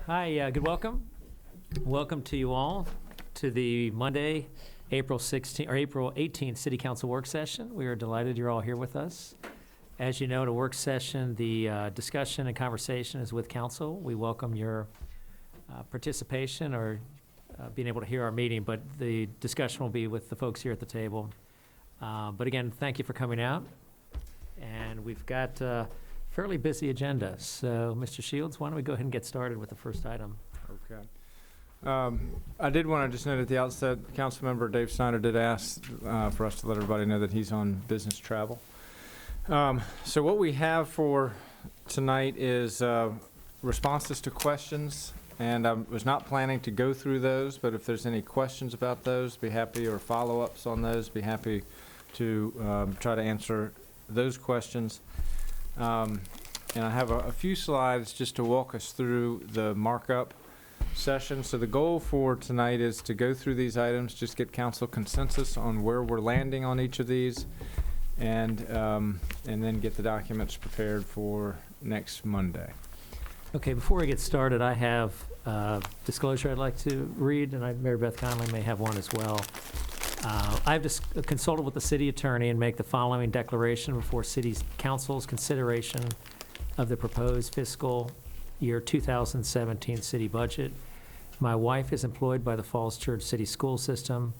Hi, good welcome. Welcome to you all to the Monday, April 18th City Council work session. We are delighted you're all here with us. As you know, at a work session, the discussion and conversation is with council. We welcome your participation or being able to hear our meeting, but the discussion will be with the folks here at the table. But again, thank you for coming out. And we've got fairly busy agenda. So, Mr. Shields, why don't we go ahead and get started with the first item? Okay. I did want to just note at the outset, Councilmember Dave Snyder did ask for us to let everybody know that he's on business travel. So what we have for tonight is responses to questions, and I was not planning to go through those, but if there's any questions about those, be happy, or follow-ups on those, be happy to try to answer those questions. And I have a few slides just to walk us through the markup session. So the goal for tonight is to go through these items, just get council consensus on where we're landing on each of these, and then get the documents prepared for next Monday. Okay, before we get started, I have disclosure I'd like to read, and Mary Beth Conley may have one as well. I've just consulted with the city attorney and make the following declaration before City Council's consideration of the proposed fiscal year 2017 city budget. My wife is employed by the Falls Church City School System,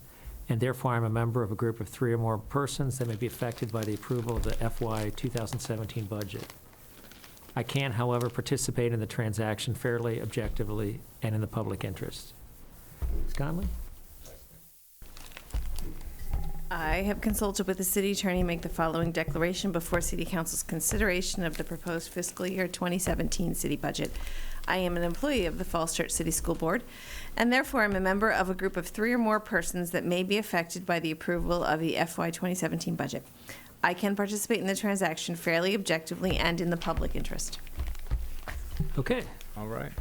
and therefore I'm a member of a group of 3 or more persons that may be affected by the approval of the FY 2017 budget. I can, however, participate in the transaction fairly, objectively, and in the public interest. Ms. Conley? I have consulted with the city attorney and make the following declaration before City Council's consideration of the proposed fiscal year 2017 city budget. I am an employee of the Falls Church City School Board, and therefore I'm a member of a group of 3 or more persons that may be affected by the approval of the FY 2017 budget. I can participate in the transaction fairly, objectively, and in the public interest. Okay. All right.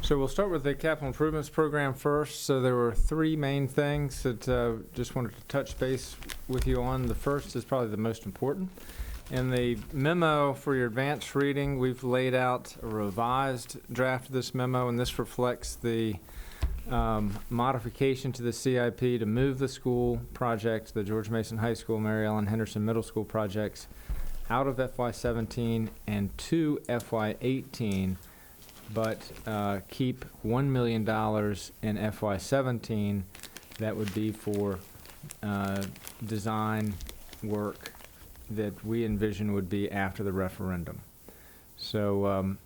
So we'll start with the capital improvements program first. So there were 3 main things that just wanted to touch base with you on. The first is probably the most important. In the memo for your advanced reading, we've laid out a revised draft of this memo, and this reflects the modification to the CIP to move the school project, the George Mason High School, Mary Ellen Henderson Middle School projects, out of FY17 and to FY18, but keep $1 million in FY17 that would be for design work that we envision would be after the referendum. So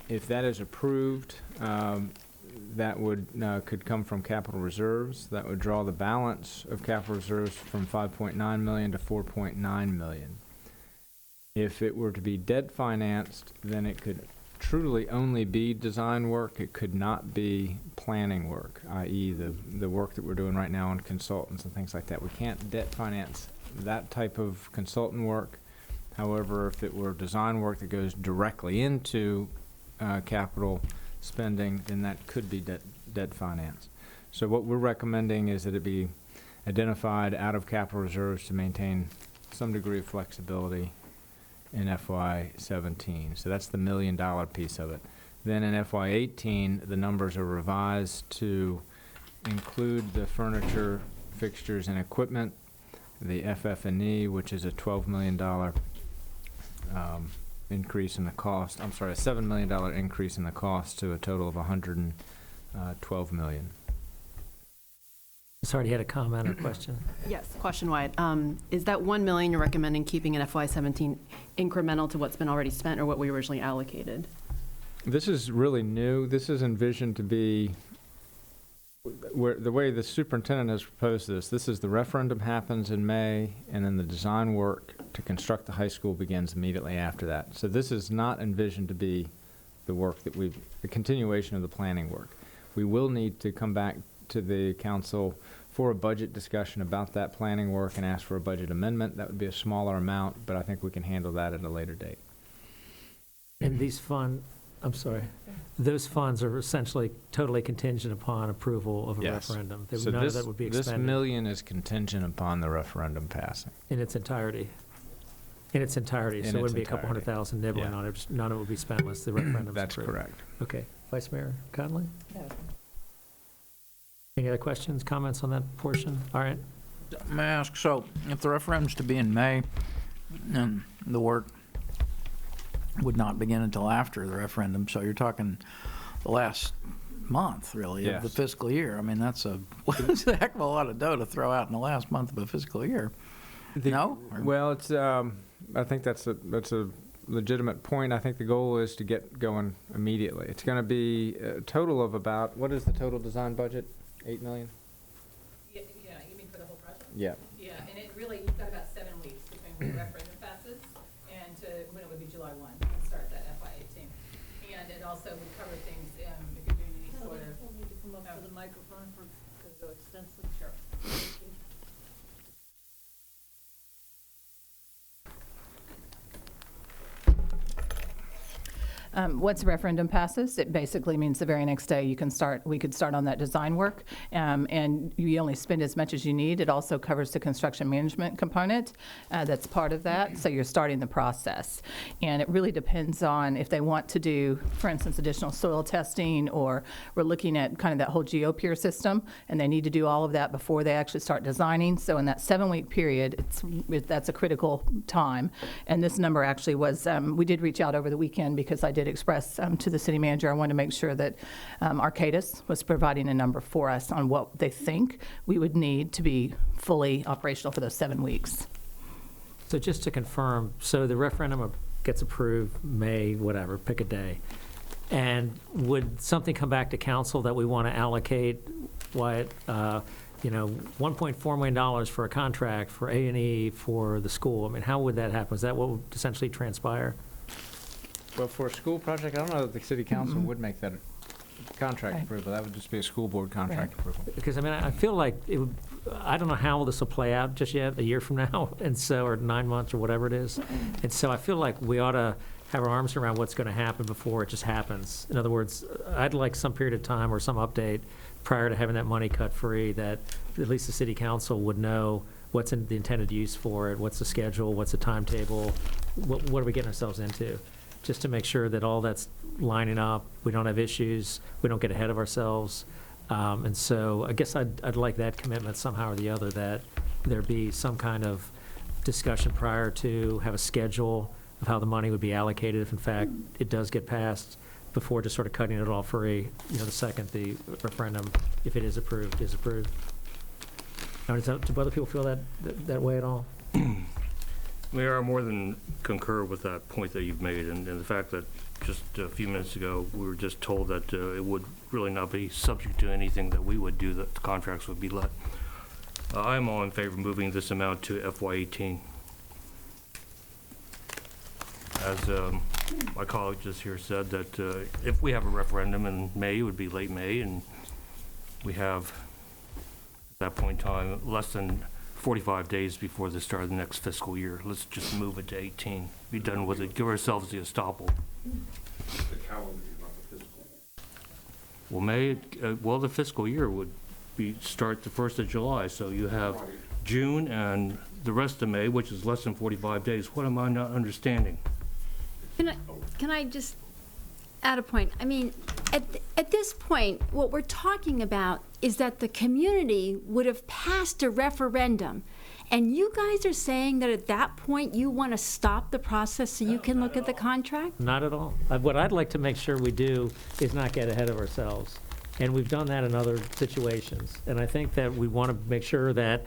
if that is approved, that would could come from capital reserves. That would draw the balance of capital reserves from $5.9 million to $4.9 million. If it were to be debt financed, then it could truly only be design work. It could not be planning work, i.e. the work that we're doing right now on consultants and things like that. We can't debt finance that type of consultant work. However, if it were design work that goes directly into capital spending, then that could be debt finance. So what we're recommending is that it be identified out of capital reserves to maintain some degree of flexibility in FY17. So that's the $1 million piece of it. Then in FY18, the numbers are revised to include the furniture, fixtures, and equipment, the FF&E, which is a $12 million increase in the cost. I'm sorry, a $7 million increase in the cost to a total of $112 million. Sorry, you had a comment or question? Yes, question, Wyatt. Is that $1 million you're recommending keeping in FY17 incremental to what's been already spent or what we originally allocated? This is really new. This is envisioned to be the way the superintendent has proposed this. This is the referendum happens in May, and then the design work to construct the high school begins immediately after that. So this is not envisioned to be the work that the continuation of the planning work. We will need to come back to the council for a budget discussion about that planning work and ask for a budget amendment. That would be a smaller amount, but I think we can handle that at a later date. And these those funds are essentially totally contingent upon approval of a referendum. So none of that would be expended. This $1 million is contingent upon the referendum passing. In its entirety. In its entirety, In so it wouldn't its be a couple hundred entirety. thousand nibbling Yeah. on it, just none of it would be spent unless the referendum's That's approved. correct. Okay, Vice Mayor Conley? Any other questions, comments on that portion? All right, May I ask, so if the referendum's to be in May, and the work would not begin until after the referendum, so you're talking the last month, really, of the Yes. fiscal year. I mean, that's a heck of a lot of dough to throw out in the last month of a fiscal year. No? Or- Well, it's, I think that's a legitimate point. I think the goal is to get going immediately. It's going to be a total of about, what is the total design budget? 8 million? Yeah, you mean for the whole project? Yeah. Yeah, and it really, you've got about 7 weeks between when the referendum passes and when it would be July 1 and start that FY18. And it also would cover things, if you're doing any sort of. Need to come up to the microphone for, because they're extensive. Sure. Once the referendum passes, it basically means the very next day we could start on that design work, and you only spend as much as you need. It also covers the construction management component that's part of that, so you're starting the process. And it really depends on if they want to do, for instance, additional soil testing, or we're looking at kind of that whole geopier system, and they need to do all of that before they actually start designing. So in that 7-week period, that's a critical time. And this number actually was, we did reach out over the weekend because I did express to the city manager, I wanted to make sure that Arcadis was providing a number for us on what they think we would need to be fully operational for those 7 weeks. so just to confirm, so the referendum gets approved May, whatever, pick a day. And would something come back to council that we want to allocate, Wyatt, $1.4 million for a contract for A&E for the school? I mean, how would that happen? Is that what would essentially transpire? Well, for a school project, I don't know that the city council would make that a contract Right. approval. That would just be a school board contract approval. Because, I mean, I feel like it would, I don't know how this will play out just yet, a year from now, and so, or 9 months, or whatever it is. And so I feel like we ought to have our arms around what's going to happen before it just happens. In other words, I'd like some period of time or some update prior to having that money cut free, that at least the city council would know what's in the intended use for it, what's the schedule, what's the timetable, what are we getting ourselves into? Just to make sure that all that's lining up, we don't have issues, we don't get ahead of ourselves. And so I guess I'd like that commitment somehow or the other, that there be some kind of discussion prior to, have a schedule of how the money would be allocated if in fact it does get passed, before just sort of cutting it all free, the second the referendum, if it is approved, is approved. Now, do other people feel that way at all? Mayor, I more than concur with that point that you've made, and the fact that just a few minutes ago, we were just told that it would really not be subject to anything that we would do, that the contracts would be let. I am all in favor of moving this amount to FY18. As my colleague just here said, that if we have a referendum in May, it would be late May, and we have, at that point in time, less than 45 days before the start of the next fiscal year. Let's just move it to 18. Be done with it. Give ourselves the estoppel. The calendar, not the fiscal. Well, May, the fiscal year would start the 1st of July, so you have June and the rest of May, which is less than 45 days. What am I not understanding? Can I just add a point? I mean, at this point, what we're talking about is that the community would have passed a referendum, and you guys are saying that at that point you want to stop the process so you can look at the contract? Not at all. What I'd like to make sure we do is not get ahead of ourselves. And we've done that in other situations. And I think that we want to make sure that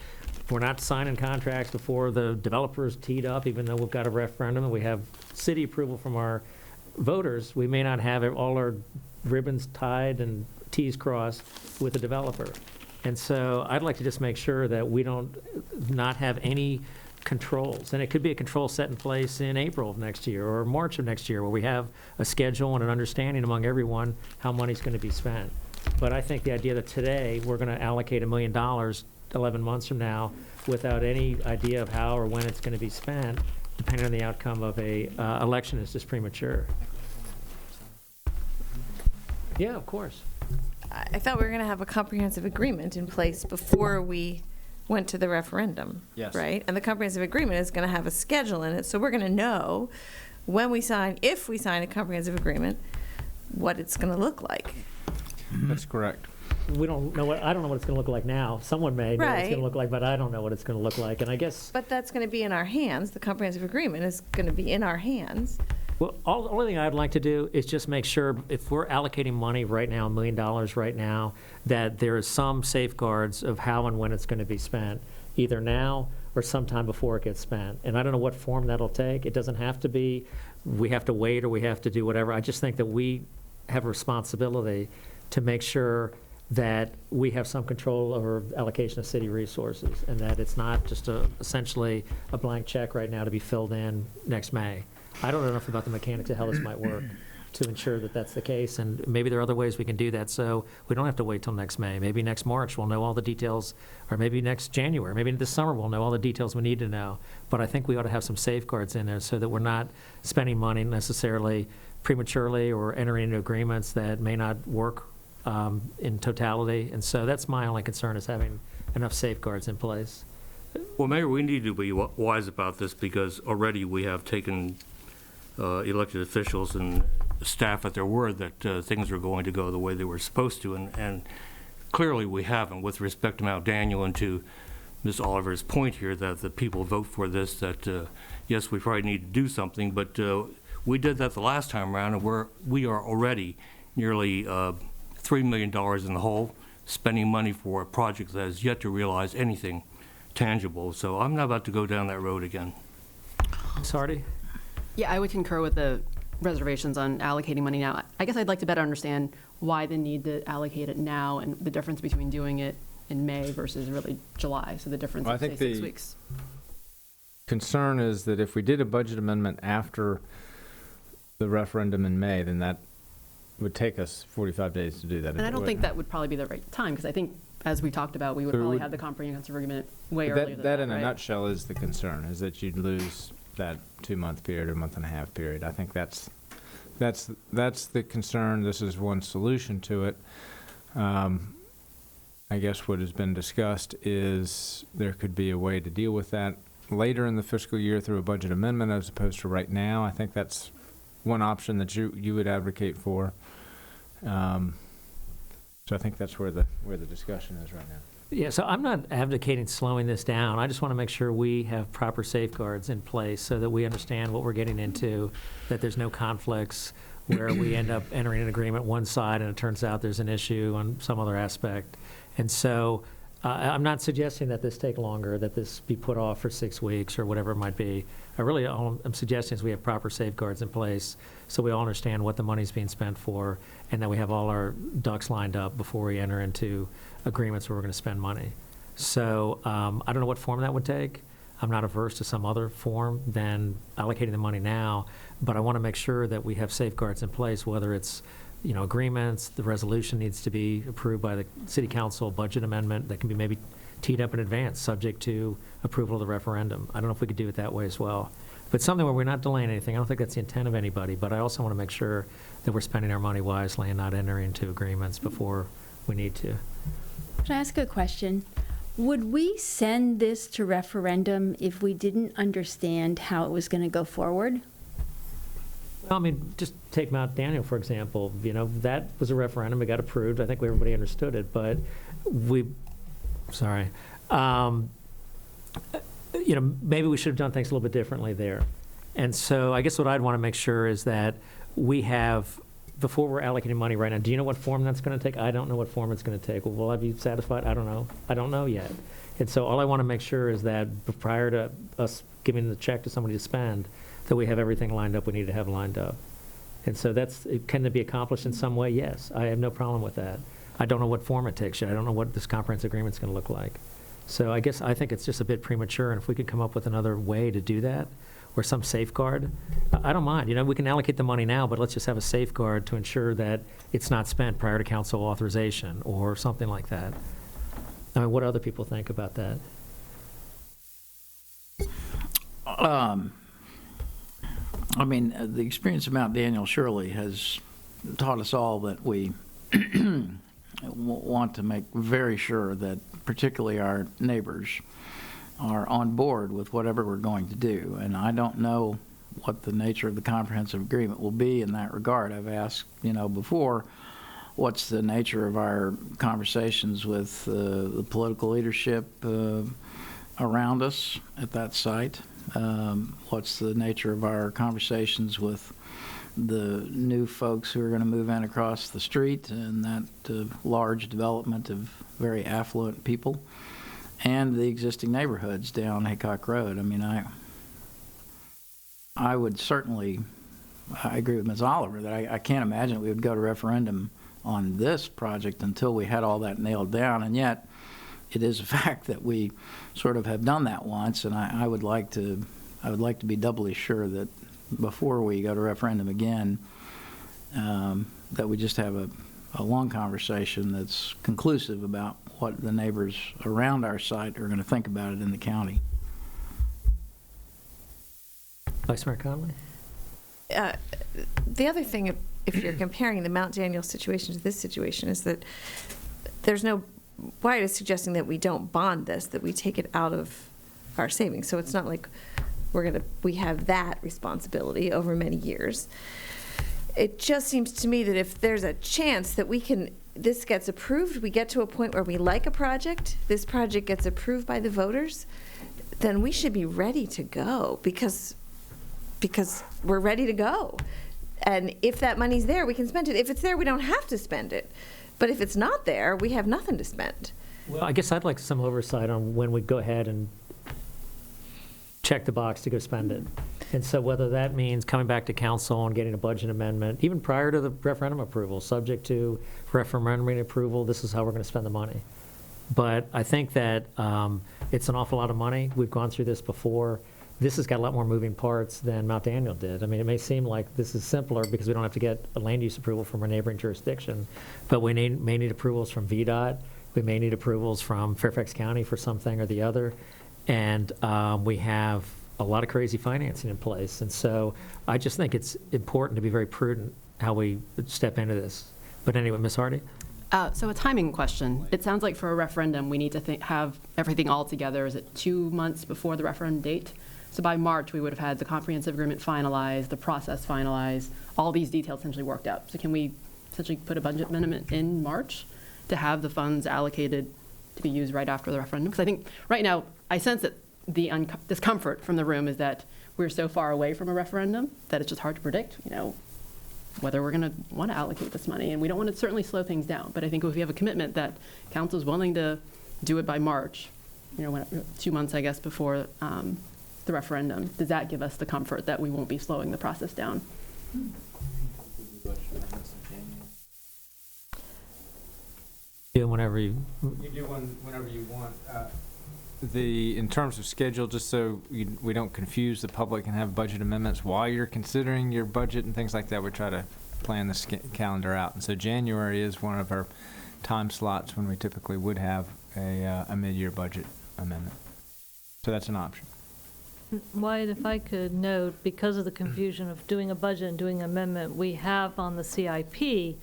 we're not signing contracts before the developer's teed up, even though we've got a referendum and we have city approval from our voters. We may not have all our ribbons tied and Ts crossed with the developer. And so I'd like to just make sure that we don't not have any controls. And it could be a control set in place in April of next year or March of next year, where we have a schedule and an understanding among everyone how money's going to be spent. But I think the idea that today we're going to allocate $1 million 11 months from now without any idea of how or when it's going to be spent, depending on the outcome of a election, is just premature. Yeah, of course. I thought we were going to have a comprehensive agreement in place before we went to the referendum. Yes. Right? And the comprehensive agreement is going to have a schedule in it, so we're going to know when we sign, if we sign a comprehensive agreement, what it's going to look like. That's correct. We don't know I don't know what it's going to look like now. Someone may know what it's going Right. to look like, but I don't know what it's going to look like. And I guess, But that's going to be in our hands. The comprehensive agreement is going to be in our hands. well, the only thing I'd like to do is just make sure if we're allocating money right now, $1 million right now, that there is some safeguards of how and when it's going to be spent, either now or sometime before it gets spent. And I don't know what form that'll take. It doesn't have to be, we have to wait or we have to do whatever. I just think that we have a responsibility to make sure that we have some control over allocation of city resources, and that it's not just essentially a blank check right now to be filled in next May. I don't know enough about the mechanics of how this might work to ensure that that's the case, and maybe there are other ways we can do that, so we don't have to wait till next May. Maybe next March we'll know all the details, or maybe next January, maybe this summer we'll know all the details we need to know. But I think we ought to have some safeguards in there so that we're not spending money necessarily prematurely or entering into agreements that may not work in totality. And so that's my only concern, is having enough safeguards in place. Well, Mayor, we need to be wise about this because already we have taken elected officials and staff at their word that things are going to go the way they were supposed to, and clearly we haven't, with respect to Mount Daniel and to Ms. Oliver's point here that the people vote for this, that yes, we probably need to do something, but we did that the last time around, and we are already nearly $3 million in the hole, spending money for a project that has yet to realize anything tangible. So I'm not about to go down that road again. Ms. Hardy? Yeah, I would concur with the reservations on allocating money now. I guess I'd like to better understand why the need to allocate it now and the difference between doing it in May versus really July, so the difference Well, of, I say, think 6 the- weeks. Concern is that if we did a budget amendment after the referendum in May, then that would take us 45 days to do that. And I don't think that would probably be the right time, because I think, as we talked about, we would probably have the comprehensive agreement way earlier than that, That in a right? nutshell is the concern, is that you'd lose that 2-month period or month-and-a-half period. I think that's the concern. This is one solution to it. I guess what has been discussed is there could be a way to deal with that later in the fiscal year through a budget amendment as opposed to right now. I think that's one option that you would advocate for. So I think that's where the discussion is right now. Yeah, so I'm not advocating slowing this down. I just want to make sure we have proper safeguards in place so that we understand what we're getting into, that there's no conflicts where we end up entering an agreement one side and it turns out there's an issue on some other aspect. And so I'm not suggesting that this take longer, that this be put off for 6 weeks or whatever it might be. All I'm suggesting is we have proper safeguards in place so we all understand what the money's being spent for and that we have all our ducks lined up before we enter into agreements where we're going to spend money. So I don't know what form that would take. I'm not averse to some other form than allocating the money now, but I want to make sure that we have safeguards in place, whether it's agreements, the resolution needs to be approved by the city council, budget amendment that can be maybe teed up in advance, subject to approval of the referendum. I don't know if we could do it that way as well. But something where we're not delaying anything. I don't think that's the intent of anybody, but I also want to make sure that we're spending our money wisely and not entering into agreements before we need to. Can I ask a question? Would we send this to referendum if we didn't understand how it was going to go forward? Well, I mean, just take Mount Daniel, for example. That was a referendum. It got approved. I think everybody understood it, but maybe we should have done things a little bit differently there. And so I guess what I'd want to make sure is that we have, before we're allocating money right now, do you know what form that's going to take? I don't know what form it's going to take. Well, will I be satisfied? I don't know. I don't know yet. And so all I want to make sure is that prior to us giving the check to somebody to spend, that we have everything lined up we need to have lined up. And so can it be accomplished in some way? Yes. I have no problem with that. I don't know what form it takes yet. I don't know what this comprehensive agreement's going to look like. So I think it's just a bit premature, and if we could come up with another way to do that, or some safeguard, I don't mind. We can allocate the money now, but let's just have a safeguard to ensure that it's not spent prior to council authorization or something like that. I mean, what do other people think about that? The experience of Mount Daniel surely has taught us all that we want to make very sure that particularly our neighbors are on board with whatever we're going to do. And I don't know what the nature of the comprehensive agreement will be in that regard. I've asked, before, what's the nature of our conversations with the political leadership around us at that site? What's the nature of our conversations with the new folks who are going to move in across the street and that large development of very affluent people, and the existing neighborhoods down Haycock Road? I mean, I would certainly, I agree with Ms. Oliver that I can't imagine we would go to referendum on this project until we had all that nailed down, and yet it is a fact that we sort of have done that once, and I would like to be doubly sure that before we go to referendum again, that we just have a long conversation that's conclusive about what the neighbors around our site are going to think about it in the county. Vice Mayor Conley? The other thing, if you're comparing the Mount Daniel situation to this situation, is that there's no, Wyatt is suggesting that we don't bond this, that we take it out of our savings. So it's not like we have that responsibility over many years. It just seems to me that if there's a chance that this gets approved, we get to a point where we like a project, this project gets approved by the voters, then we should be ready to go because we're ready to go. And if that money's there, we can spend it. If it's there, we don't have to spend it. But if it's not there, we have nothing to spend. Well, I guess I'd like some oversight on when we go ahead and check the box to go spend it. And so whether that means coming back to council and getting a budget amendment, even prior to the referendum approval, subject to referendum approval, this is how we're going to spend the money. But I think that it's an awful lot of money. We've gone through this before. This has got a lot more moving parts than Mount Daniel did. I mean, it may seem like this is simpler because we don't have to get a land use approval from a neighboring jurisdiction, but we may need approvals from VDOT. We may need approvals from Fairfax County for something or the other. And we have a lot of crazy financing in place. And so I just think it's important to be very prudent how we step into this. But anyway, Ms. Hardy? So a timing question. It sounds like for a referendum, we need to have everything all together. Is it 2 months before the referendum date? So by March, we would have had the comprehensive agreement finalized, the process finalized, all these details essentially worked out. So can we essentially put a budget amendment in March to have the funds allocated to be used right after the referendum? Because I think right now, I sense that the discomfort from the room is that we're so far away from a referendum that it's just hard to predict, whether we're going to want to allocate this money. And we don't want to certainly slow things down. But I think if we have a commitment that council is willing to do it by March, 2 months, I guess, before the referendum, does that give us the comfort that we won't be slowing the process down? Do whenever you do whenever you want. In terms of schedule, just so we don't confuse the public and have budget amendments while you're considering your budget and things like that, we try to plan this calendar out. And so January is one of our time slots when we typically would have a mid-year budget amendment. So that's an option. Wyatt, if I could note, because of the confusion of doing a budget and doing an amendment, we have on the CIP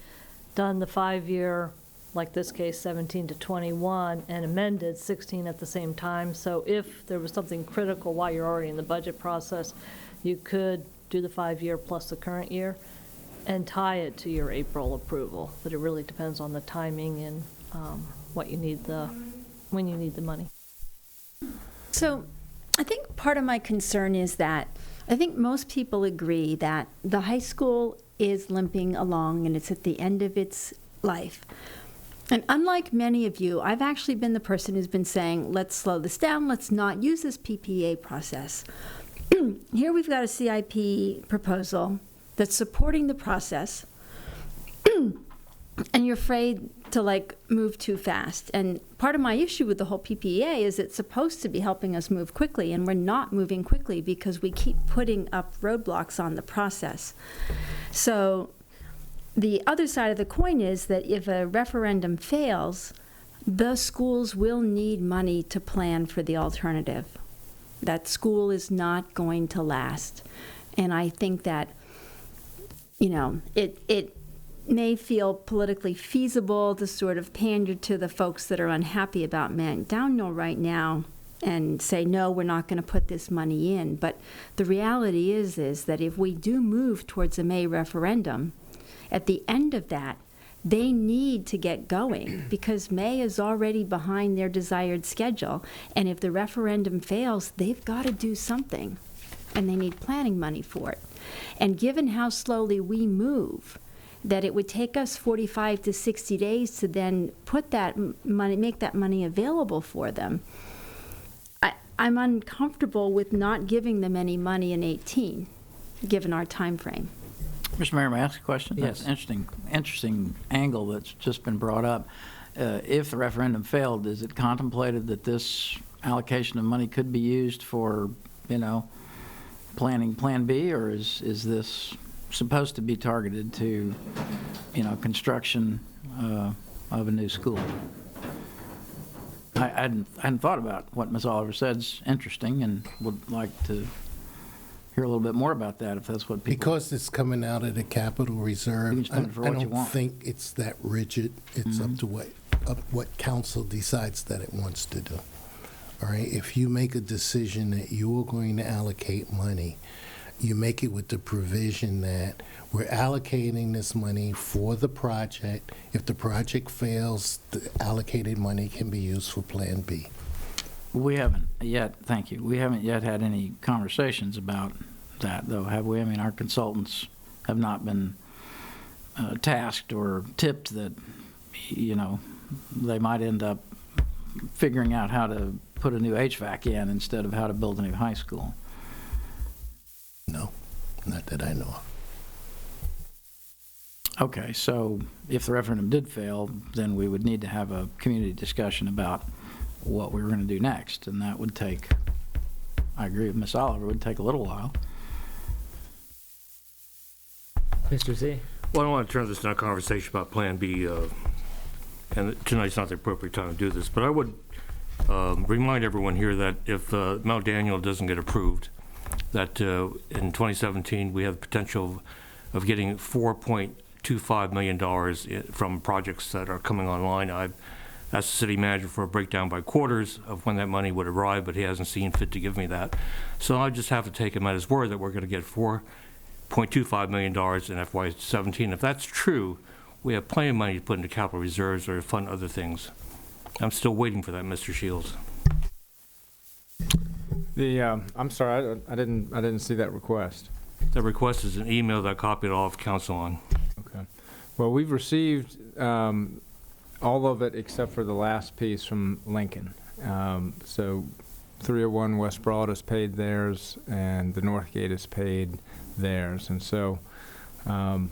done the 5-year, like this case, 17 to 21, and amended 16 at the same time. So if there was something critical while you're already in the budget process, you could do the 5-year plus the current year and tie it to your April approval. But it really depends on the timing and when you need the money. So I think part of my concern is that I think most people agree that the high school is limping along and it's at the end of its life. And unlike many of you, I've actually been the person who's been saying, let's slow this down, let's not use this PPA process. Here we've got a CIP proposal that's supporting the process, and you're afraid to move too fast. And part of my issue with the whole PPA is it's supposed to be helping us move quickly, and we're not moving quickly because we keep putting up roadblocks on the process. So the other side of the coin is that if a referendum fails, the schools will need money to plan for the alternative. That school is not going to last. And I think that, may feel politically feasible to sort of pander to the folks that are unhappy about McDowell right now and say, no, we're not going to put this money in. But the reality is that if we do move towards a May referendum, at the end of that, they need to get going because May is already behind their desired schedule. And if the referendum fails, they've got to do something, and they need planning money for it. And given how slowly we move, that it would take us 45 to 60 days to then put that money, make that money available for them, I'm uncomfortable with not giving them any money in 18, given our time frame. Mr. Mayor, may I ask a question? Yes. That's an interesting angle that's just been brought up. If the referendum failed, is it contemplated that this allocation of money could be used for, planning Plan B, or is this supposed to be targeted to, construction of a new school? I hadn't thought about what Ms. Oliver said's interesting, and would like to hear a little bit more about that, if that's what people... Because it's coming out of the capital reserve, You can spend it for what you don't want. think it's that rigid. It's up to what council decides that it wants to do. All right, if you make a decision that you are going to allocate money, you make it with the provision that we're allocating this money for the project. If the project fails, the allocated money can be used for Plan B. We haven't yet, thank you, we haven't yet had any conversations about that, though, have we? I mean, our consultants have not been tasked or tipped that, they might end up figuring out how to put a new HVAC in instead of how to build a new high school. No, not that I know of. Okay, so if the referendum did fail, then we would need to have a community discussion about what we were going to do next, and that would take, I agree with Ms. Oliver, would take a little while. Mr. Z? Well, I don't want to turn this into a conversation about Plan B, and tonight's not the appropriate time to do this, but I would remind everyone here that if Mount Daniel doesn't get approved, that in 2017 we have the potential of getting $4.25 million from projects that are coming online. I've asked the city manager for a breakdown by quarters of when that money would arrive, but he hasn't seen fit to give me that. So I just have to take him at his word that we're going to get $4.25 million in FY17. If that's true, we have plenty of money to put into capital reserves or to fund other things. I'm still waiting for that, Mr. Shields. I'm sorry, I didn't see that request. The request is an email that I copied all of council on. Okay. Well, we've received all of it except for the last piece from Lincoln. So 301 West Broad has paid theirs, and the Northgate has paid theirs. And so I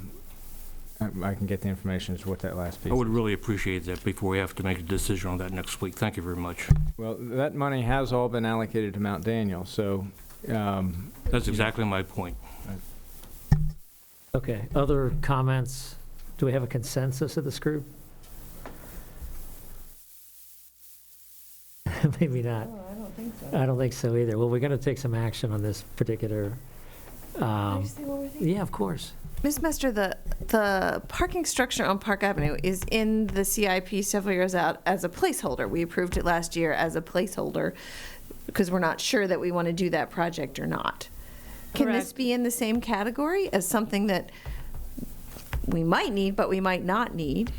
can get the information as to what that last piece I would is. really appreciate that before we have to make a decision on that next week. Thank you very much. Well, that money has all been allocated to Mount Daniel, so... That's exactly my point. Okay, other comments? Do we have a consensus of this group? Maybe not. I don't think so. I don't think so either. Well, we're going to take some action on this particular. Can I just say what we're thinking? Yeah, of course. Ms. Mester, the parking structure on Park Avenue is in the CIP several years out as a placeholder. We approved it last year as a placeholder because we're not sure that we want to do that project or not. Can this Correct. be in the same category as something that we might need, but we might not need?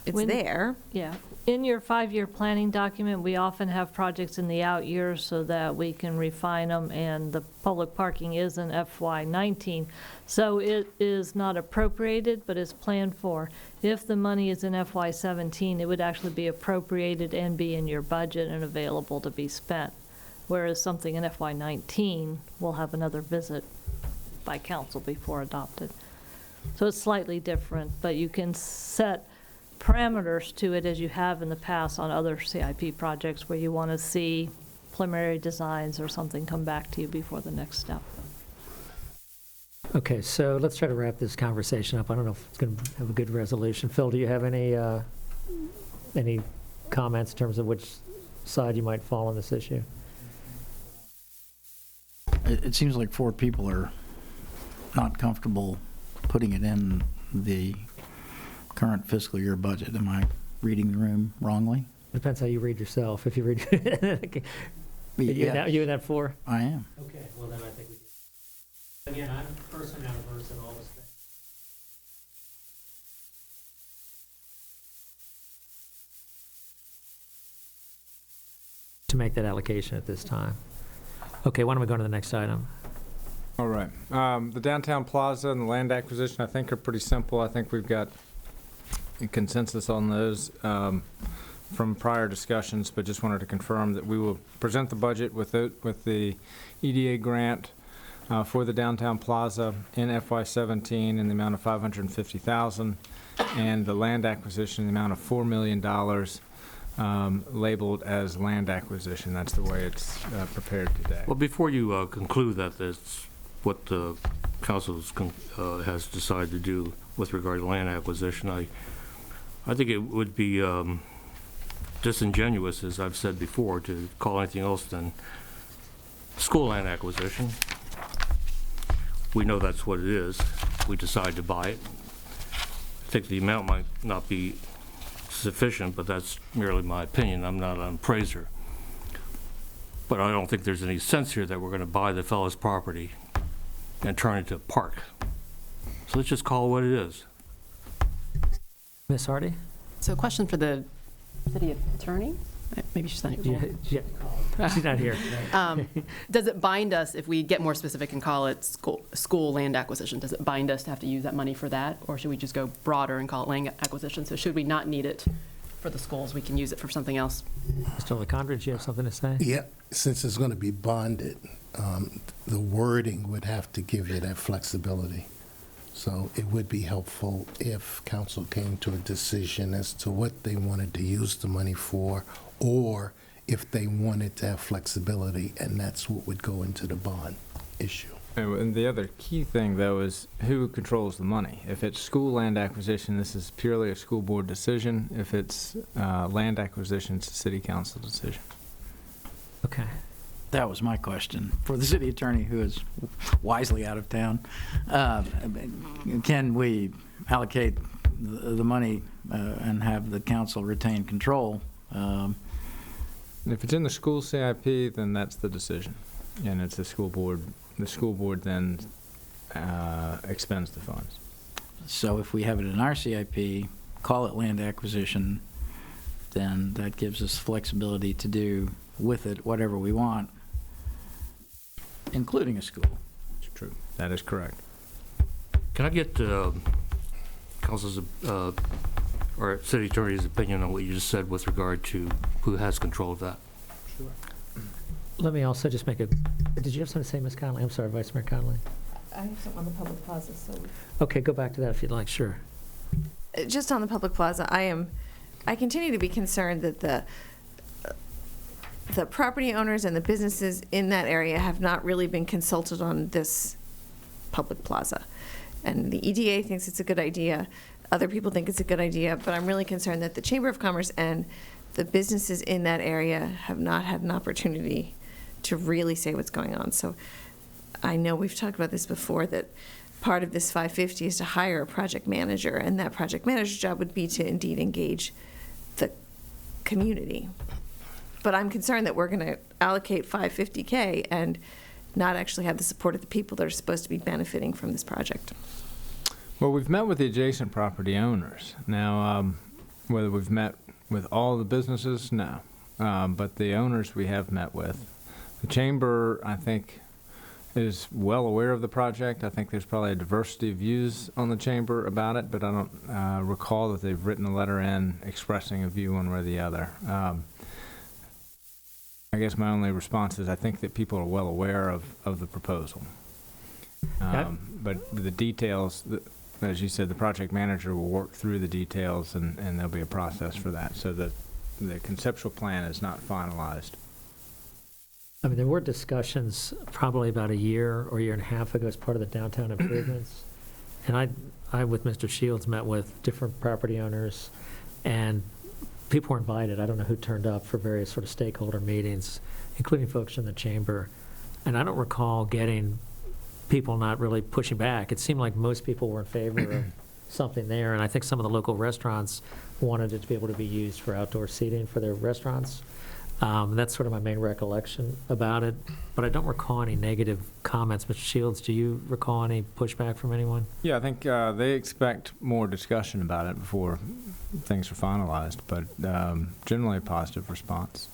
It's When- there. Yeah. In your 5-year planning document, we often have projects in the out years so that we can refine them, and the public parking is in FY19. So it is not appropriated, but is planned for. If the money is in FY17, it would actually be appropriated and be in your budget and available to be spent. Whereas something in FY19 will have another visit by council before adopted. So it's slightly different, but you can set parameters to it as you have in the past on other CIP projects where you want to see preliminary designs or something come back to you before the next step. Okay, so let's try to wrap this conversation up. I don't know if it's going to have a good resolution. Phil, do you have any comments in terms of which side you might fall on this issue? It seems like 4 people are not comfortable putting it in the current fiscal year budget. Am I reading the room wrongly? Depends how you read yourself. If you read, Yeah, you in that 4? I am. Okay, well then I think we do. Again, I'm personally not averse in all this thing. To make that allocation at this time. Okay, why don't we go to the next item? All right. The downtown plaza and the land acquisition, I think, are pretty simple. I think we've got a consensus on those from prior discussions, but just wanted to confirm that we will present the budget with the EDA grant for the downtown plaza in FY17 in the amount of $550,000, and the land acquisition in the amount of $4 million, labeled as land acquisition. That's the way it's prepared today. Well, before you conclude that that's what the council has decided to do with regard to land acquisition, I think it would be disingenuous, as I've said before, to call anything else than school land acquisition. We know that's what it is. We decide to buy it. I think the amount might not be sufficient, but that's merely my opinion. I'm not an appraiser. But I don't think there's any sense here that we're going to buy the fellow's property and turn it into a park. So let's just call it what it is. Ms. Hardy? So a question for the city attorney? Maybe she's not here. Yeah, she's not here. Does it bind us, if we get more specific and call it school land acquisition, does it bind us to have to use that money for that? Or should we just go broader and call it land acquisition? So should we not need it for the schools, we can use it for something else? Mr. LeCondre, do you have something to say? Yeah, since it's going to be bonded, the wording would have to give you that flexibility. So it would be helpful if council came to a decision as to what they wanted to use the money for, or if they wanted to have flexibility, and that's what would go into the bond issue. And the other key thing, though, is who controls the money. If it's school land acquisition, this is purely a school board decision. If it's land acquisition, it's a city council decision. Okay. That was my question for the city attorney, who is wisely out of town. Can we allocate the money and have the council retain control? If it's in the school CIP, then that's the decision, and it's the school board. The school board then expends the funds. So if we have it in our CIP, call it land acquisition, then that gives us flexibility to do with it whatever we want, including a school. It's true. That is correct. Can I get council's or city attorney's opinion on what you just said with regard to who has control of that? Sure. Let me also just make a, did you have something to say, Ms. Conley? I'm sorry, Vice Mayor Conley. I have something on the public plaza, so. Okay, go back to that if you'd like, sure. Just on the public plaza, I continue to be concerned that the property owners and the businesses in that area have not really been consulted on this public plaza. And the EDA thinks it's a good idea. Other people think it's a good idea, but I'm really concerned that the Chamber of Commerce and the businesses in that area have not had an opportunity to really say what's going on. So I know we've talked about this before, that part of this 550 is to hire a project manager, and that project manager's job would be to indeed engage the community. But I'm concerned that we're going to allocate $550K and not actually have the support of the people that are supposed to be benefiting from this project. Well, we've met with the adjacent property owners. Now, whether we've met with all the businesses, no. But the owners we have met with. The chamber, I think, is well aware of the project. I think there's probably a diversity of views on the chamber about it, but I don't recall that they've written a letter in expressing a view one way or the other. I guess my only response is I think that people are well aware of the proposal. But the details, as you said, the project manager will work through the details, and there'll be a process for that, so that the conceptual plan is not finalized. I mean, there were discussions probably about a year or year and a half ago as part of the downtown improvements. And I, with Mr. Shields, met with different property owners, and people were invited. I don't know who turned up for various sort of stakeholder meetings, including folks from the chamber. And I don't recall getting people not really pushing back. It seemed like most people were in favor of something there, and I think some of the local restaurants wanted it to be able to be used for outdoor seating for their restaurants. That's sort of my main recollection about it, but I don't recall any negative comments. Mr. Shields, do you recall any pushback from anyone? Yeah, I think they expect more discussion about it before things are finalized, but generally a positive response.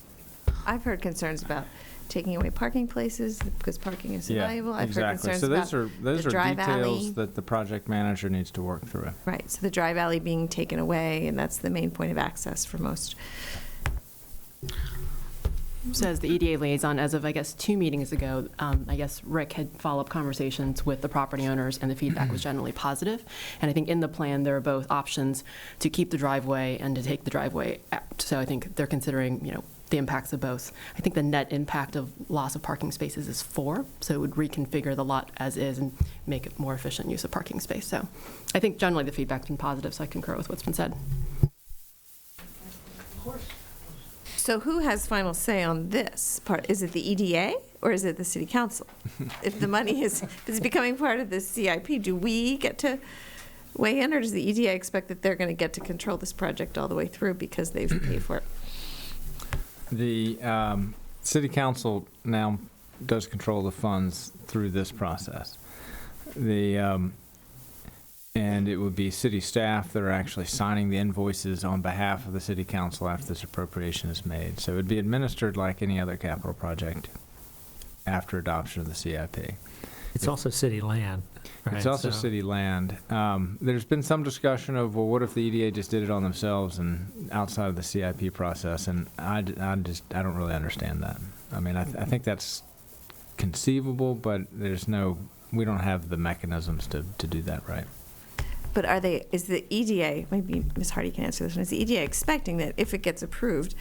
I've heard concerns about taking away parking places because parking is so Yeah, valuable. I've exactly. heard So concerns those about those the are drive alley. details that the project manager needs to work through. Right, so the drive alley being taken away, and that's the main point of access for most. So as the EDA liaison, as of, I guess, 2 meetings ago, I guess Rick had follow-up conversations with the property owners, and the feedback was generally positive. And I think in the plan, there are both options to keep the driveway and to take the driveway out. So I think they're considering, the impacts of both. I think the net impact of loss of parking spaces is 4, so it would reconfigure the lot as is and make it more efficient use of parking space. So I think generally the feedback's been positive, so I concur with what's been said. So who has final say on this part? Is it the EDA or is it the city council? If the money is becoming part of the CIP, do we get to weigh in, or does the EDA expect that they're going to get to control this project all the way through because they've paid for it? The city council now does control the funds through this process. And it would be city staff that are actually signing the invoices on behalf of the city council after this appropriation is made. So it would be administered like any other capital project after adoption of the CIP. It's also city land, right? It's also So- city land. There's been some discussion of, well, what if the EDA just did it on themselves and outside of the CIP process? And I don't really understand that. I mean, I think that's conceivable, but we don't have the mechanisms to do that right. But is the EDA, maybe Ms. Hardy can answer this one, is the EDA expecting that if it gets approved,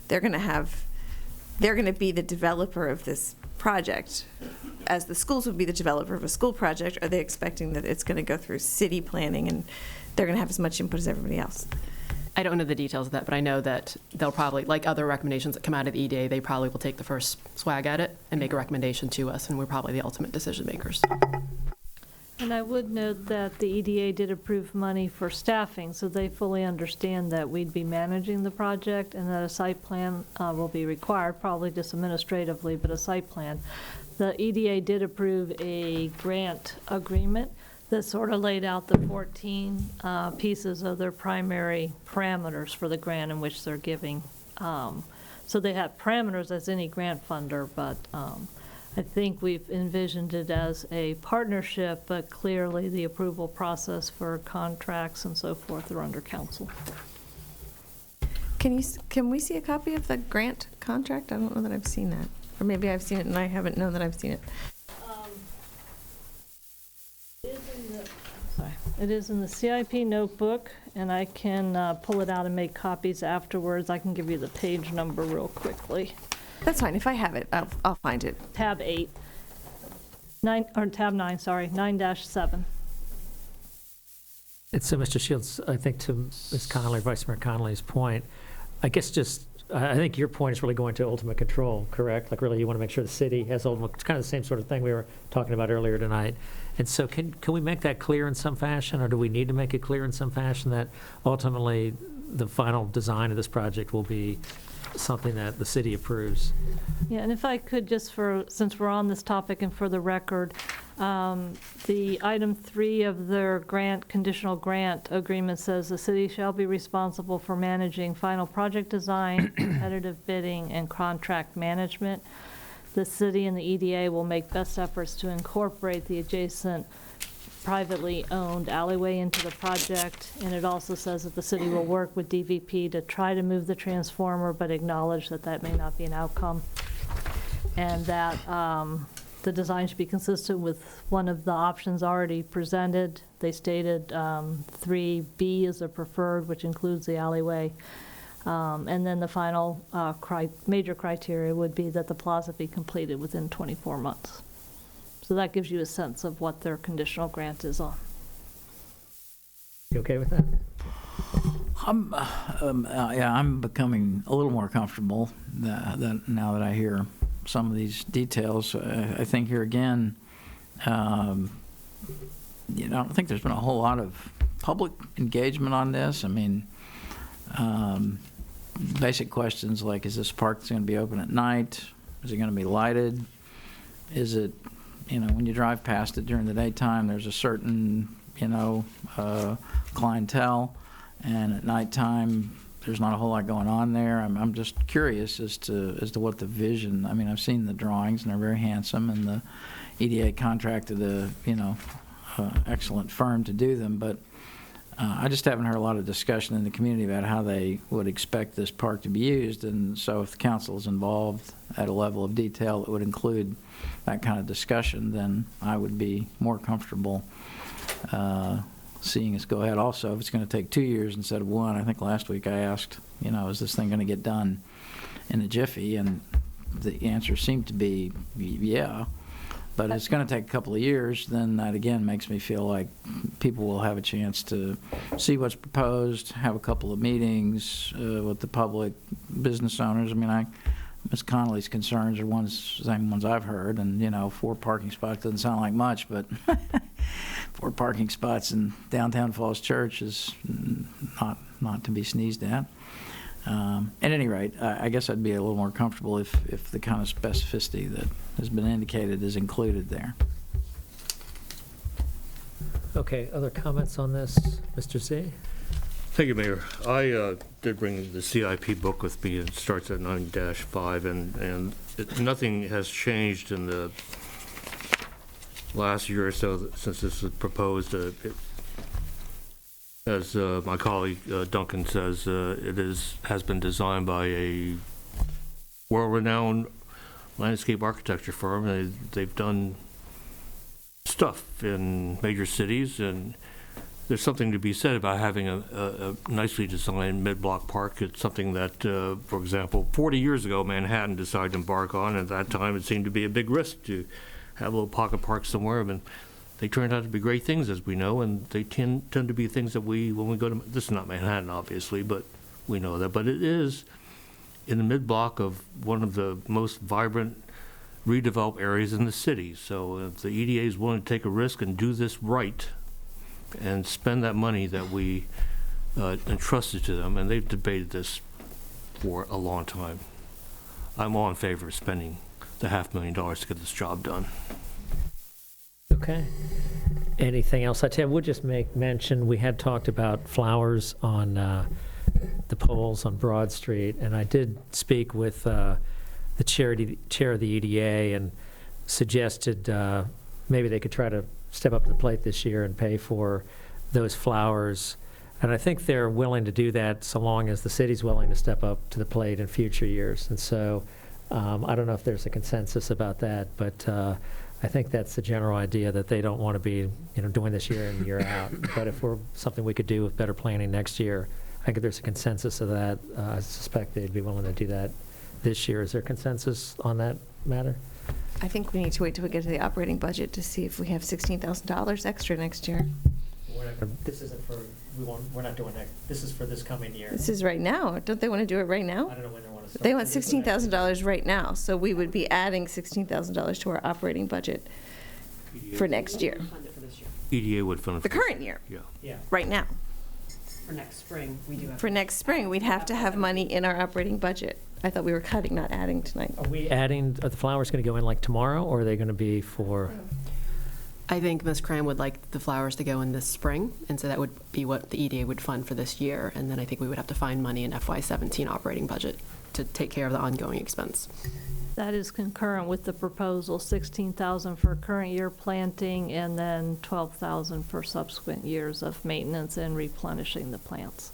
they're going to be the developer of this project, as the schools would be the developer of a school project? Are they expecting that it's going to go through city planning and they're going to have as much input as everybody else? I don't know the details of that, but I know that they'll probably, like other recommendations that come out of the EDA, they probably will take the first swag at it and make a recommendation to us, and we're probably the ultimate decision makers. And I would note that the EDA did approve money for staffing, so they fully understand that we'd be managing the project and that a site plan will be required, probably just administratively, but a site plan. The EDA did approve a grant agreement that sort of laid out the 14 pieces of their primary parameters for the grant in which they're giving. So they have parameters as any grant funder, but I think we've envisioned it as a partnership, but clearly the approval process for contracts and so forth are under council. Can we see a copy of the grant contract? I don't know that I've seen that. Or maybe I've seen it and I haven't known that I've seen it. It is in the CIP notebook, and I can pull it out and make copies afterwards. I can give you the page number real quickly. That's fine. If I have it, I'll find it. Tab 8. Tab 9, sorry, 9-7. And so, Mr. Shields, I think to Ms. Connolly, Vice Mayor Connolly's point, I guess I think your point is really going to ultimate control, correct? Like really you want to make sure the city has ultimate, it's kind of the same sort of thing we were talking about earlier tonight. And so can we make that clear in some fashion, or do we need to make it clear in some fashion that ultimately the final design of this project will be something that the city approves? Yeah, and if I could just since we're on this topic and for the record, the item 3 of their conditional grant agreement says the city shall be responsible for managing final project design, competitive bidding, and contract management. The city and the EDA will make best efforts to incorporate the adjacent privately owned alleyway into the project, and it also says that the city will work with DVP to try to move the transformer, but acknowledge that that may not be an outcome, and that the design should be consistent with one of the options already presented. They stated 3B is their preferred, which includes the alleyway. And then the final major criteria would be that the plaza be completed within 24 months. So that gives you a sense of what their conditional grant is on. You okay with that? I'm becoming a little more comfortable now that I hear some of these details. I think here again, I don't think there's been a whole lot of public engagement on this? I mean, basic questions like, is this park going to be open at night? Is it going to be lighted? Is it, when you drive past it during the daytime, there's a certain, clientele, and at nighttime, there's not a whole lot going on there. I'm just curious as to what the vision. I mean, I've seen the drawings and they're very handsome, and the EDA contracted a excellent firm to do them, but I just haven't heard a lot of discussion in the community about how they would expect this park to be used. And so if the council is involved at a level of detail that would include that kind of discussion, then I would be more comfortable seeing us go ahead. Also, if it's going to take 2 years instead of 1, I think last week I asked, is this thing going to get done in a jiffy? And the answer seemed to be, yeah. But it's going to take a couple of years, then that again makes me feel like people will have a chance to see what's proposed, have a couple of meetings with the public, business owners. I mean, Ms. Connolly's concerns are the same ones I've heard, and 4 parking spots doesn't sound like much, but 4 parking spots in downtown Falls Church is not to be sneezed at. At any rate, I guess I'd be a little more comfortable if the kind of specificity that has been indicated is included there. Okay, other comments on this? Mr. Z? Thank you, Mayor. I did bring the CIP book with me. It starts at 9-5, and nothing has changed in the last year or so since this was proposed. As my colleague Duncan says, has been designed by a world-renowned landscape architecture firm. They've done stuff in major cities, and there's something to be said about having a nicely designed mid-block park. It's something that, for example, 40 years ago, Manhattan decided to embark on. At that time, it seemed to be a big risk to have a little pocket park somewhere, but they turned out to be great things, as we know, and they tend to be things that when we go to, this is not Manhattan, obviously, but we know that. But it is in the mid-block of one of the most vibrant redeveloped areas in the city. So if the EDA is willing to take a risk and do this right and spend that money that we entrusted to them, and they've debated this for a long time, I'm all in favor of spending the $500,000 to get this job done. Okay. Anything else? I would just make mention, we had talked about flowers on the poles on Broad Street, and I did speak with the chair of the EDA and suggested maybe they could try to step up to the plate this year and pay for those flowers. And I think they're willing to do that so long as the city's willing to step up to the plate in future years. And so I don't know if there's a consensus about that, but I think that's the general idea, that they don't want to be, doing this year in, year out. But if we're something we could do with better planning next year, I think there's a consensus of that. I suspect they'd be willing to do that this year. Is there consensus on that matter? I think we need to wait till we get to the operating budget to see if we have $16,000 extra next year. This isn't for, we're not doing that. This is for this coming year. This is right now. Don't they want to do it right now? I don't know when they want to start. They want $16,000 right now, so we would be adding $16,000 to our operating budget for next year. EDA would fund it The current year, Yeah. right now. For next spring, we do have. For next spring, we'd have to have money in our operating budget. I thought we were cutting, not adding tonight. Are we adding, are the flowers going to go in like tomorrow, or are they going to be for? I think Ms. Cram would like the flowers to go in this spring, and so that would be what the EDA would fund for this year, and then I think we would have to find money in FY17 operating budget to take care of the ongoing expense. That is concurrent with the proposal, $16,000 for current year planting and then $12,000 for subsequent years of maintenance and replenishing the plants.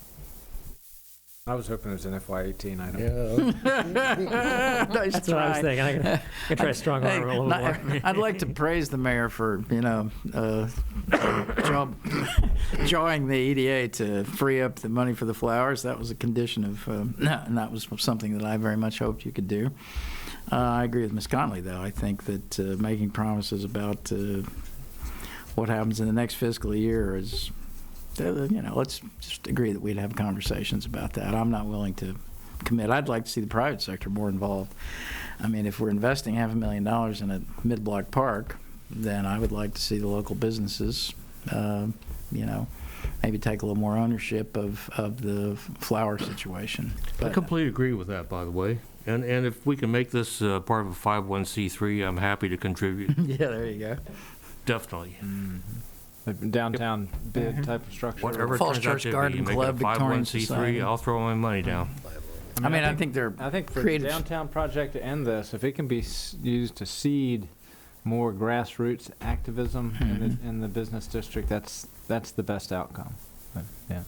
I was hoping it was an FY18 item. Nice That's what I was thinking. I'm going to try to strong arm it a little more. I'd like to praise the mayor for, jawing the EDA to free up the money for the flowers. That was a condition of, and that was something that I very much hoped you could do. I agree with Ms. Connolly, though. I think that making promises about what happens in the next fiscal year is, let's just agree that we'd have conversations about that. I'm not willing to commit. I'd like to see the private sector more involved. I mean, if we're investing $500,000 in a mid-block park, then I would like to see the local businesses, maybe take a little more ownership of the flower situation. I But completely agree with that, by the way. And if we can make this part of a 501c3, I'm happy to contribute, yeah, there you go. definitely. The downtown bid type of structure. Whatever it Falls turns out Church to be, Garden you make it a Club, Victorian 501c3, Society. I'll throw my money down. I mean, I think they're I think for the creative. downtown project to end this, if it can be used to seed more grassroots activism in the business district, that's the best outcome. But, yeah.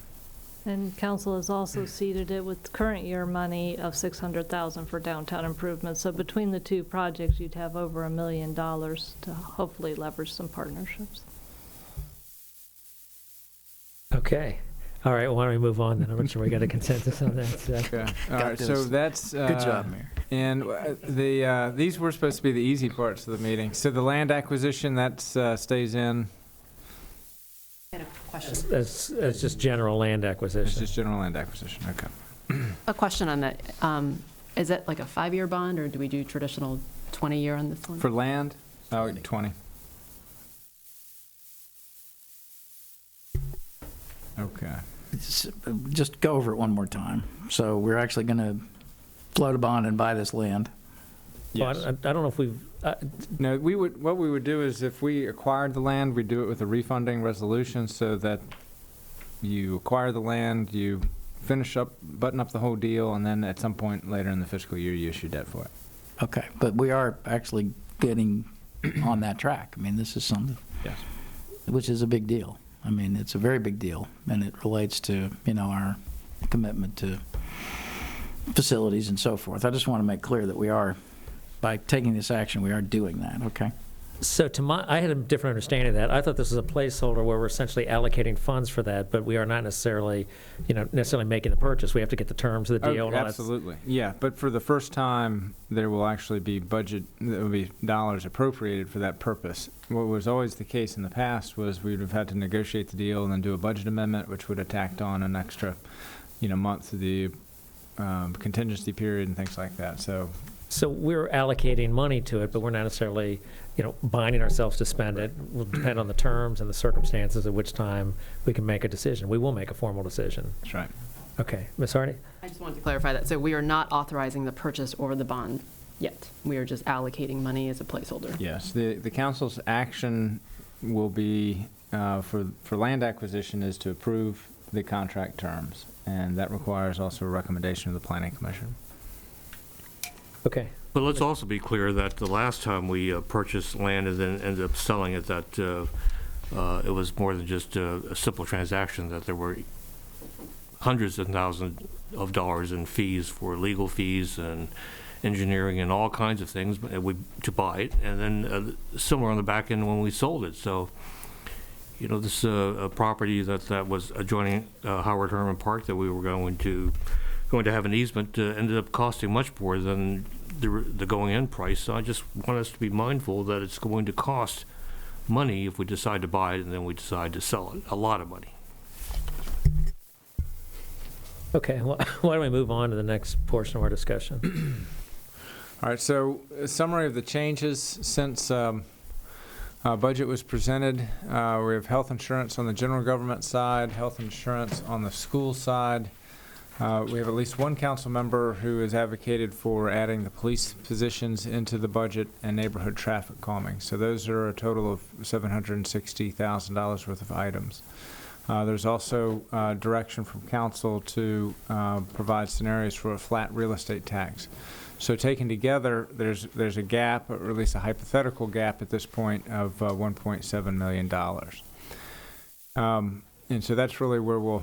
And council has also seeded it with current year money of $600,000 for downtown improvements. So between the two projects, you'd have over $1 million to hopefully leverage some partnerships. Okay. All right, why don't we move on then? I'm not sure we got a consensus on that. So. Okay. All Got right. this. So that's Good job, Mayor. And these were supposed to be the easy parts of the meeting. So the land acquisition that stays in. I had a question. As just general land It's acquisition. just general land acquisition. Okay. A question on that. Is that like a 5-year bond, or do we do traditional 20-year on this one? For land, 20. Okay. Just go over it one more time. So we're actually going to float a bond and buy this land. Well, Yes. I don't know if we've, No, what we would do is if we acquired the land, we'd do it with a refunding resolution so that you acquire the land, you button up the whole deal, and then at some point later in the fiscal year, you issue debt for it. Okay, but we are actually getting on that track. I mean, this is something, Yes. which is a big deal. I mean, it's a very big deal, and it relates to, our commitment to facilities and so forth. I just want to make clear that we are, by taking this action, we are doing that, okay? so I had a different understanding of that. I thought this was a placeholder where we're essentially allocating funds for that, but we are not necessarily, making the purchase. We have to get the terms of the deal. and all that. Absolutely. Yeah, but for the first time, there will actually be there will be dollars appropriated for that purpose. What was always the case in the past was we would have had to negotiate the deal and then do a budget amendment, which would have tacked on an extra, month to the contingency period and things like that. So we're allocating money to it, but we're not necessarily, binding ourselves to spend it. It will depend on the terms and the circumstances at which time we can make a decision. We will make a formal decision. that's right. Okay, Ms. Hardy? I just wanted to clarify that. So we are not authorizing the purchase or the bond yet. We are just allocating money as a placeholder. Yes, the council's action will be, for land acquisition, is to approve the contract terms, and that requires also a recommendation of the planning commission. Okay. But let's also be clear that the last time we purchased land and then ended up selling it, that it was more than just a simple transaction, that there were hundreds of thousands of dollars in fees for legal fees and engineering and all kinds of things to buy it, and then similar on the back end when we sold it. So, this property that was adjoining Howard Herman Park that we were going to have an easement ended up costing much more than the going-in price. So I just want us to be mindful that it's going to cost money if we decide to buy it and then we decide to sell it, a lot of money. Okay, well, why don't we move on to the next portion of our discussion? All right, so a summary of the changes since budget was presented. We have health insurance on the general government side, health insurance on the school side. We have at least one council member who has advocated for adding the police positions into the budget and neighborhood traffic calming. So those are a total of $760,000 worth of items. There's also direction from council to provide scenarios for a flat real estate tax. So taken together, there's a gap, or at least a hypothetical gap at this point, of $1.7 million. And so that's really where we'll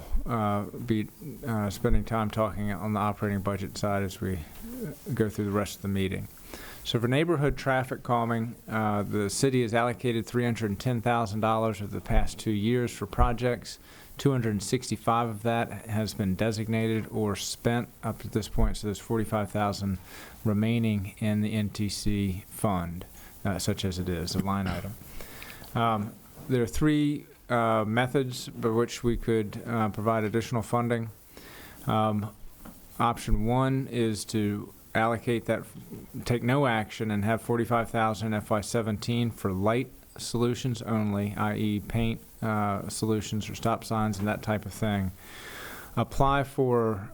be spending time talking on the operating budget side as we go through the rest of the meeting. So for neighborhood traffic calming, the city has allocated $310,000 over the past 2 years for projects. 265 of that has been designated or spent up to this point, so there's 45,000 remaining in the NTC fund, such as it is, a line item. There are three methods by which we could provide additional funding. Option one is to allocate that, take no action, and have $45,000 FY17 for light solutions only, i.e. paint, solutions or stop signs and that type of thing, apply for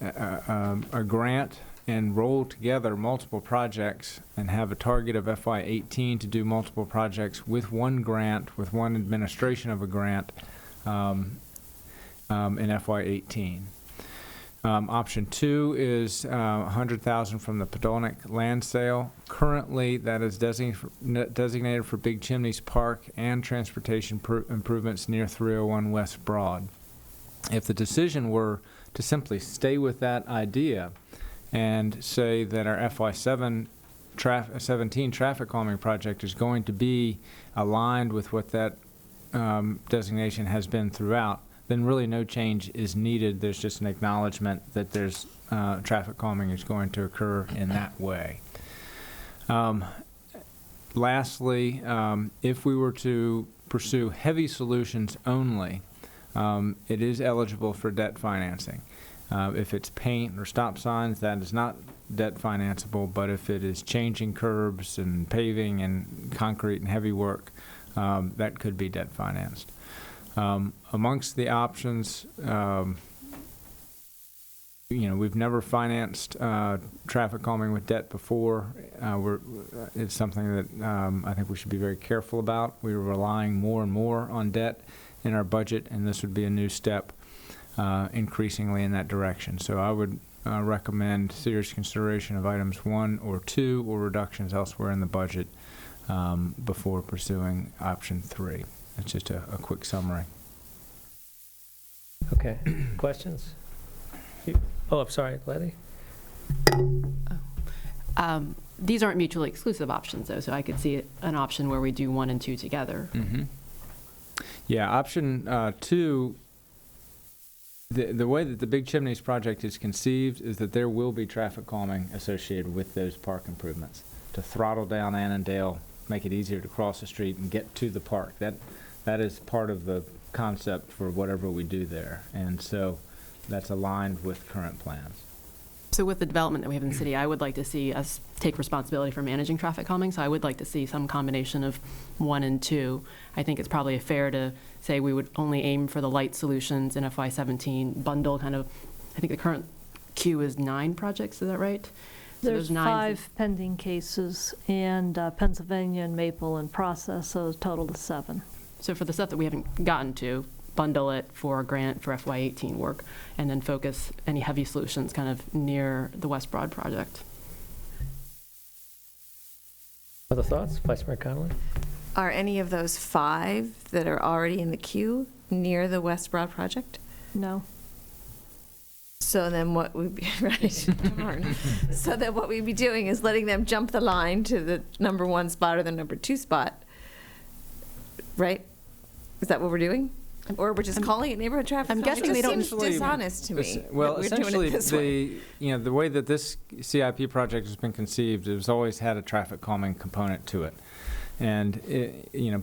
a grant and roll together multiple projects and have a target of FY18 to do multiple projects with one grant, with one administration of a grant in FY18. Option 2 is $100,000 from the Podolnik land sale. Currently, that is designated for Big Chimneys Park and transportation improvements near 301 West Broad. If the decision were to simply stay with that idea and say that our FY17 traffic calming project is going to be aligned with what that designation has been throughout, then really no change is needed. There's just an acknowledgement that there's traffic calming is going to occur in that way. Lastly, if we were to pursue heavy solutions only, it is eligible for debt financing. If it's paint or stop signs, that is not debt financeable, but if it is changing curbs and paving and concrete and heavy work, that could be debt financed. Amongst the options, we've never financed traffic calming with debt before. It's something that I think we should be very careful about. We're relying more and more on debt in our budget, and this would be a new step increasingly in that direction. So I would recommend serious consideration of items 1 or 2 or reductions elsewhere in the budget before pursuing option 3. That's just a quick summary. Okay. Questions? Oh, I'm sorry, Letty? These aren't mutually exclusive options, though, so I could see an option where we do 1 and 2 together. Mm-hmm. Yeah, option 2, the way that the Big Chimneys project is conceived is that there will be traffic calming associated with those park improvements to throttle down Annandale, make it easier to cross the street and get to the park. That is part of the concept for whatever we do there, and so that's aligned with current plans. So with the development that we have in the city, I would like to see us take responsibility for managing traffic calming, so I would like to see some combination of 1 and 2. I think it's probably fair to say we would only aim for the light solutions in FY17, bundle kind of, I think the current queue is 9 projects, is that right? So There's 5 pending cases, and Pennsylvania and Maple in process, so a total of 7. So for the stuff that we haven't gotten to, bundle it for a grant for FY18 work, and then focus any heavy solutions kind of near the West Broad project. Other thoughts? Vice Mayor Connolly? Are any of those 5 that are already in the queue near the West Broad project? No. So then what we'd be, right, darn. So then what we'd be doing is letting them jump the line to the number 1 spot or the number 2 spot, right? Is that what we're doing? Or we're just calling it neighborhood traffic? I'm guessing they don't- It seems dishonest to me. Well, that we're doing essentially, it this way. the way that this CIP project has been conceived, it's always had a traffic calming component to it. And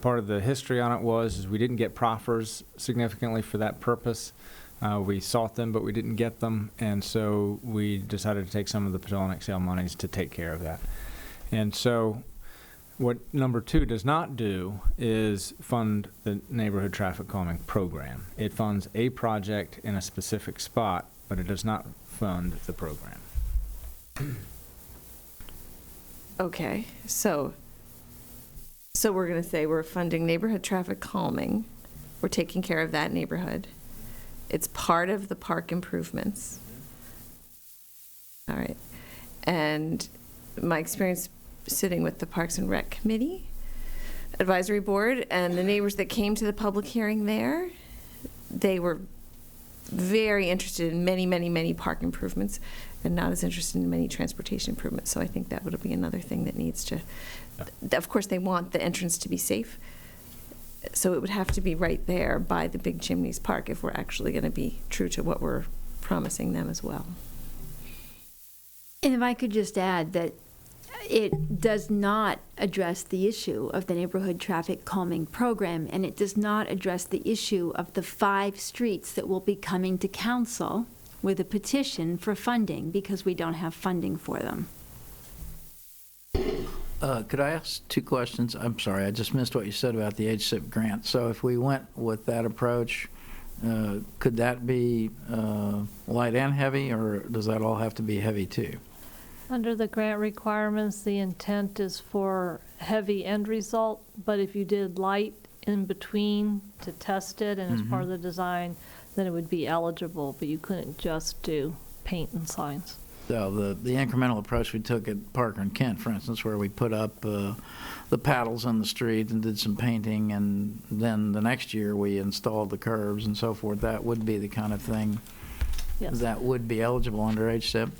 part of the history on it is we didn't get proffers significantly for that purpose. We sought them, but we didn't get them, and so we decided to take some of the Podolnik sale monies to take care of that. And so what number 2 does not do is fund the neighborhood traffic calming program. It funds a project in a specific spot, but it does not fund the program. Okay, so we're going to say we're funding neighborhood traffic calming. We're taking care of that neighborhood. It's part of the park improvements. All right. And my experience sitting with the Parks and Rec Committee Advisory Board and the neighbors that came to the public hearing there, they were very interested in many, many, many park improvements and not as interested in many transportation improvements. So I think that would be another thing that needs to, of course, they want the entrance to be safe. So it would have to be right there by the Big Chimneys Park if we're actually going to be true to what we're promising them as well. And if I could just add that it does not address the issue of the neighborhood traffic calming program, and it does not address the issue of the 5 streets that will be coming to council with a petition for funding because we don't have funding for them. Could I ask two questions? I'm sorry, I just missed what you said about the HSIP grant. So if we went with that approach, could that be light and heavy, or does that all have to be heavy too? Under the grant requirements, the intent is for heavy end result, but if you did light in between to test it and as part of the design, then it would be eligible, but you couldn't just do paint and signs. So the incremental approach we took at Parker and Kent, for instance, where we put up the paddles on the street and did some painting, and then the next year we installed the curbs and so forth, that would be the kind of thing Yes. that would be eligible under HSIP?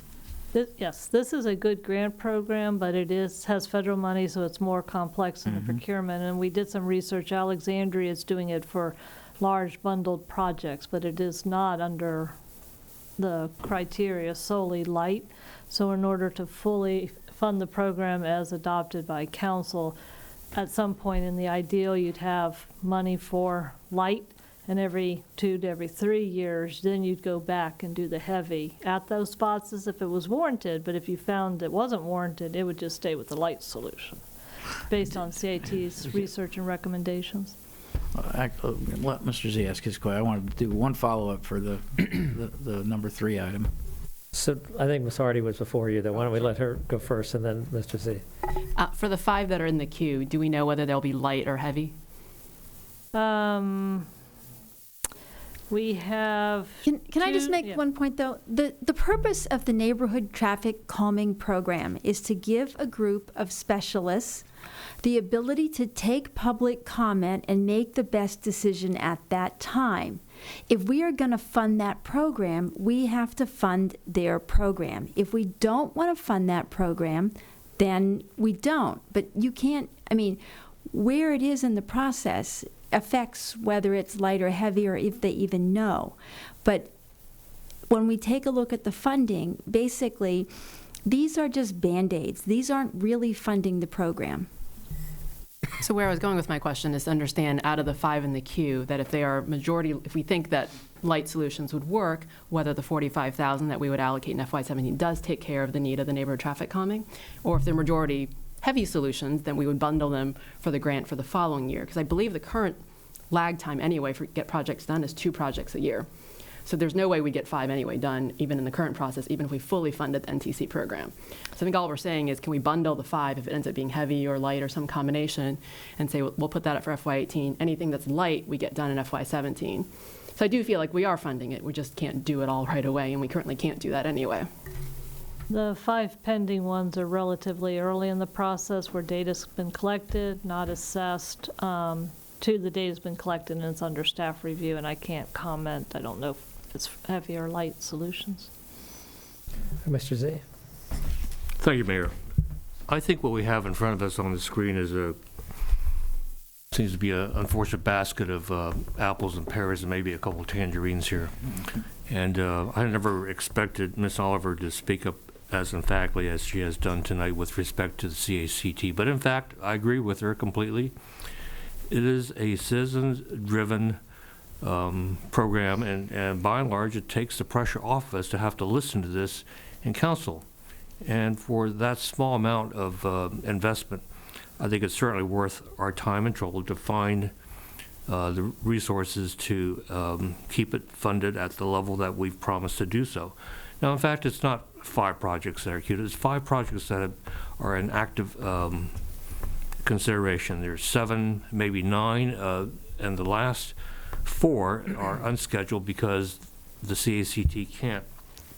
Yes, this is a good grant program, but it has federal money, so it's more complex in the procurement. And we did some research. Alexandria is doing it for large bundled projects, but it is not under the criteria solely light. So in order to fully fund the program as adopted by council, at some point in the ideal, you'd have money for light, and every 2 to every 3 years, then you'd go back and do the heavy at those spots as if it was warranted. But if you found it wasn't warranted, it would just stay with the light solution, based on CIT's research and recommendations. Let Mr. Z ask his question. I wanted to do one follow-up for the number 3 item. So I think Ms. Hardy was before you, though. Why don't we let her go first and then Mr. Z? For the 5 that are in the queue, do we know whether they'll be light or heavy? We have. Can I just make yeah. one point, though? The purpose of the neighborhood traffic calming program is to give a group of specialists the ability to take public comment and make the best decision at that time. If we are going to fund that program, we have to fund their program. If we don't want to fund that program, then we don't. But you can't, I mean, where it is in the process affects whether it's light or heavy or if they even know. But when we take a look at the funding, basically, these are just Band-Aids. These aren't really funding the program. So where I was going with my question is to understand, out of the 5 in the queue, that if they are majority, if we think that light solutions would work, whether the $45,000 that we would allocate in FY17 does take care of the need of the neighborhood traffic calming, or if they're majority heavy solutions, then we would bundle them for the grant for the following year. Because I believe the current lag time anyway for get projects done is 2 projects a year. So there's no way we get 5 anyway done, even in the current process, even if we fully funded the NTC program. So I think all we're saying is, can we bundle the 5 if it ends up being heavy or light or some combination, and say, we'll put that up for FY18. Anything that's light, we get done in FY17. So I do feel like we are funding it. We just can't do it all right away, and we currently can't do that anyway. The 5 pending ones are relatively early in the process where data's been collected, not assessed. 2, the data's been collected and it's under staff review, and I can't comment. I don't know if it's heavy or light solutions. Mr. Z? Thank you, Mayor. I think what we have in front of us on the screen is seems to be an unfortunate basket of apples and pears and maybe a couple tangerines here. And I never expected Ms. Oliver to speak up as emphatically as she has done tonight with respect to the CACT. But in fact, I agree with her completely. It is a citizens-driven program, and by and large, it takes the pressure off of us to have to listen to this in council. And for that small amount of investment, I think it's certainly worth our time and trouble to find the resources to keep it funded at the level that we've promised to do so. Now, in fact, it's not 5 projects that are queued. It's 5 projects that are in active consideration. There's 7, maybe 9, and the last 4 are unscheduled because the CACT can't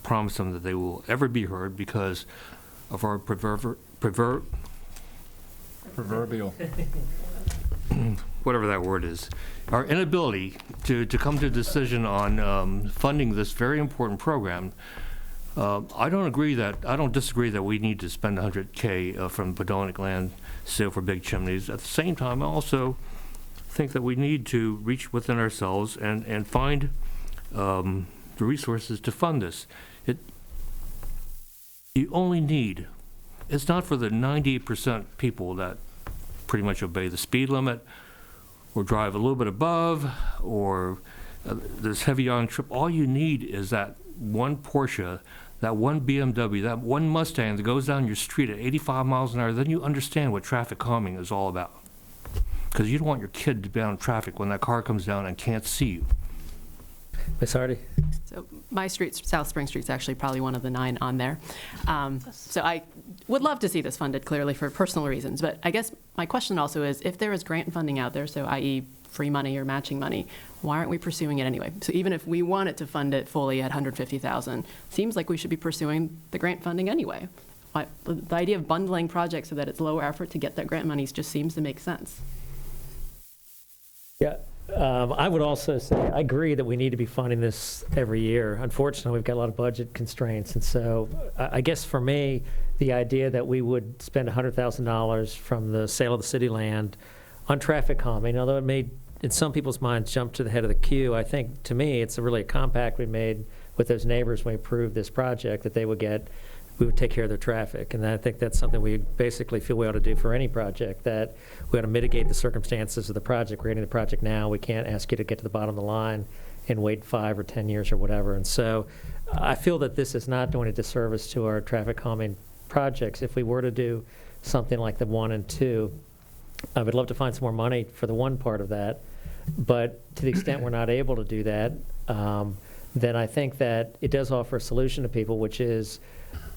promise them that they will ever be heard because of our proverbial whatever that word is, our inability to come to a decision on funding this very important program. I don't disagree that we need to spend $100K from Podolic land sale for big chimneys. At the same time, I also think that we need to reach within ourselves and find the resources to fund this. You only need, it's not for the 98% people that pretty much obey the speed limit or drive a little bit above or this heavy on trip. All you need is that one Porsche that one BMW, that one Mustang that goes down your street at 85 miles an hour, then you understand what traffic calming is all about. Because you don't want your kid to be on traffic when that car comes down and can't see you. Ms. Hardy? So my street, South Spring Street's actually probably one of the 9 on there. So I would love to see this funded, clearly, for personal reasons. But I guess my question also is, if there is grant funding out there, so i.e. free money or matching money, why aren't we pursuing it anyway? So even if we wanted to fund it fully at $150,000, seems like we should be pursuing the grant funding anyway. The idea of bundling projects so that it's lower effort to get that grant money just seems to make sense. Yeah, I would also say, I agree that we need to be funding this every year. Unfortunately, we've got a lot of budget constraints, and so I guess for me, the idea that we would spend $100,000 from the sale of the city land on traffic calming, although it may, in some people's minds, jump to the head of the queue, I think, to me, it's really a compact we made with those neighbors when we approved this project, that we would take care of their traffic. And I think that's something we basically feel we ought to do for any project, that we ought to mitigate the circumstances of the project. We're getting the project now. We can't ask you to get to the bottom of the line and wait 5 or 10 years or whatever. And so I feel that this is not doing a disservice to our traffic calming projects. If we were to do something like the 1 and 2, I would love to find some more money for the 1 part of that. But to the extent we're not able to do that, then I think that it does offer a solution to people, which is,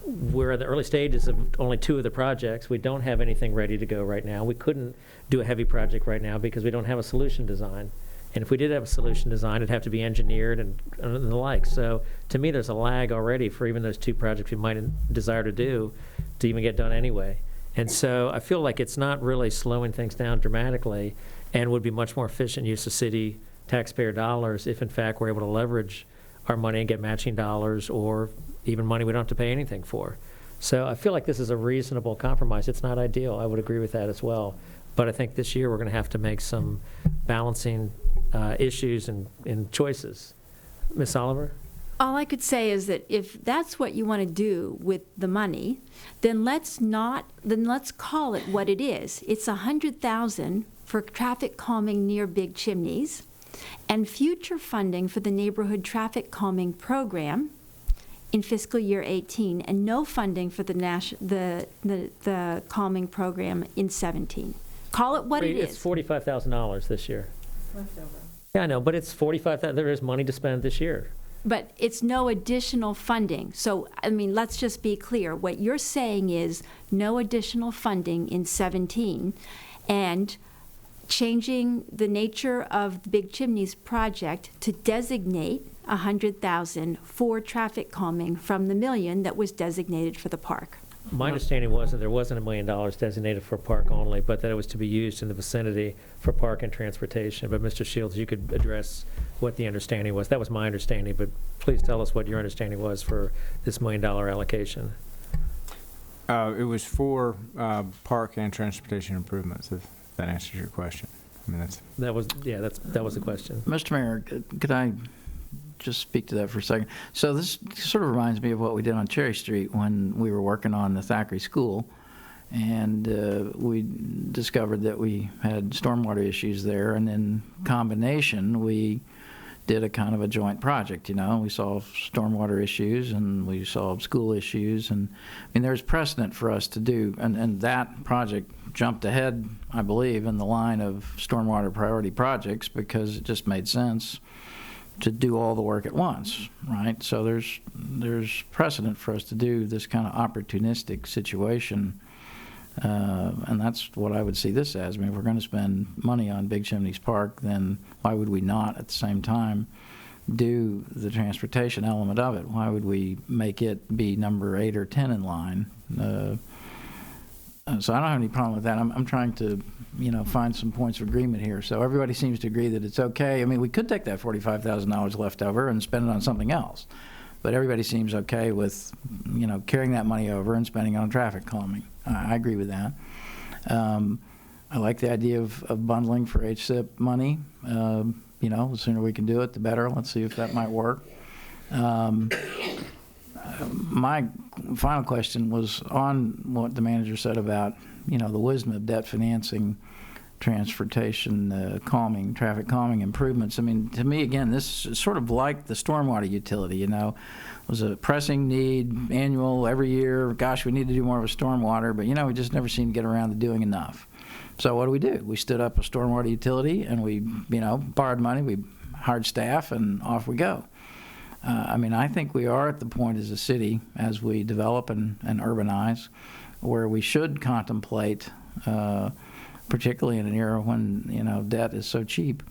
we're in the early stages of only 2 of the projects. We don't have anything ready to go right now. We couldn't do a heavy project right now because we don't have a solution design. And if we did have a solution design, it'd have to be engineered and the like. So to me, there's a lag already for even those 2 projects we might desire to do to even get done anyway. And so I feel like it's not really slowing things down dramatically, and would be much more efficient use of city taxpayer dollars if in fact we're able to leverage our money and get matching dollars, or even money we don't have to pay anything for. So I feel like this is a reasonable compromise. It's not ideal. I would agree with that as well. But I think this year we're going to have to make some balancing issues and choices. Ms. Oliver? All I could say is that if that's what you want to do with the money, then let's call it what it is. It's $100,000 for traffic calming near big chimneys, and future funding for the neighborhood traffic calming program in fiscal year 18, and no funding for the calming program in 17. Call it what it is. It's $45,000 this year. Leftover. Yeah, I know, but it's $45,000. There is money to spend this year. But it's no additional funding. So, I mean, let's just be clear. What you're saying is no additional funding in 17, and changing the nature of the Big Chimneys project to designate $100,000 for traffic calming from the $1 million that was designated for the park. My understanding was that there wasn't $1 million designated for park only, but that it was to be used in the vicinity for park and transportation. But Mr. Shields, you could address what the understanding was. That was my understanding, but please tell us what your understanding was for this $1 million allocation. It was for park and transportation improvements, if that answers your question. I mean, that was the question. Mr. Mayor, could I just speak to that for a second? So this sort of reminds me of what we did on Cherry Street when we were working on the Thackeray School, and we discovered that we had stormwater issues there, and in combination we did a kind of a joint project. You know, we solved stormwater issues and we solved school issues, and I mean there's precedent for us to do, and that project jumped ahead, I believe, in the line of stormwater priority projects because it just made sense to do all the work at once, right? So there's precedent for us to do this kind of opportunistic situation, and that's what I would see this as. I mean, if we're going to spend money on Big Chimneys Park, then why would we not at the same time do the transportation element of it? Why would we make it be number 8 or 10 in line? So I don't have any problem with that. I'm trying to, find some points of agreement here. So everybody seems to agree that it's okay. I mean, we could take that $45,000 left over and spend it on something else. But everybody seems okay with, carrying that money over and spending it on traffic calming. I agree with that. I like the idea of bundling for HSIP money. The sooner we can do it, the better. Let's see if that might work. My final question was on what the manager said about, the wisdom of debt financing transportation calming, traffic calming improvements. I mean, to me, again, this is sort of like the stormwater utility, you know. It was a pressing need, annual, every year, gosh, we need to do more of a stormwater, but, you know, we just never seem to get around to doing enough. So what do? We stood up a stormwater utility, and we, you know, borrowed money, we hired staff, and off we go. I mean, I think we are at the point as a city, as we develop and urbanize, where we should contemplate, particularly in an era when, you know, debt is so cheap,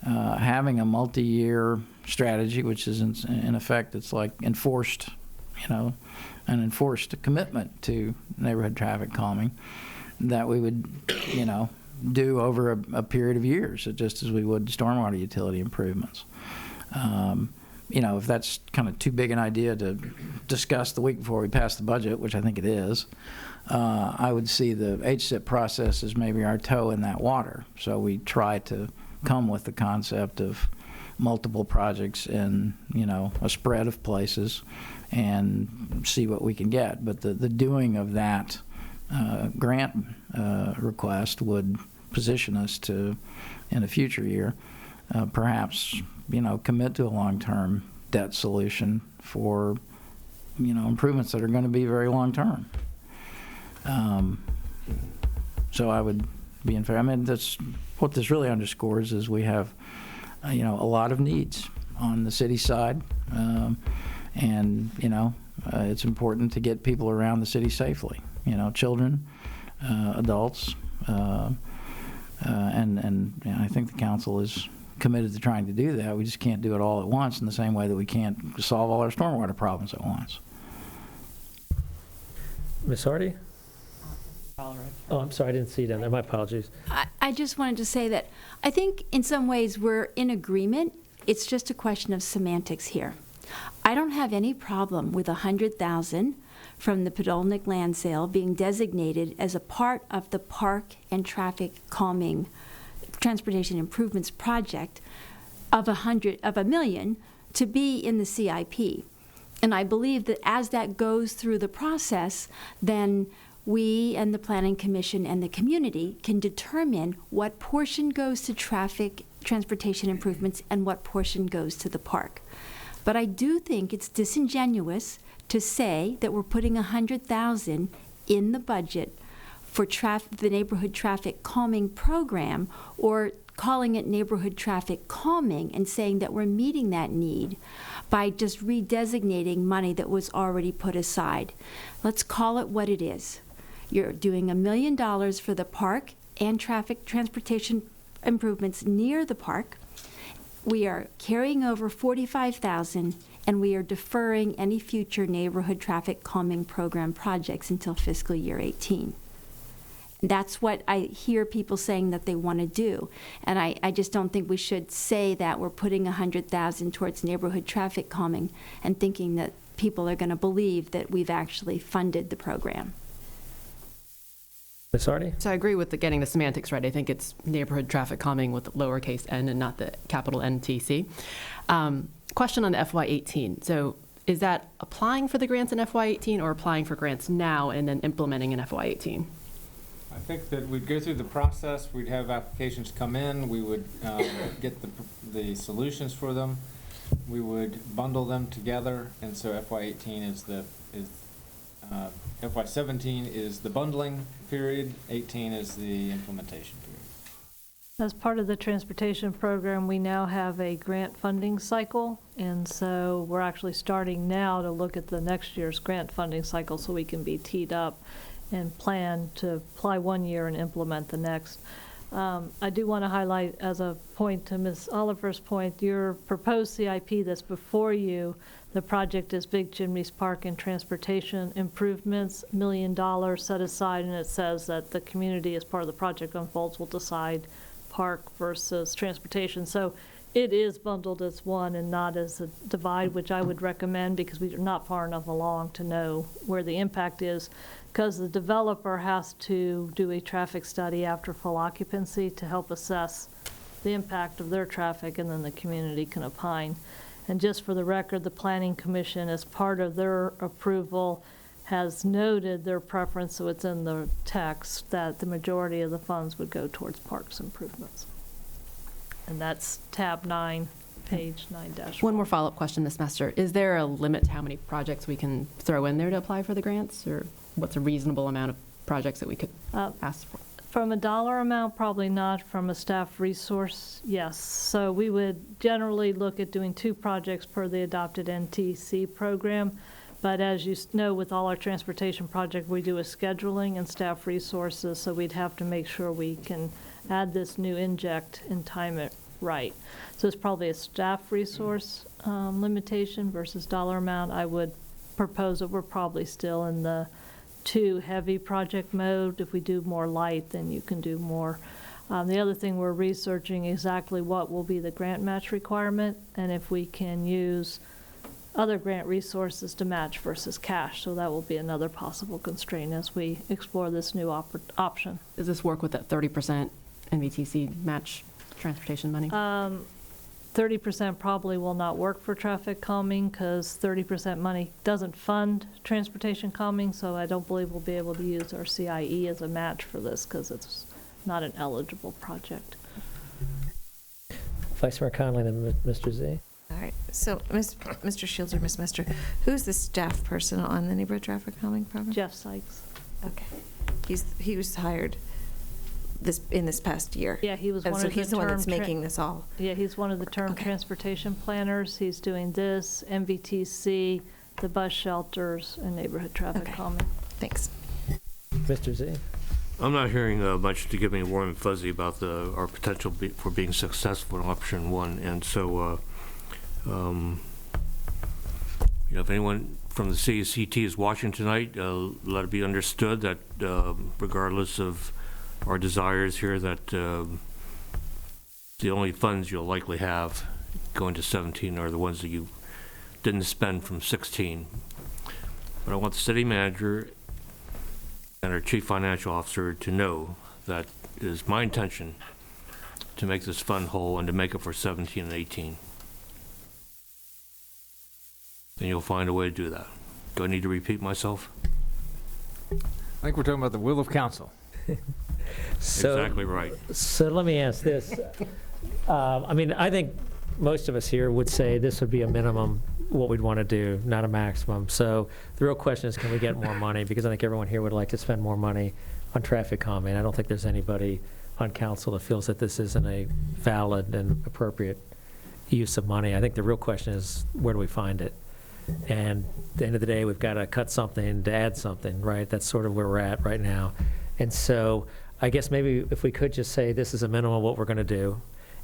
having a multi-year strategy, which is in effect, it's like enforced, you know, an enforced commitment to neighborhood traffic calming that we would, you know, do over a period of years, just as we would stormwater utility improvements. You know, if that's kind of too big an idea to discuss the week before we pass the budget, which I think it is, I would see the HSIP process as maybe our toe in that water. So we try to come with the concept of multiple projects in, you know, a spread of places and see what we can get. But the doing of that grant request would position us to, in a future year, perhaps, you know, commit to a long-term debt solution for, you know, improvements that are going to be very long-term. So I would be in favor. I mean, that's what this really underscores is we have, you know, a lot of needs on the city side, and, you know, it's important to get people around the city safely. You know, children, adults, and you know, I think the council is committed to trying to do that. We just can't do it all at once in the same way that we can't solve all our stormwater problems at once. Ms. Hardy? Oh, I'm sorry, I didn't see you down there. My apologies. I just wanted to say that I think in some ways we're in agreement. It's just a question of semantics here. I don't have any problem with $100,000 from the Podolnik land sale being designated as a part of the park and traffic calming transportation improvements project of $1 million to be in the CIP. And I believe that as that goes through the process, then we and the Planning Commission and the community can determine what portion goes to traffic transportation improvements and what portion goes to the park. But I do think it's disingenuous to say that we're putting $100,000 in the budget for the neighborhood traffic calming program, or calling it neighborhood traffic calming and saying that we're meeting that need by just redesignating money that was already put aside. Let's call it what it is. You're doing $1 million for the park and traffic transportation improvements near the park. We are carrying over $45,000, and we are deferring any future neighborhood traffic calming program projects until fiscal year 18. That's what I hear people saying that they want to do. And I just don't think we should say that we're putting $100,000 towards neighborhood traffic calming and thinking that people are going to believe that we've actually funded the program. Ms. Hardy? So I agree with getting the semantics right. I think it's neighborhood traffic calming with lowercase n and not the capital NTC. Question on FY18. So is that applying for the grants in FY18 or applying for grants now and then implementing in FY18? I think that we'd go through the process, we'd have applications come in, we would get the solutions for them, we would bundle them together, and so FY18 is FY17 is the bundling period, 18 is the implementation period. As part of the transportation program, we now have a grant funding cycle, and so we're actually starting now to look at the next year's grant funding cycle so we can be teed up and plan to apply one year and implement the next. I do want to highlight as a point to Ms. Oliver's point, your proposed CIP that's before you, the project is Big Chimneys Park and transportation improvements, $1 million set aside, and it says that the community as part of the project unfolds will decide park versus transportation. So it is bundled as one and not as a divide, which I would recommend because we're not far enough along to know where the impact is, because the developer has to do a traffic study after full occupancy to help assess the impact of their traffic, and then the community can opine. And just for the record, the Planning Commission, as part of their approval, has noted their preference, so it's in the text, that the majority of the funds would go towards parks improvements. And that's tab 9, page 9-1. One more follow-up question this semester. Is there a limit to how many projects we can throw in there to apply for the grants? Or what's a reasonable amount of projects that we could ask for? From a dollar amount, probably not. From a staff resource, yes. So we would generally look at doing 2 projects per the adopted NTC program. But as you know, with all our transportation project, we do a scheduling and staff resources, so we'd have to make sure we can add this new inject and time it right. So it's probably a staff resource limitation versus dollar amount. I would propose that we're probably still in the 2 heavy project mode. If we do more light, then you can do more. The other thing, we're researching exactly what will be the grant match requirement, and if we can use other grant resources to match versus cash. So that will be another possible constraint as we explore this new option. Does this work with that 30% MVTC match transportation money? 30% probably will not work for traffic calming because 30% money doesn't fund transportation calming, so I don't believe we'll be able to use our CIE as a match for this because it's not an eligible project. Vice Mayor Conley, then Mr. Z. All right, so Mr. Shields or Ms. Mester, who's the staff person on the neighborhood traffic calming program? Jeff Sykes. Okay. He was hired in this past year. Yeah, he was And one so of the he's the one that's term making this all. Yeah, he's one of the term Okay. transportation planners. He's doing this, MVTC, the bus shelters, and neighborhood traffic Okay. calming. Thanks. Mr. Z. I'm not hearing much to give me warm and fuzzy about our potential for being successful in option 1, and so, if anyone from the CACT is watching tonight, let it be understood that regardless of our desires here, that the only funds you'll likely have going to 17 are the ones that you didn't spend from 16. But I want the city manager and our chief financial officer to know that it is my intention to make this fund whole and to make it for 17 and 18. Then you'll find a way to do that. Do I need to repeat myself? I think we're talking about the will of council. Exactly right. So let me ask this. I think most of us here would say this would be a minimum, what we'd want to do, not a maximum. So the real question is, can we get more money? Because I think everyone here would like to spend more money on traffic calming. I don't think there's anybody on council that feels that this isn't a valid and appropriate use of money. I think the real question is, where do we find it? And at the end of the day, we've got to cut something to add something, right? That's sort of where we're at right now. And so I guess maybe if we could just say this is a minimum of what we're going to do.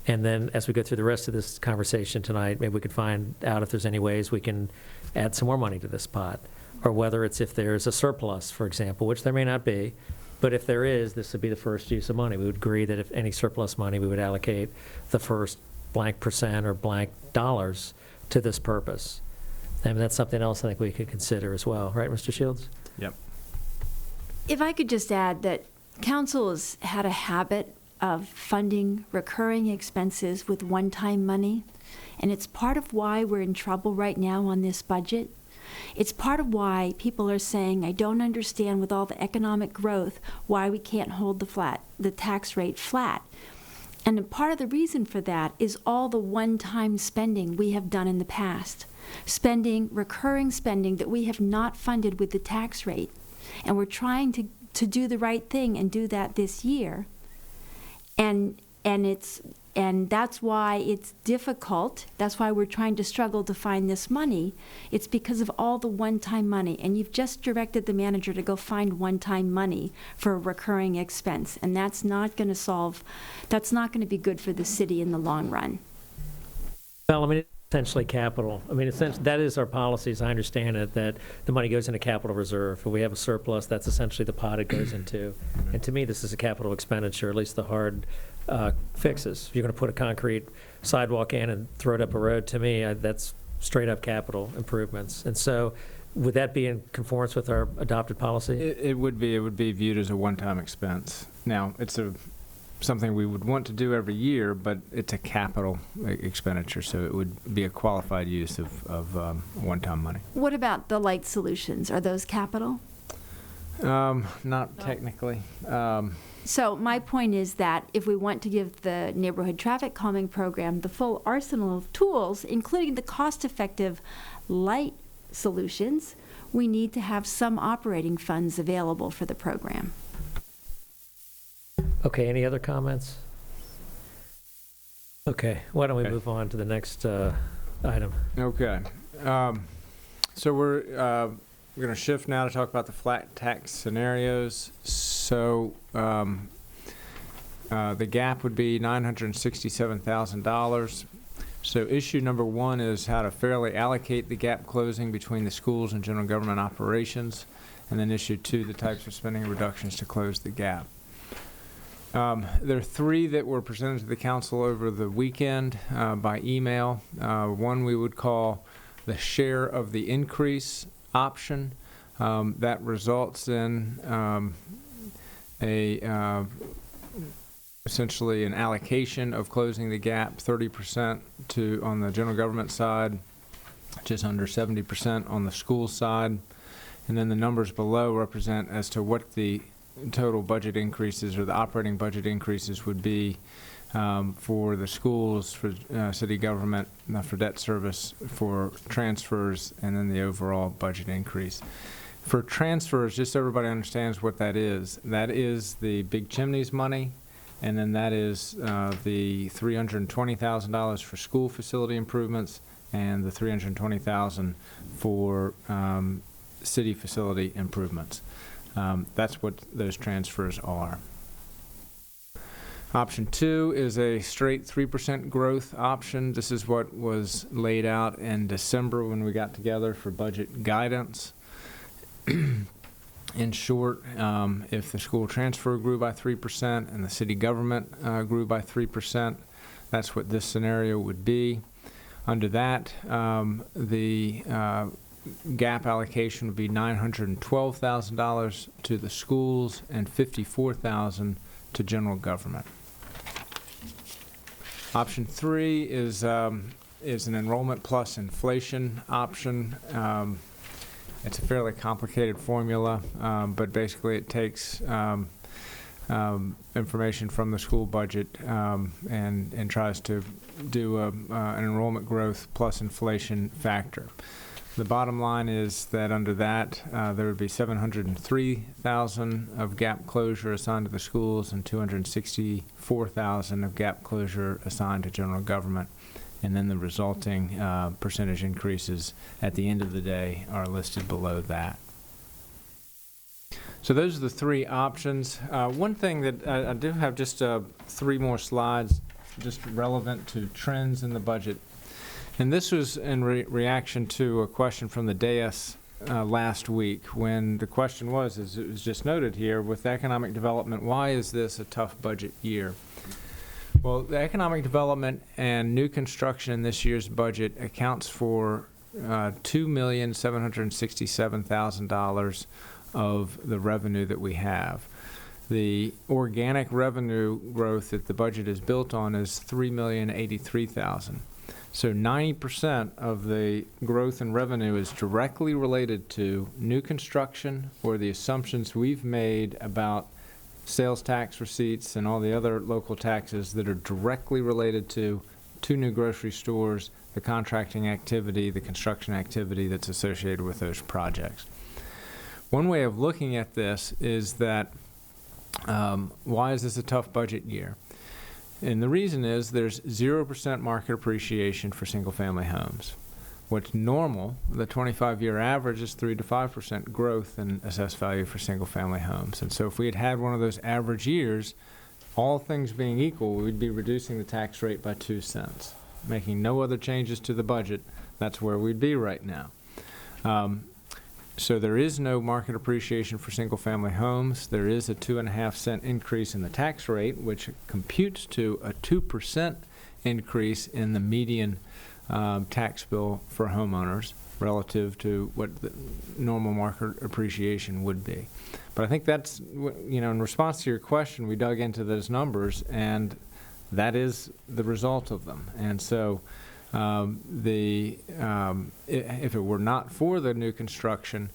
And then as we go through the rest of this conversation tonight, maybe we could find out if there's any ways we can add some more money to this pot. Or whether it's if there's a surplus, for example, which there may not be. But if there is, this would be the first use of money. We would agree that if any surplus money, we would allocate the first blank percent or blank dollars to this purpose. And that's something else I think we could consider as well. Right, Mr. Shields? Yep. If I could just add that council has had a habit of funding recurring expenses with one-time money, and it's part of why we're in trouble right now on this budget. It's part of why people are saying, I don't understand with all the economic growth why we can't hold the tax rate flat. And part of the reason for that is all the one-time spending we have done in the past. Recurring spending that we have not funded with the tax rate. And we're trying to do the right thing and do that this year. And that's why it's difficult. That's why we're trying to struggle to find this money. It's because of all the one-time money. And you've just directed the manager to go find one-time money for a recurring expense. And that's not going to be good for the city in the long run. Well, it's essentially capital. That is our policy, as I understand it, that the money goes into capital reserve. If we have a surplus, that's essentially the pot it goes into. And to me, this is a capital expenditure, at least the hard fixes. If you're going to put a concrete sidewalk in and throw it up a road, to me, that's straight up capital improvements. And so would that be in conformance with our adopted policy? It would be viewed as a one-time expense. Now, it's a something we would want to do every year, but it's a capital expenditure, so it would be a qualified use of one-time money. What about the light solutions? Are those capital? Not technically. So my point is that if we want to give the neighborhood traffic calming program the full arsenal of tools, including the cost-effective light solutions, we need to have some operating funds available for the program. Okay, any other comments? Okay, why don't we Okay. move on to the next item? Okay. So we're going to shift now to talk about the flat tax scenarios. So the gap would be $967,000. So issue number one is how to fairly allocate the gap closing between the schools and general government operations. And then issue two, the types of spending reductions to close the gap. There are three that were presented to the council over the weekend by email. One we would call the share of the increase option. That results in essentially an allocation of closing the gap, 30% on the general government side, just under 70% on the school side. And then the numbers below represent as to what the total budget increases or the operating budget increases would be for the schools, for city government, for debt service, for transfers, and then the overall budget increase. For transfers, just so everybody understands what that is the big chimneys money, and then that is the $320,000 for school facility improvements and the $320,000 for city facility improvements. That's what those transfers are. Option two is a straight 3% growth option. This is what was laid out in December when we got together for budget guidance. In short, if the school transfer grew by 3% and the city government grew by 3%, that's what this scenario would be. Under that, the gap allocation would be $912,000 to the schools and $54,000 to general government. Option three is an enrollment plus inflation option. It's a fairly complicated formula, but basically it takes information from the school budget and tries to do an enrollment growth plus inflation factor. The bottom line is that under that, there would be $703,000 of gap closure assigned to the schools and $264,000 of gap closure assigned to general government. And then the resulting percentage increases at the end of the day are listed below that. So those are the three options. One thing that I do have just three more slides just relevant to trends in the budget. And this was in reaction to a question from the dais last week, when the question was, as it was just noted here, with economic development, why is this a tough budget year? Well, the economic development and new construction in this year's budget accounts for $2,767,000 of the revenue that we have. The organic revenue growth that the budget is built on is $3,083,000. So 90% of the growth in revenue is directly related to new construction or the assumptions we've made about sales tax receipts and all the other local taxes that are directly related to two new grocery stores, the contracting activity, the construction activity that's associated with those projects. One way of looking at this is that why is this a tough budget year? And the reason is there's 0% market appreciation for single-family homes. What's normal, the 25-year average is 3 to 5% growth in assessed value for single-family homes. And so if we had had one of those average years, all things being equal, we'd be reducing the tax rate by 2 cents. Making no other changes to the budget, that's where we'd be right now. So there is no market appreciation for single-family homes. There is a 2.5 cent increase in the tax rate, which computes to a 2% increase in the median tax bill for homeowners. relative to what the normal market appreciation would be. But I think that's, in response to your question, we dug into those numbers, and that is the result of them. And so if it were not for the new construction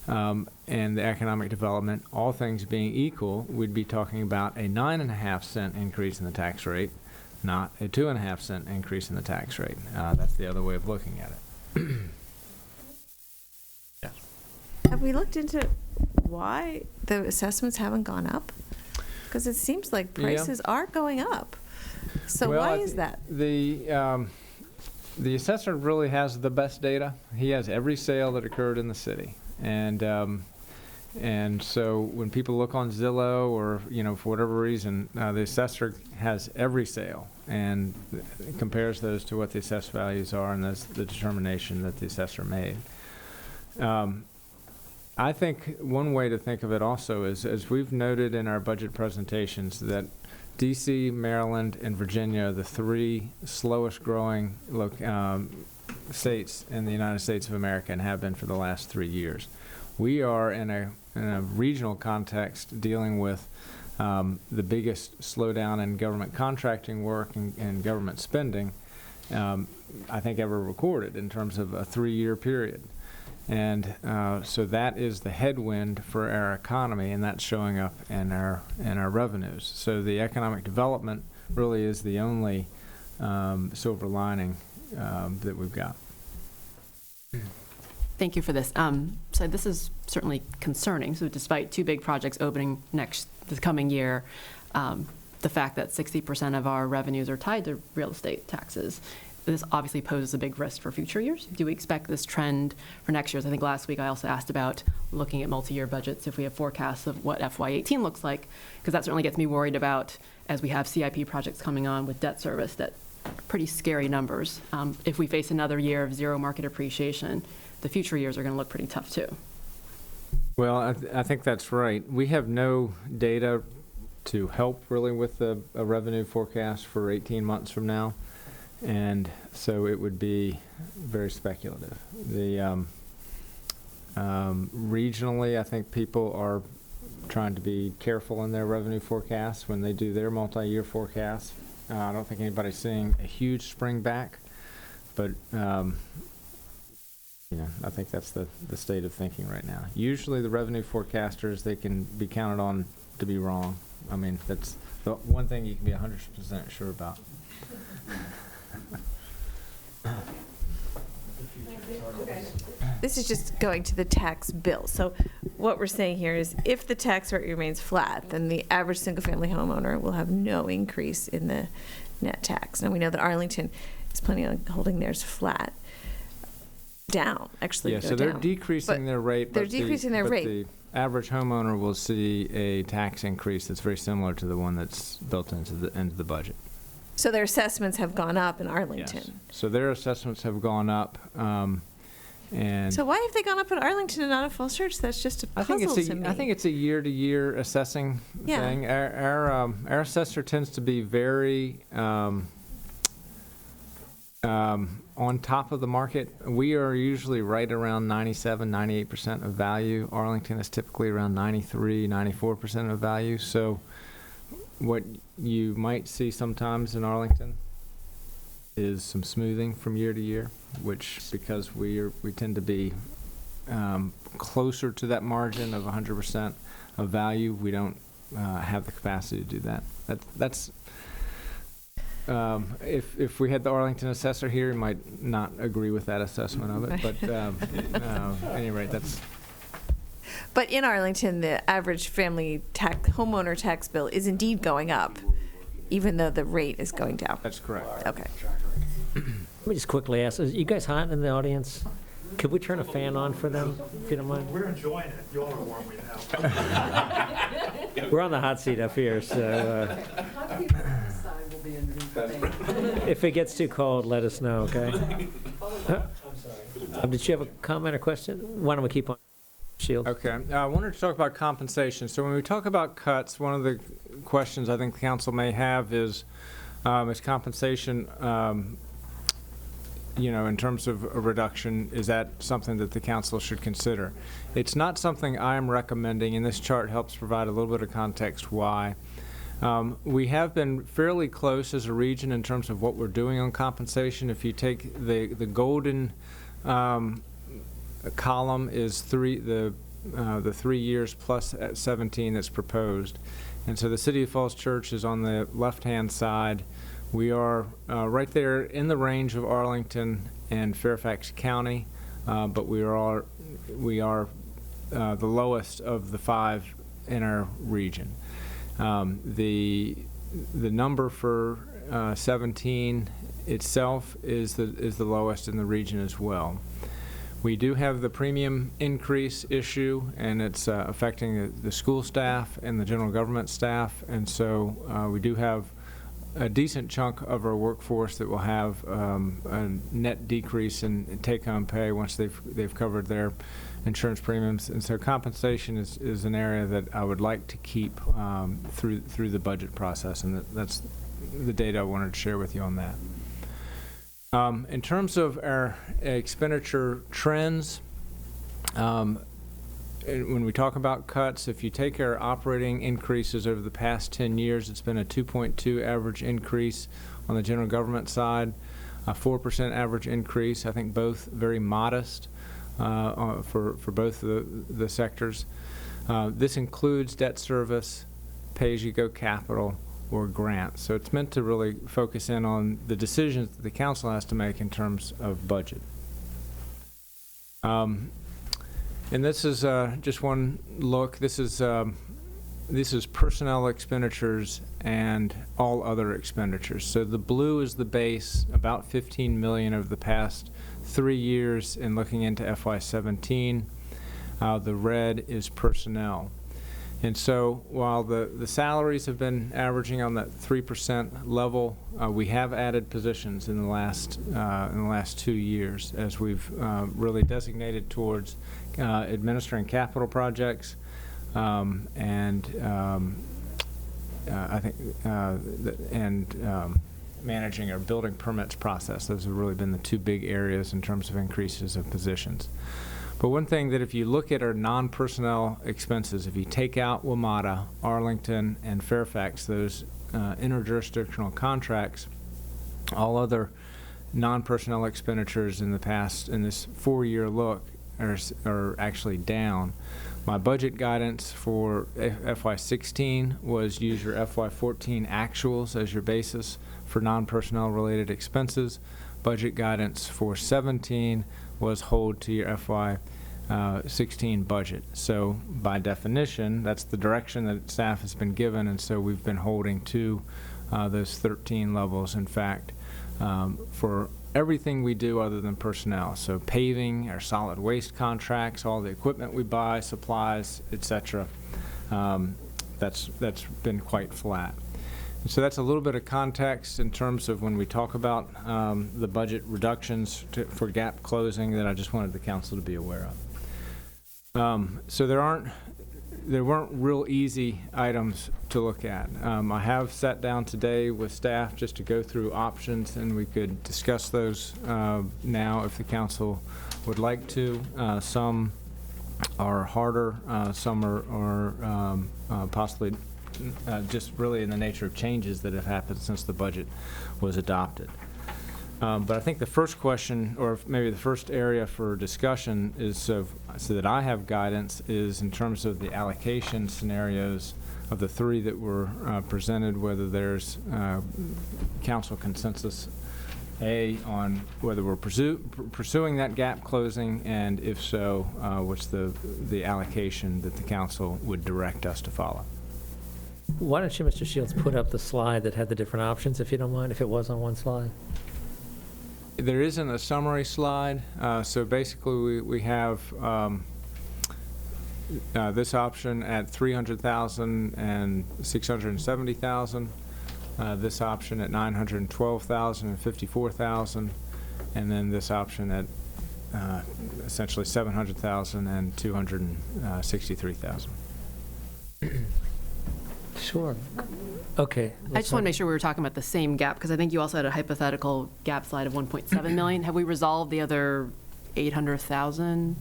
and the economic development, all things being equal, we'd be talking about a 9.5-cent increase in the tax rate, not a 2.5-cent increase in the tax rate. That's the other way of looking at it. Have we looked into why the assessments haven't gone up? Because it seems like prices are going up. So Well, why is that? The assessor really has the best data. He has every sale that occurred in the city. And so when people look on Zillow or, for whatever reason, the assessor has every sale and compares those to what the assessed values are, and that's the determination that the assessor made. I think one way to think of it also is, as we've noted in our budget presentations, that DC, Maryland, and Virginia are the three slowest growing states in the United States of America and have been for the last 3 years. We are in a regional context dealing with the biggest slowdown in government contracting work and government spending, I think, ever recorded in terms of a 3-year period. And so that is the headwind for our economy, and that's showing up in our revenues. So the economic development really is the only silver lining that we've got. Thank you for this. So this is certainly concerning. So despite 2 big projects opening this coming year, the fact that 60% of our revenues are tied to real estate taxes, this obviously poses a big risk for future years. Do we expect this trend for next year? I think last week I also asked about looking at multi-year budgets, if we have forecasts of what FY18 looks like, because that certainly gets me worried about, as we have CIP projects coming on with debt service, that pretty scary numbers. If we face another year of zero market appreciation, the future years are going to look pretty tough too. Well, I think that's right. We have no data to help really with a revenue forecast for 18 months from now. And so it would be very speculative. Regionally, I think people are trying to be careful in their revenue forecasts when they do their multi-year forecasts. I don't think anybody's seeing a huge spring back, but I think that's the state of thinking right now. Usually the revenue forecasters, they can be counted on to be wrong. I mean, that's the one thing you can be 100% sure about. This is just going to the tax bill. So what we're saying here is if the tax rate remains flat, then the average single-family homeowner will have no increase in the net tax. Now, we know that Arlington is planning on holding theirs flat. Down, actually. Yeah, go so they're down. decreasing But their rate. They're decreasing their rate. The average homeowner will see a tax increase that's very similar to the one that's built into the budget. So their assessments have gone up in Arlington. Yes. So their assessments have gone up, and So why have they gone up in Arlington and not at Falls Church? That's just a puzzle to me. I think it's a year-to-year assessing Yeah. thing. Our assessor tends to be very on top of the market. We are usually right around 97, 98% of value. Arlington is typically around 93, 94% of value. So what you might see sometimes in Arlington is some smoothing from year to year, which, because we tend to be closer to that margin of 100% of value, we don't have the capacity to do that. That's if we had the Arlington assessor here, he might not agree with that assessment of it. But at any rate, that's. But in Arlington, the average family homeowner tax bill is indeed going up, even though the rate is going down. That's correct. Okay. Let me just quickly ask, is you guys hot in the audience? Could we turn a fan on for them, if you don't mind? We're enjoying it. You all are warm now. We're on the hot seat up here, so if it gets too cold, let us know, okay? Did you have a comment or question? Why don't we keep on? Shield. Okay. I wanted to talk about compensation. So when we talk about cuts, one of the questions I think the council may have is compensation in terms of a reduction, is that something that the council should consider? It's not something I'm recommending, and this chart helps provide a little bit of context why. We have been fairly close as a region in terms of what we're doing on compensation. If you take the golden column is the 3 years plus 17 that's proposed. And so the City of Falls Church is on the left-hand side. We are right there in the range of Arlington and Fairfax County, but we are the lowest of the 5 in our region. The number for 17 itself is the lowest in the region as well. We do have the premium increase issue, and it's affecting the school staff and the general government staff, and so we do have a decent chunk of our workforce that will have a net decrease in take-home pay once they've covered their insurance premiums, and so compensation is an area that I would like to keep through the budget process, and that's the data I wanted to share with you on that. In terms of our expenditure trends, when we talk about cuts, if you take our operating increases over the past 10 years, it's been a 2.2 average increase on the general government side, a 4% average increase, I think both very modest for both the sectors. This includes debt service, pay-as-you-go capital, or grants. So it's meant to really focus in on the decisions that the council has to make in terms of budget. And this is just one look. This is personnel expenditures and all other expenditures. So the blue is the base, about 15 million over the past 3 years, and looking into FY17. The red is personnel. And so while the salaries have been averaging on that 3% level, we have added positions in the last 2 years as we've really designated towards administering capital projects and I think managing our building permits process. Those have really been the 2 big areas in terms of increases of positions. But one thing that if you look at our non-personnel expenses, if you take out WMATA, Arlington, and Fairfax, those interjurisdictional contracts, all other non-personnel expenditures in this 4-year look are actually down. My budget guidance for FY16 was use your FY14 actuals as your basis for non-personnel related expenses. Budget guidance for 17 was hold to your FY16 budget. So by definition, that's the direction that staff has been given, and so we've been holding to those 13 levels, in fact, for everything we do other than personnel. So paving, our solid waste contracts, all the equipment we buy, supplies, etc. That's been quite flat. And so that's a little bit of context in terms of when we talk about the budget reductions for gap closing that I just wanted the council to be aware of. So there weren't real easy items to look at. I have sat down today with staff just to go through options, and we could discuss those now if the council would like to. Some are harder, some are possibly just really in the nature of changes that have happened since the budget was adopted. But I think the first question, or maybe the first area for discussion is, so that I have guidance, is in terms of the allocation scenarios of the 3 that were presented, whether there's council consensus, A, on whether we're pursuing that gap closing, and if so, what's the allocation that the council would direct us to follow. Why don't you, Mr. Shields, put up the slide that had the different options, if you don't mind, if it was on one slide? There isn't a summary slide, so basically we have this option at 300,000 and 670,000, this option at 912,000 and 54,000, and then this option at essentially 700,000 and 263,000. Sure. Okay. I just want to make sure we were talking about the same gap, because I think you also had a hypothetical gap slide of 1.7 million. Have we resolved the other 800,000?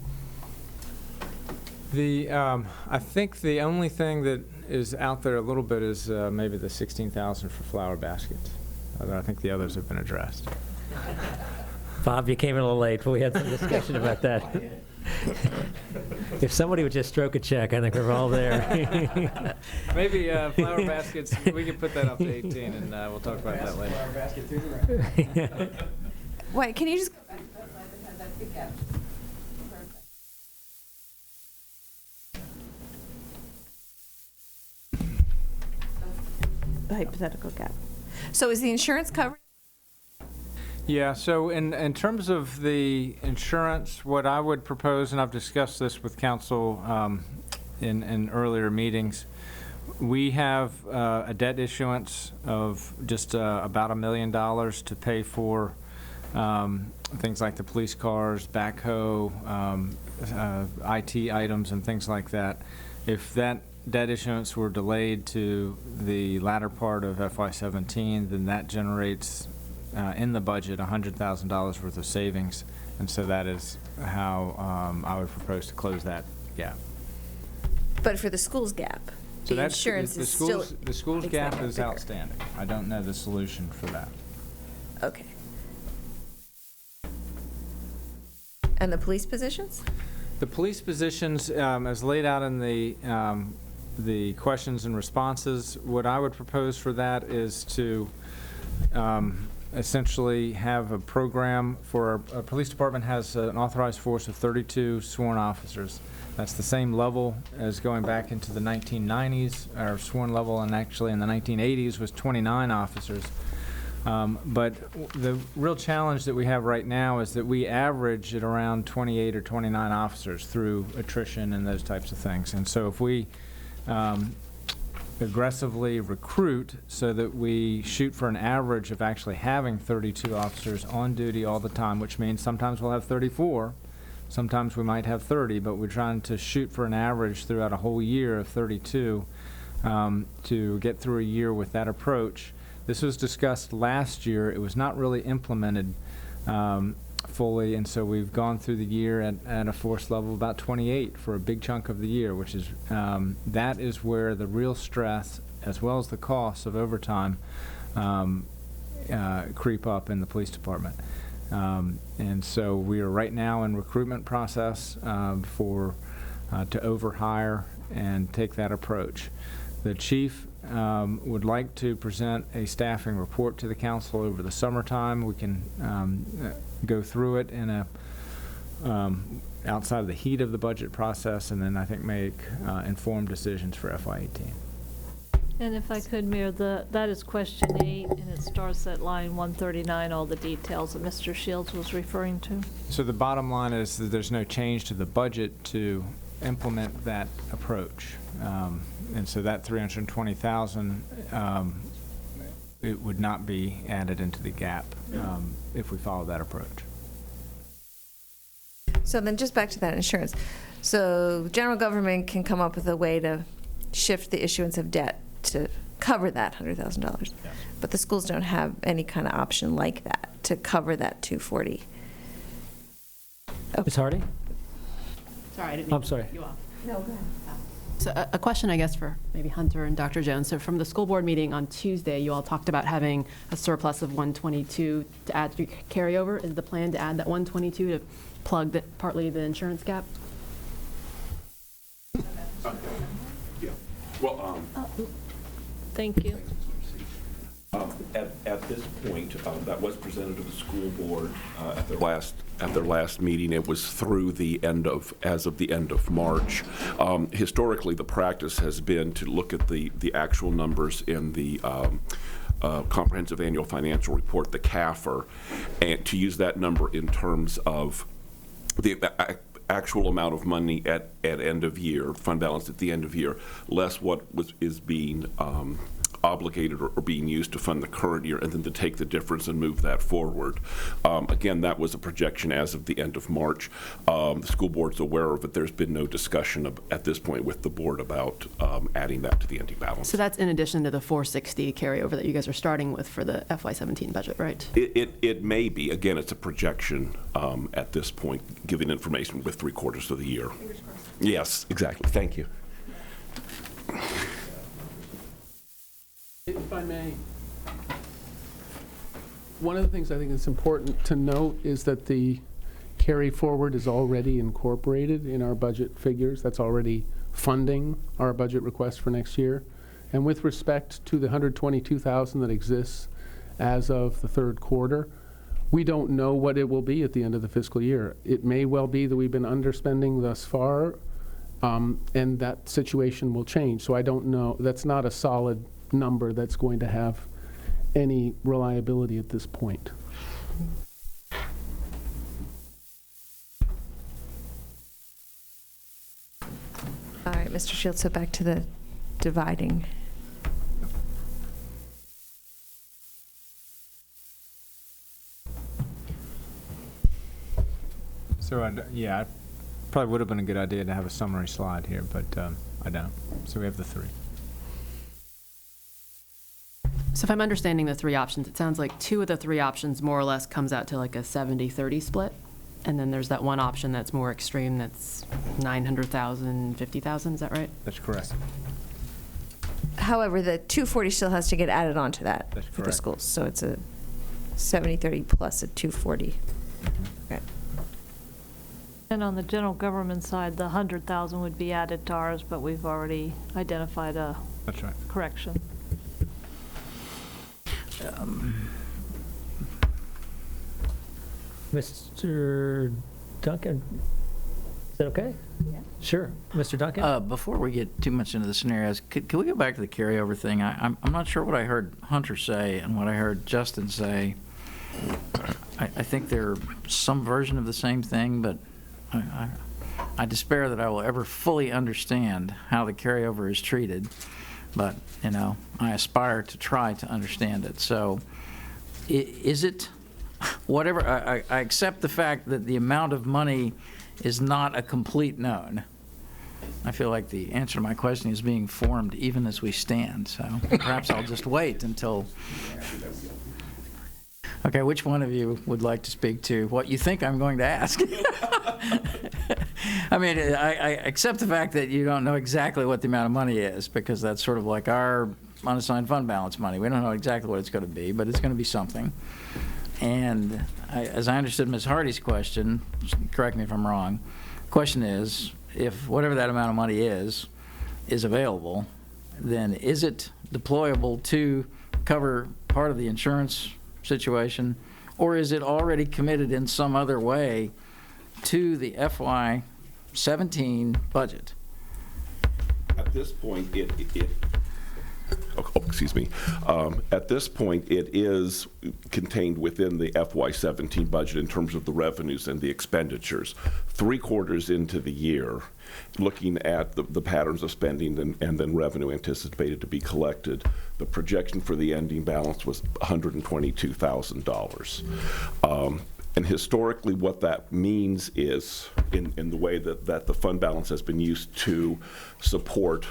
I think the only thing that is out there a little bit is maybe the 16,000 for flower baskets. I think the others have been addressed. Bob, you came in a little late, but we had some discussion about that. If somebody would just stroke a check, I think we're all there. Maybe flower baskets, we can put that up to 18, and we'll talk about that later. Wait, can you just, the hypothetical gap. So is the insurance covered? Yeah, so in terms of the insurance, what I would propose, and I've discussed this with council in earlier meetings, we have a debt issuance of just about $1 million to pay for things like the police cars, backhoe, IT items, and things like that. If that debt issuance were delayed to the latter part of FY17, then that generates in the budget $100,000 worth of savings, and so that is how I would propose to close that gap. But for the school's gap, So the that's insurance is still. the school's makes gap that is bigger. outstanding. I don't know the solution for that. Okay. And the police positions? The police positions, as laid out in the questions and responses, what I would propose for that is to essentially have a program for our police department has an authorized force of 32 sworn officers. That's the same level as going back into the 1990s. Our sworn level, and actually in the 1980s, was 29 officers. But the real challenge that we have right now is that we average at around 28 or 29 officers through attrition and those types of things. And so if we aggressively recruit so that we shoot for an average of actually having 32 officers on duty all the time, which means sometimes we'll have 34, sometimes we might have 30, but we're trying to shoot for an average throughout a whole year of 32 to get through a year with that approach. This was discussed last year. It was not really implemented fully, and so we've gone through the year at a force level of about 28 for a big chunk of the year, which is that is where the real stress, as well as the costs of overtime, creep up in the police department. And so we are right now in recruitment process to overhire and take that approach. The chief would like to present a staffing report to the council over the summertime. We can go through it in a outside of the heat of the budget process, and then I think make informed decisions for FY18. And if I could, Mayor, that is question 8, and it starts at line 139, all the details that Mr. Shields was referring to. So the bottom line is that there's no change to the budget to implement that approach. And so that 320,000, it would not be added into the gap if we follow that approach. So then just back to that insurance. So general government can come up with a way to shift the issuance of debt to cover that $100,000. Yes. But the schools don't have any kind of option like that to cover that 240. Ms. Hardy? Sorry, I didn't I'm sorry. you off. No, go ahead. So a question, I guess, for maybe Hunter and Dr. Jones. So from the school board meeting on Tuesday, you all talked about having a surplus of 122 to add to carryover. Is the plan to add that 122 to plug partly the insurance gap? Yeah. Well, Thank you. at this point, that was presented to the school board at their last meeting. It was through as of the end of March. Historically, the practice has been to look at the actual numbers in the Comprehensive Annual Financial Report, the CAFR, and to use that number in terms of the actual amount of money at end of year, fund balance at the end of year, less what is being obligated or being used to fund the current year, and then to take the difference and move that forward. Again, that was a projection as of the end of March. The school board's aware of it. There's been no discussion at this point with the board about adding that to the ending balance. So that's in addition to the 460 carryover that you guys are starting with for the FY17 budget, right? It may be. Again, it's a projection at this point, giving information with 3/4 of the year. Yes, exactly. Thank you. If I may, one of the things I think is important to note is that the carry forward is already incorporated in our budget figures. That's already funding our budget request for next year. And with respect to the $122,000 that exists as of the third quarter, we don't know what it will be at the end of the fiscal year. It may well be that we've been underspending thus far, and that situation will change. So I don't know. That's not a solid number that's going to have any reliability at this point. All right, Mr. Shields, so back to the dividing. So, yeah, it probably would have been a good idea to have a summary slide here, but I don't. So we have the three. So if I'm understanding the three options, it sounds like two of the three options more or less comes out to like a 70-30 split. And then there's that one option that's more extreme, that's 900,000, 50,000, is that right? That's correct. However, the 240 still has to get added on to that That's for the correct. schools. So it's a 70-30 plus a 240. Okay. And on the general government side, the 100,000 would be added to ours, but we've already identified a That's right. correction. Mr. Duncan, is that okay? Yeah. Sure. Mr. Duncan? Before we get too much into the scenarios, could we go back to the carryover thing? I'm not sure what I heard Hunter say and what I heard Justin say. I think they're some version of the same thing, but I despair that I will ever fully understand how the carryover is treated. But, you know, I aspire to try to understand it. So is it whatever? I accept the fact that the amount of money is not a complete known. I feel like the answer to my question is being formed even as we stand. So perhaps I'll just wait until. Okay, which one of you would like to speak to what you think I'm going to ask? I mean, I accept the fact that you don't know exactly what the amount of money is, because that's sort of like our unassigned fund balance money. We don't know exactly what it's going to be, but it's going to be something. And as I understood Ms. Hardy's question, correct me if I'm wrong, the question is, if whatever that amount of money is available, then is it deployable to cover part of the insurance situation, or is it already committed in some other way to the FY17 budget? At this point, excuse me. At this point, it is contained within the FY17 budget in terms of the revenues and the expenditures. 3/4 into the year, looking at the patterns of spending and then revenue anticipated to be collected, the projection for the ending balance was $122,000. And historically, what that means is, in the way that the fund balance has been used to support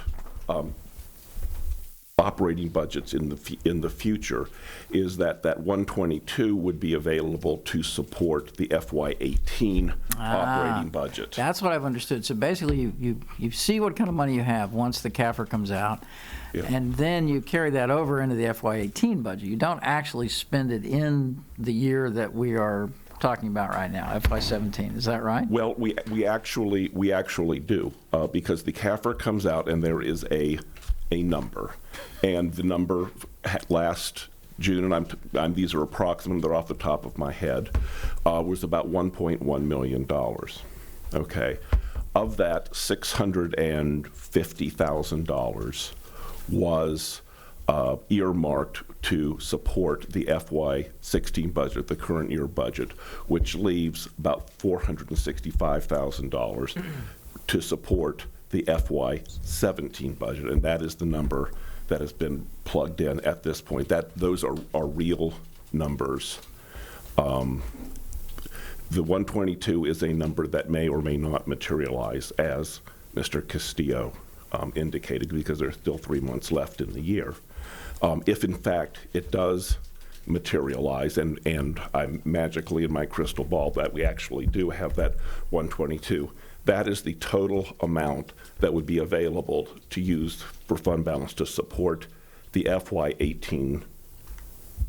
operating budgets in the future, is that 122 would be available to support the FY18 operating budget. That's what I've understood. So basically, you see what kind of money you have once the CAFR comes out, and then you carry that over into the FY18 budget. You don't actually spend it in the year that we are talking about right now, FY17. Is that right? Well, we actually do, because the CAFR comes out and there is a number, and the number last June, and these are approximate, they're off the top of my head, was about $1.1 million. Okay, of that, $650,000 was earmarked to support the FY16 budget, the current year budget, which leaves about $465,000 to support the FY17 budget, and that is the number that has been plugged in at this point. Those are real numbers. The 122 is a number that may or may not materialize, as Mr. Castillo indicated, because there's still 3 months left in the year. If in fact it does materialize, and I'm magically in my crystal ball that we actually do have that 122, that is the total amount that would be available to use for fund balance to support the FY18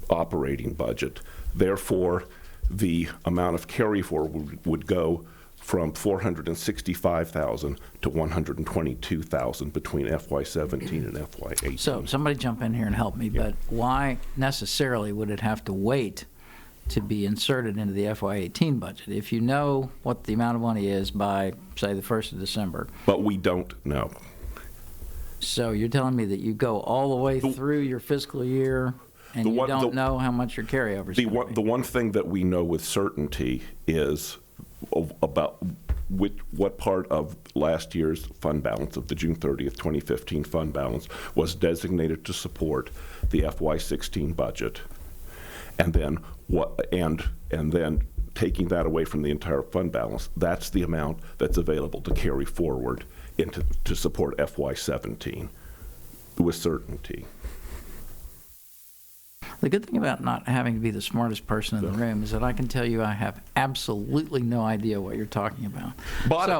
operating budget. Therefore, the amount of carry forward would go from $465,000 to $122,000 between FY17 and FY18. So somebody jump in here and help me, but why necessarily would it have to wait to be inserted into the FY18 budget if you know what the amount of money is by, say, the 1st of December? But we don't know. So you're telling me that you go all the way through your fiscal year and you don't know how much your carryover is going to be? The one thing that we know with certainty is about what part of last year's fund balance, of the June 30th, 2015 fund balance, was designated to support the FY16 budget, and then then taking that away from the entire fund balance, that's the amount that's available to carry forward to support FY17 with certainty. The good thing about not having to be the smartest person in the room is that I can tell you I have absolutely no idea what you're talking about.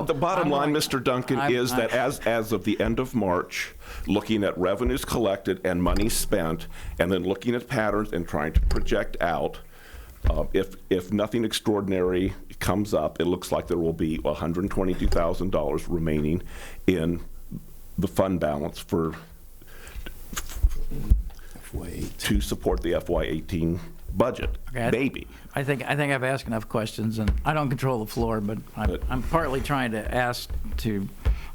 The bottom line, Mr. Duncan, is that as of the end of March, looking at revenues collected and money spent, and then looking at patterns and trying to project out, if nothing extraordinary comes up, it looks like there will be $122,000 remaining in the fund balance to support the FY18 budget. Okay, Maybe. I think I've asked enough questions, and I don't control the floor, but I'm partly trying to ask to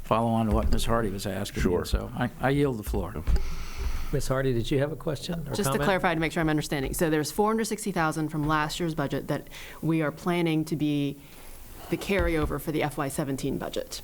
follow on to what Ms. Hardy was asking. Sure. So I yield the floor. Ms. Hardy, did you have a question or Just comment? to clarify, to make sure I'm understanding. So there's $460,000 from last year's budget that we are planning to be the carryover for the FY17 budget.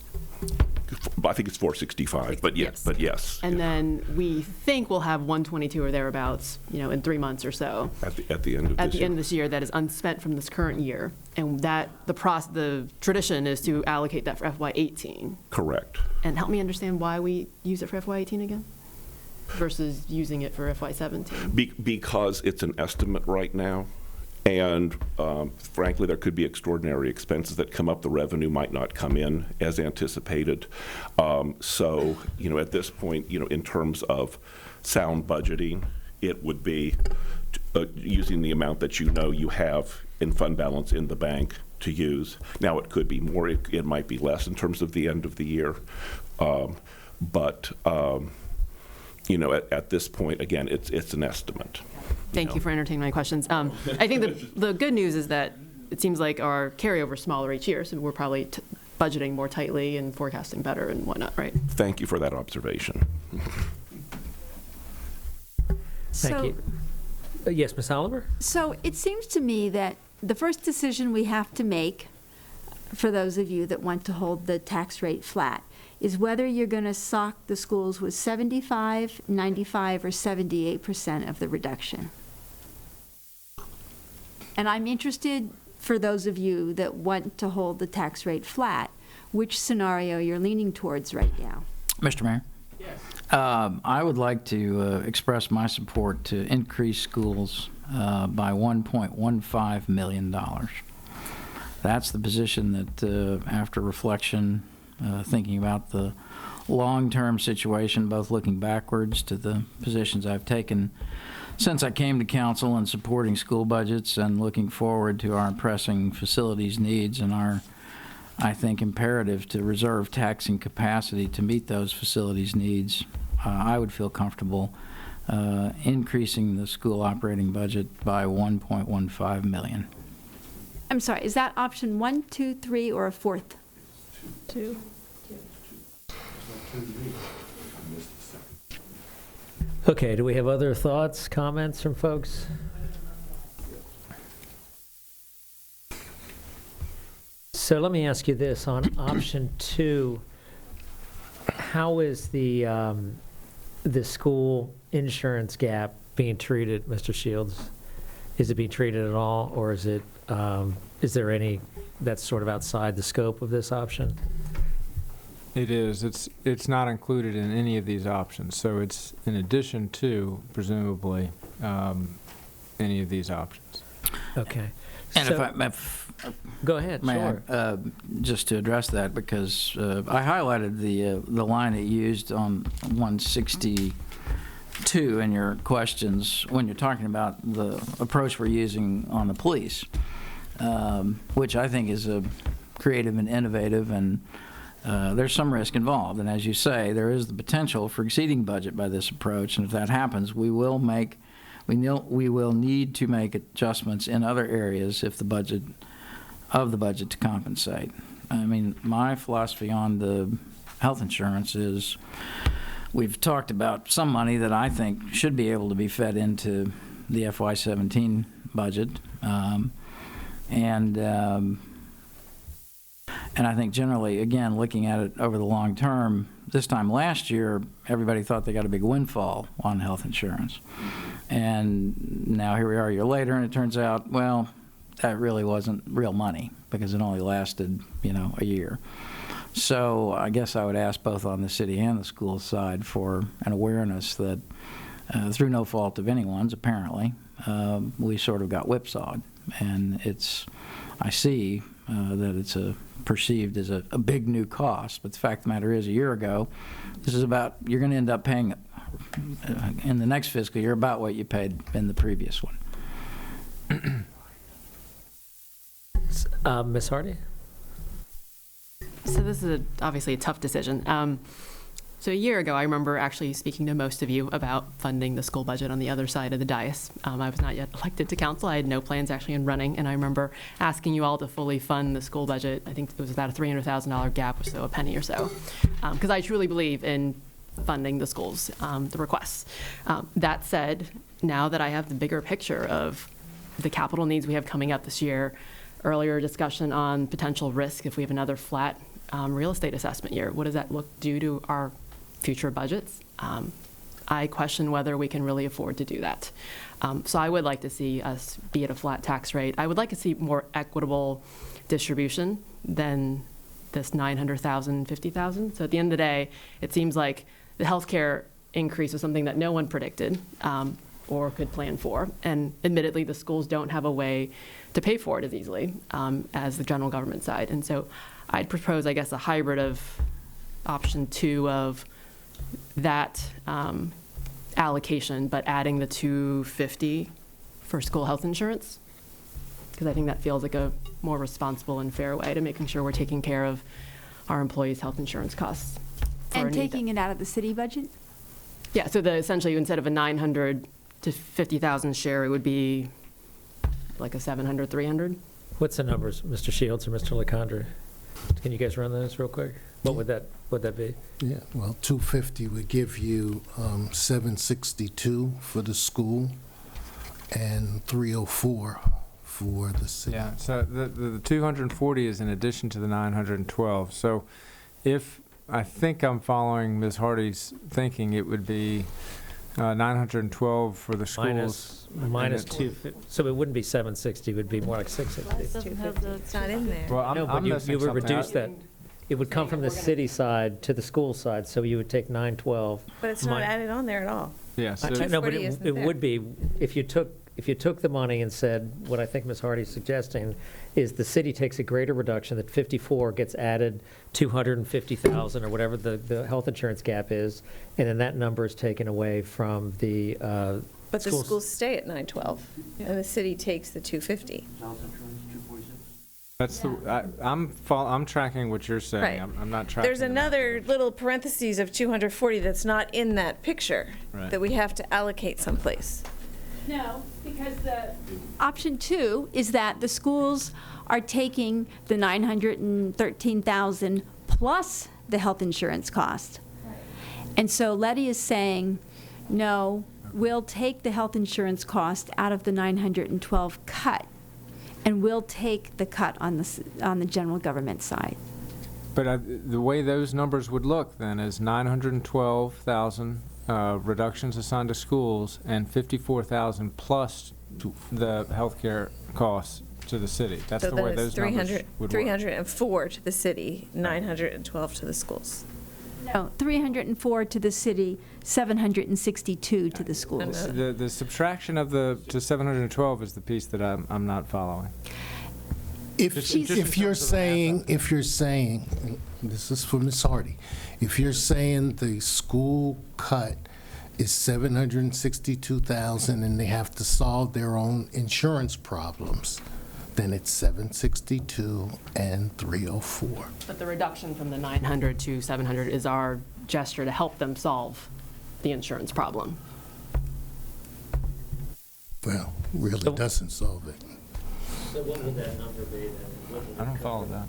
I think it's 465, but yes. And then we think we'll have 122 or thereabouts, in 3 months or so. At the end of At this the year. end of this year, that is unspent from this current year. And that, the tradition is to allocate that for FY18. Correct. And help me understand why we use it for FY18 again versus using it for FY17. Because it's an estimate right now, and frankly, there could be extraordinary expenses that come up. The revenue might not come in as anticipated. So, at this point, in terms of sound budgeting, it would be using the amount that you have in fund balance in the bank to use. Now, it could be more, it might be less in terms of the end of the year. But at this point, again, it's an estimate. Thank you for entertaining my questions. I think the good news is that it seems like our carryover is smaller each year, so we're probably budgeting more tightly and forecasting better and whatnot, right? Thank you for that observation. Thank you. Yes, Ms. Oliver? So it seems to me that the first decision we have to make, for those of you that want to hold the tax rate flat, is whether you're going to sock the schools with 75, 95, or 78% of the reduction. And I'm interested, for those of you that want to hold the tax rate flat, which scenario you're leaning towards right now. Mr. Mayor? Yes. I would like to express my support to increase schools by $1.15 million. That's the position that, after reflection, thinking about the long-term situation, both looking backwards to the positions I've taken since I came to council and supporting school budgets, and looking forward to our pressing facilities needs and our, I think, imperative to reserve taxing capacity to meet those facilities needs, I would feel comfortable increasing the school operating budget by $1.15 million. I'm sorry, is that option 1, 2, 3, or a fourth? 2. Okay, do we have other thoughts, comments from folks? So let me ask you this, on option 2, how is the the school insurance gap being treated, Mr. Shields? Is it being treated at all, or is it, is there any that's sort of outside the scope of this option? It is. It's not included in any of these options, so it's in addition to, presumably, any of these options. Okay. And So- if Go ahead, May sure. I, just to address that, because I highlighted the line that you used on 162 in your questions when you're talking about the approach we're using on the police, which I think is a creative and innovative, and there's some risk involved. And as you say, there is the potential for exceeding budget by this approach, and if that happens, we will need to make adjustments in other areas if the budget to compensate. I mean, my philosophy on the health insurance is we've talked about some money that I think should be able to be fed into the FY17 budget. And I think generally, again, looking at it over the long term, this time last year, everybody thought they got a big windfall on health insurance. And now here we are a year later, and it turns out, well, that really wasn't real money because it only lasted, a year. So I guess I would ask both on the city and the school side for an awareness that through no fault of anyone's, apparently, we sort of got whipsawed. And I see that it's perceived as a big new cost, but the fact of the matter is, a year ago, this is about, you're going to end up paying in the next fiscal year about what you paid in the previous one. Ms. Hardy? So this is obviously a tough decision. So a year ago, I remember actually speaking to most of you about funding the school budget on the other side of the dais. I was not yet elected to council. I had no plans actually in running, and I remember asking you all to fully fund the school budget. I think it was about a $300,000 gap, so a penny or so, because I truly believe in funding the schools, the requests. That said, now that I have the bigger picture of the capital needs we have coming up this year, earlier discussion on potential risk if we have another flat real estate assessment year. What does that do to our future budgets? I question whether we can really afford to do that. So I would like to see us be at a flat tax rate. I would like to see more equitable distribution than this $900,000, $50,000. So at the end of the day, it seems like the healthcare increase was something that no one predicted or could plan for. And admittedly, the schools don't have a way to pay for it as easily as the general government side. And so I'd propose, I guess, a hybrid of option 2 of that allocation, but adding the $250 for school health insurance, because I think that feels like a more responsible and fair way to making sure we're taking care of our employees' health insurance costs. And taking it out of the city budget? Yeah, so essentially instead of a 900 to 50,000 share, it would be like a 700, 300. What's the numbers, Mr. Shields or Mr. LeCondre? Can you guys run those real quick? What would that be? Yeah, well, 250 would give you 762 for the school and 304 for the city. Yeah, so the 240 is in addition to the 912. So if, I think I'm following Ms. Hardy's thinking, it would be 912 for the schools. Minus 250, so it wouldn't be 760, it would be more like 660. Doesn't have the- It's not in there. Well, No, but I'm you missing would something. reduce that. It would come from the city side to the school side, so you would take 912. But it's not added on there at all. Yeah, so No, but 240 isn't it there. would be, if you took the money and said, what I think Ms. Hardy's suggesting is the city takes a greater reduction, that 54 gets added 250,000 or whatever the health insurance gap is, and then that number is taken away from the But the schools. schools stay at 912, and the city takes the 250. that's I'm tracking what you're saying. Right. I'm not tracking. There's another little parentheses of 240 that's not in that picture, Right. that we have to allocate someplace. No, because the option 2 is that the schools are taking the $913,000 plus the health insurance cost. And so Letty is saying, no, we'll take the health insurance cost out of the 912 cut, and we'll take the cut on the general government side. But the way those numbers would look then is 912,000 reductions assigned to schools and 54,000 plus the healthcare costs to the city. That's So the then way it's those numbers 300 would work. 304 to the city, 912 to the schools. No, 304 to the city, 762 to the schools. The subtraction of the to 712 is the piece that I'm not following. If Just in you're terms of the math. saying, this is for Ms. Hardy, if you're saying the school cut is 762,000 and they have to solve their own insurance problems, then it's 762 and 304. But the reduction from the 900 to 700 is our gesture to help them solve the insurance problem. Well, really doesn't solve it. So what would that number be then? I don't follow that.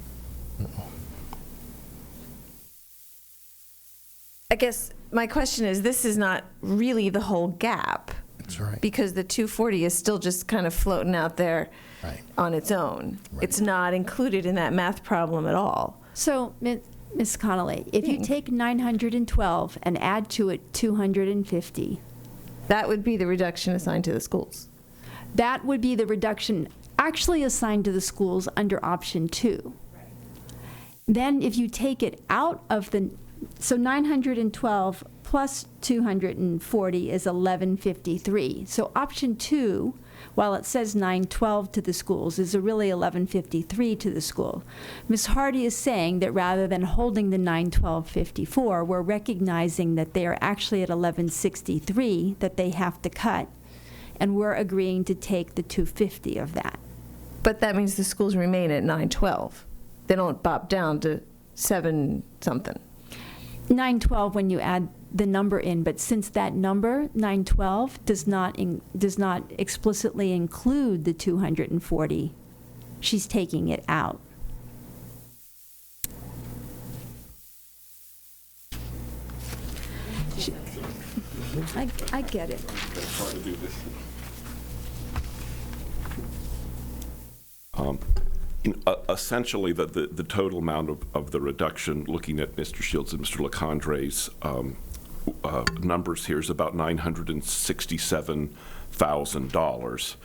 I guess my question is, this is not really the whole gap, That's right. because the 240 is still just kind of floating out there Right. on its own. Right. It's not included in that math problem at all. So, Ms. Connolly, if you take 912 and add to it 250, That would be the reduction assigned to the schools. that would be the reduction actually assigned to the schools under option 2. Then if you take it out of so 912 plus 240 is 1153. So option 2, while it says 912 to the schools, is really 1153 to the school. Ms. Hardy is saying that rather than holding the 912.54, we're recognizing that they are actually at 1163 that they have to cut, and we're agreeing to take the 250 of that. But that means the schools remain at 912. They don't bop down to 7 something. 912 when you add the number in, but since that number, 912, does not explicitly include the 240, she's taking it out. I get it. It's hard to do this. Essentially, the total amount of the reduction, looking at Mr. Shields and Mr. LeCondre's numbers here, is about $967,000,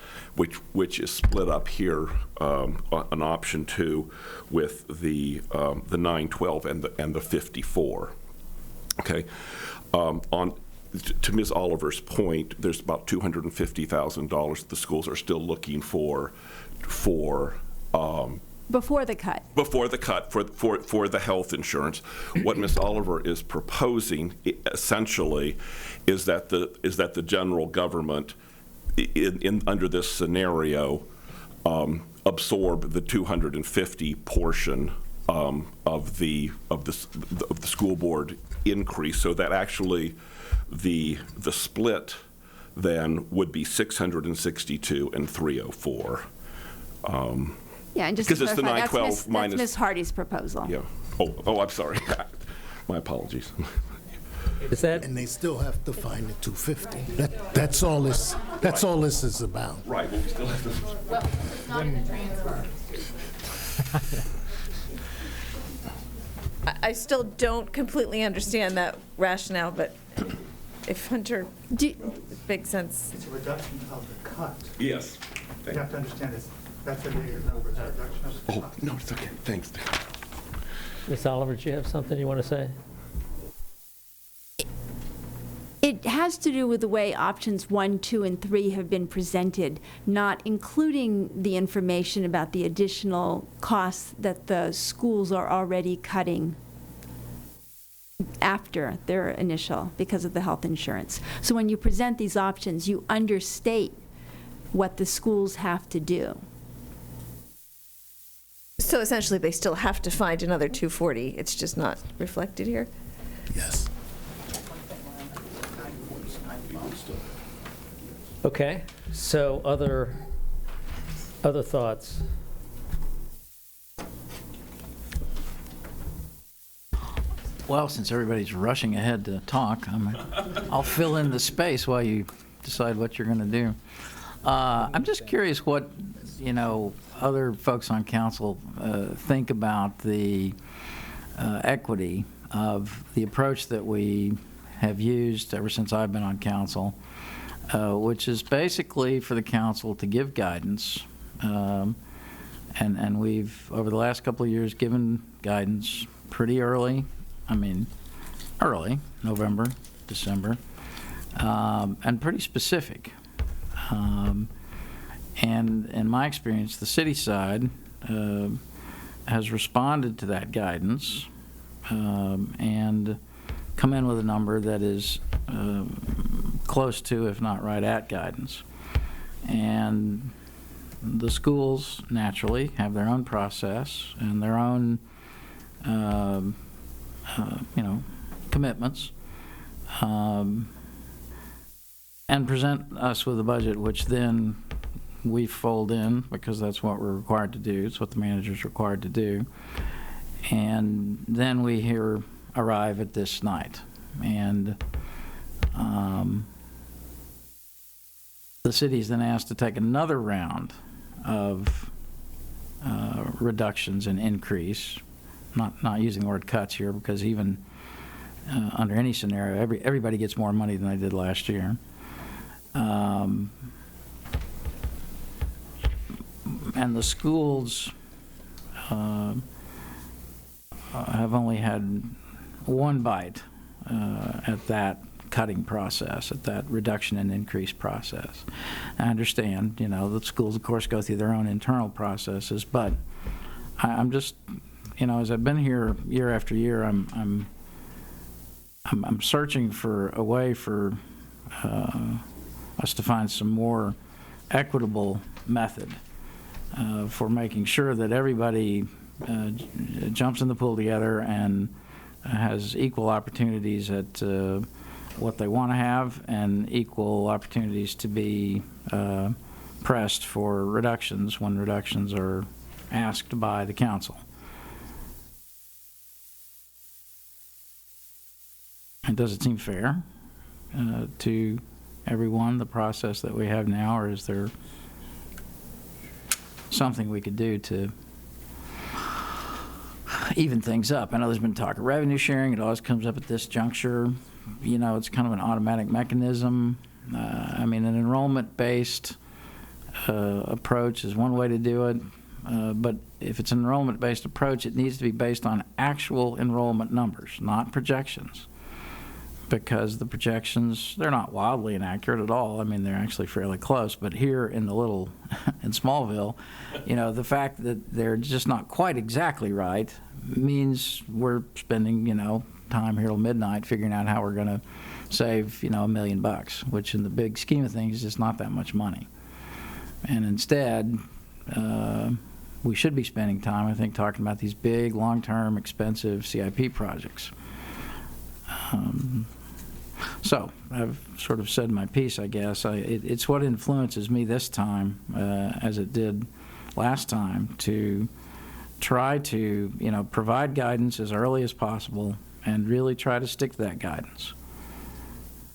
which is split up here on option 2 with the 912 and the 54. Okay. To Ms. Oliver's point, there's about $250,000 the schools are still looking for Before the cut. before the cut for the health insurance. What Ms. Oliver is proposing essentially is that the general government under this scenario absorb the 250 portion of the school board increase, so that actually the split then would be 662 and 304. Yeah, and just to Because it's the clarify, 912 minus. that's Ms. Hardy's proposal. Yeah. Oh, I'm sorry. My apologies. Is that, And they still have to find the 250. That's all this is about. Right, but we still have to. Well, it's not in the transfer. I still don't completely understand that rationale, but if Hunter, it makes sense. It's a reduction of the cut. Yes. You have to understand that's a negative number, it's a reduction of the Oh, cut. no, it's okay. Thanks. Ms. Oliver, do you have something you want to say? It has to do with the way options 1, 2, and 3 have been presented, not including the information about the additional costs that the schools are already cutting after their initial, because of the health insurance. So when you present these options, you understate what the schools have to do. So essentially, they still have to find another 240. It's just not reflected here. Yes. Okay, so other thoughts? Well, since everybody's rushing ahead to talk, I'll fill in the space while you decide what you're going to do. I'm just curious what, other folks on council think about the equity of the approach that we have used ever since I've been on council, which is basically for the council to give guidance. And we've, over the last couple of years, given guidance pretty early. I mean, early, November, December, and pretty specific. And in my experience, the city side has responded to that guidance and come in with a number that is close to, if not right at, guidance. And the schools naturally have their own process and their own, commitments, and present us with a budget, which then we fold in because that's what we're required to do. It's what the manager's required to do. And then we arrive at this night. And the city's then asked to take another round of reductions and increase. Not using the word cuts here, because even under any scenario, everybody gets more money than they did last year. And the schools have only had one bite at that cutting process, at that reduction and increase process. I understand, the schools, of course, go through their own internal processes, but I'm just, as I've been here year after year, I'm searching for a way for us to find some more equitable method for making sure that everybody jumps in the pool together and has equal opportunities at what they want to have and equal opportunities to be pressed for reductions when reductions are asked by the council. And does it seem fair to everyone, the process that we have now, or is there something we could do to even things up? I know there's been talk of revenue sharing. It always comes up at this juncture. It's kind of an automatic mechanism. I mean, an enrollment-based approach is one way to do it. But if it's an enrollment-based approach, it needs to be based on actual enrollment numbers, not projections. Because the projections, they're not wildly inaccurate at all. I mean, they're actually fairly close. But here in in Smallville, the fact that they're just not quite exactly right means we're spending, time here till midnight figuring out how we're going to save, $1 million, which in the big scheme of things is just not that much money. And instead, we should be spending time, I think, talking about these big, long-term, expensive CIP projects. So I've sort of said my piece, I guess. It's what influences me this time, as it did last time, to try to, provide guidance as early as possible and really try to stick to that guidance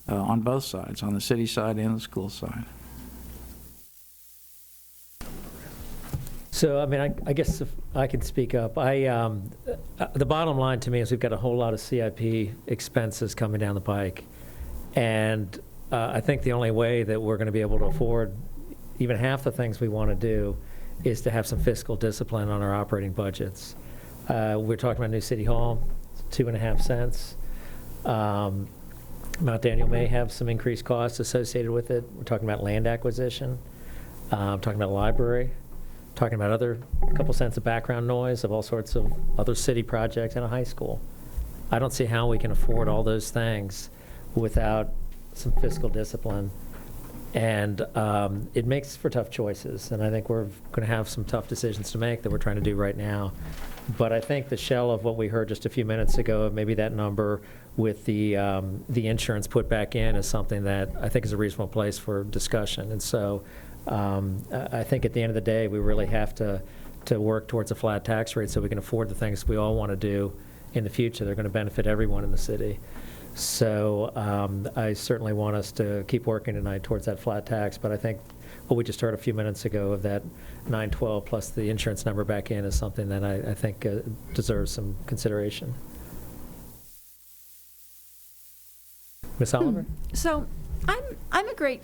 on both sides, on the city side and the school side. So, I mean, I guess if I can speak up. The bottom line to me is we've got a whole lot of CIP expenses coming down the pike. And I think the only way that we're going to be able to afford even half the things we want to do is to have some fiscal discipline on our operating budgets. We're talking about new City Hall, 2.5 cents. Mount Daniel may have some increased costs associated with it. We're talking about land acquisition. Talking about a library. Talking about a couple cents of background noise of all sorts of other city projects and a high school. I don't see how we can afford all those things without some fiscal discipline. And it makes for tough choices. And I think we're going to have some tough decisions to make that we're trying to do right now. But I think the shell of what we heard just a few minutes ago, maybe that number with the insurance put back in, is something that I think is a reasonable place for discussion. And so I think at the end of the day, we really have to work towards a flat tax rate so we can afford the things we all want to do in the future. They're going to benefit everyone in the city. So I certainly want us to keep working tonight towards that flat tax. But I think what we just heard a few minutes ago of that 912 plus the insurance number back in is something that I think deserves some consideration. Ms. Oliver? So I'm a great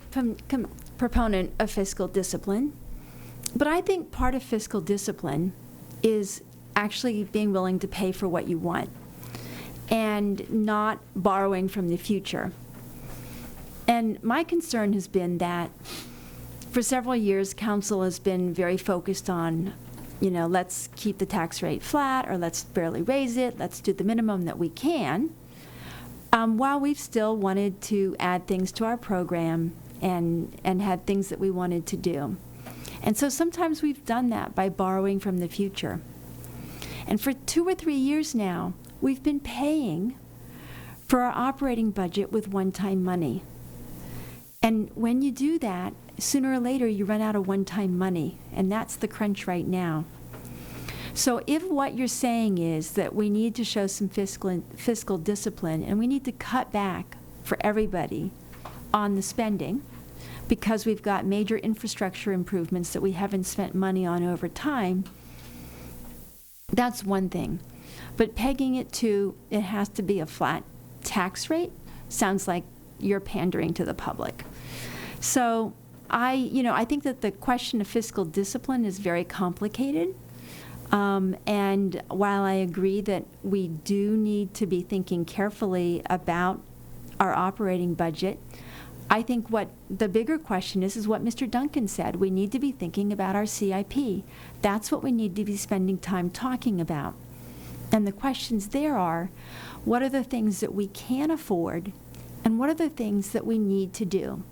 proponent of fiscal discipline, but I think part of fiscal discipline is actually being willing to pay for what you want and not borrowing from the future. And my concern has been that for several years, council has been very focused on, let's keep the tax rate flat, or let's barely raise it, let's do the minimum that we can, while we've still wanted to add things to our program and had things that we wanted to do. And so sometimes we've done that by borrowing from the future. And for 2 or 3 years now, we've been paying for our operating budget with one-time money. And when you do that, sooner or later you run out of one-time money, and that's the crunch right now. So if what you're saying is that we need to show some fiscal discipline and we need to cut back for everybody on the spending because we've got major infrastructure improvements that we haven't spent money on over time, that's one thing. But pegging it to it has to be a flat tax rate sounds like you're pandering to the public. So I think that the question of fiscal discipline is very complicated. And while I agree that we do need to be thinking carefully about our operating budget, I think what the bigger question is what Mr. Duncan said. We need to be thinking about our CIP. That's what we need to be spending time talking about. And the questions there are, what are the things that we can afford, and what are the things that we need to do?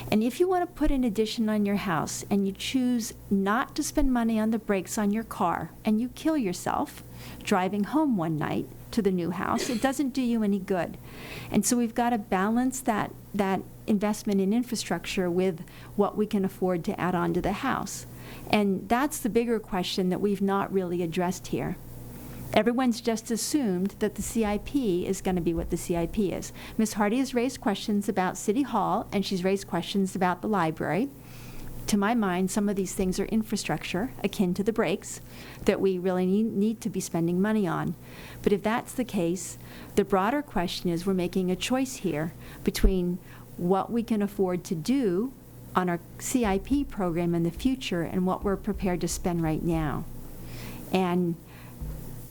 And if you want to put an addition on your house and you choose not to spend money on the brakes on your car and you kill yourself driving home one night to the new house, it doesn't do you any good. And so we've got to balance that investment in infrastructure with what we can afford to add on to the house. And that's the bigger question that we've not really addressed here. Everyone's just assumed that the CIP is going to be what the CIP is. Ms. Hardy has raised questions about City Hall, and she's raised questions about the library. To my mind, some of these things are infrastructure, akin to the brakes, that we really need to be spending money on. But if that's the case, the broader question is we're making a choice here between what we can afford to do on our CIP program in the future and what we're prepared to spend right now. And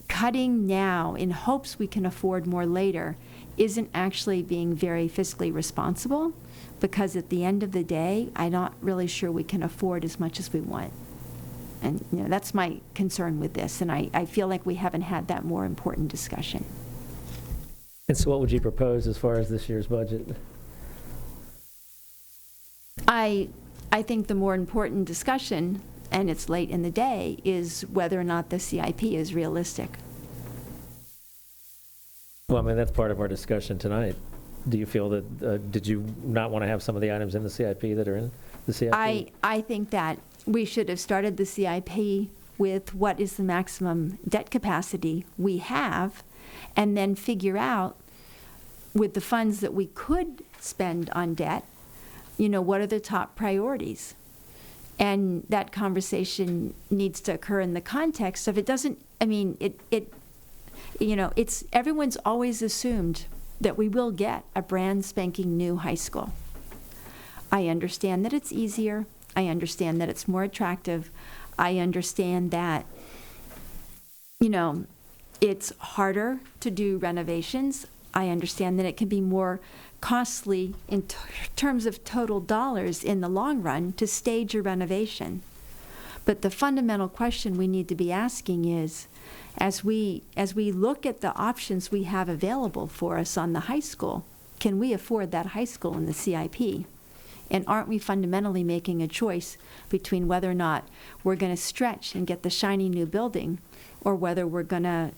cutting now in hopes we can afford more later isn't actually being very fiscally responsible, because at the end of the day, I'm not really sure we can afford as much as we want. And that's my concern with this, and I feel like we haven't had that more important discussion. And so what would you propose as far as this year's budget? I think the more important discussion, and it's late in the day, is whether or not the CIP is realistic. Well, that's part of our discussion tonight. Do you feel that, did you not want to have some of the items in the CIP that are in the CIP? I think that we should have started the CIP with what is the maximum debt capacity we have, and then figure out with the funds that we could spend on debt, what are the top priorities? And that conversation needs to occur in the context of it's everyone's always assumed that we will get a brand spanking new high school. I understand that it's easier. I understand that it's more attractive. I understand that, it's harder to do renovations. I understand that it can be more costly in terms of total dollars in the long run to stage a renovation. But the fundamental question we need to be asking is, as we look at the options we have available for us on the high school, can we afford that high school in the CIP? And aren't we fundamentally making a choice between whether or not we're going to stretch and get the shiny new building, or whether we're going to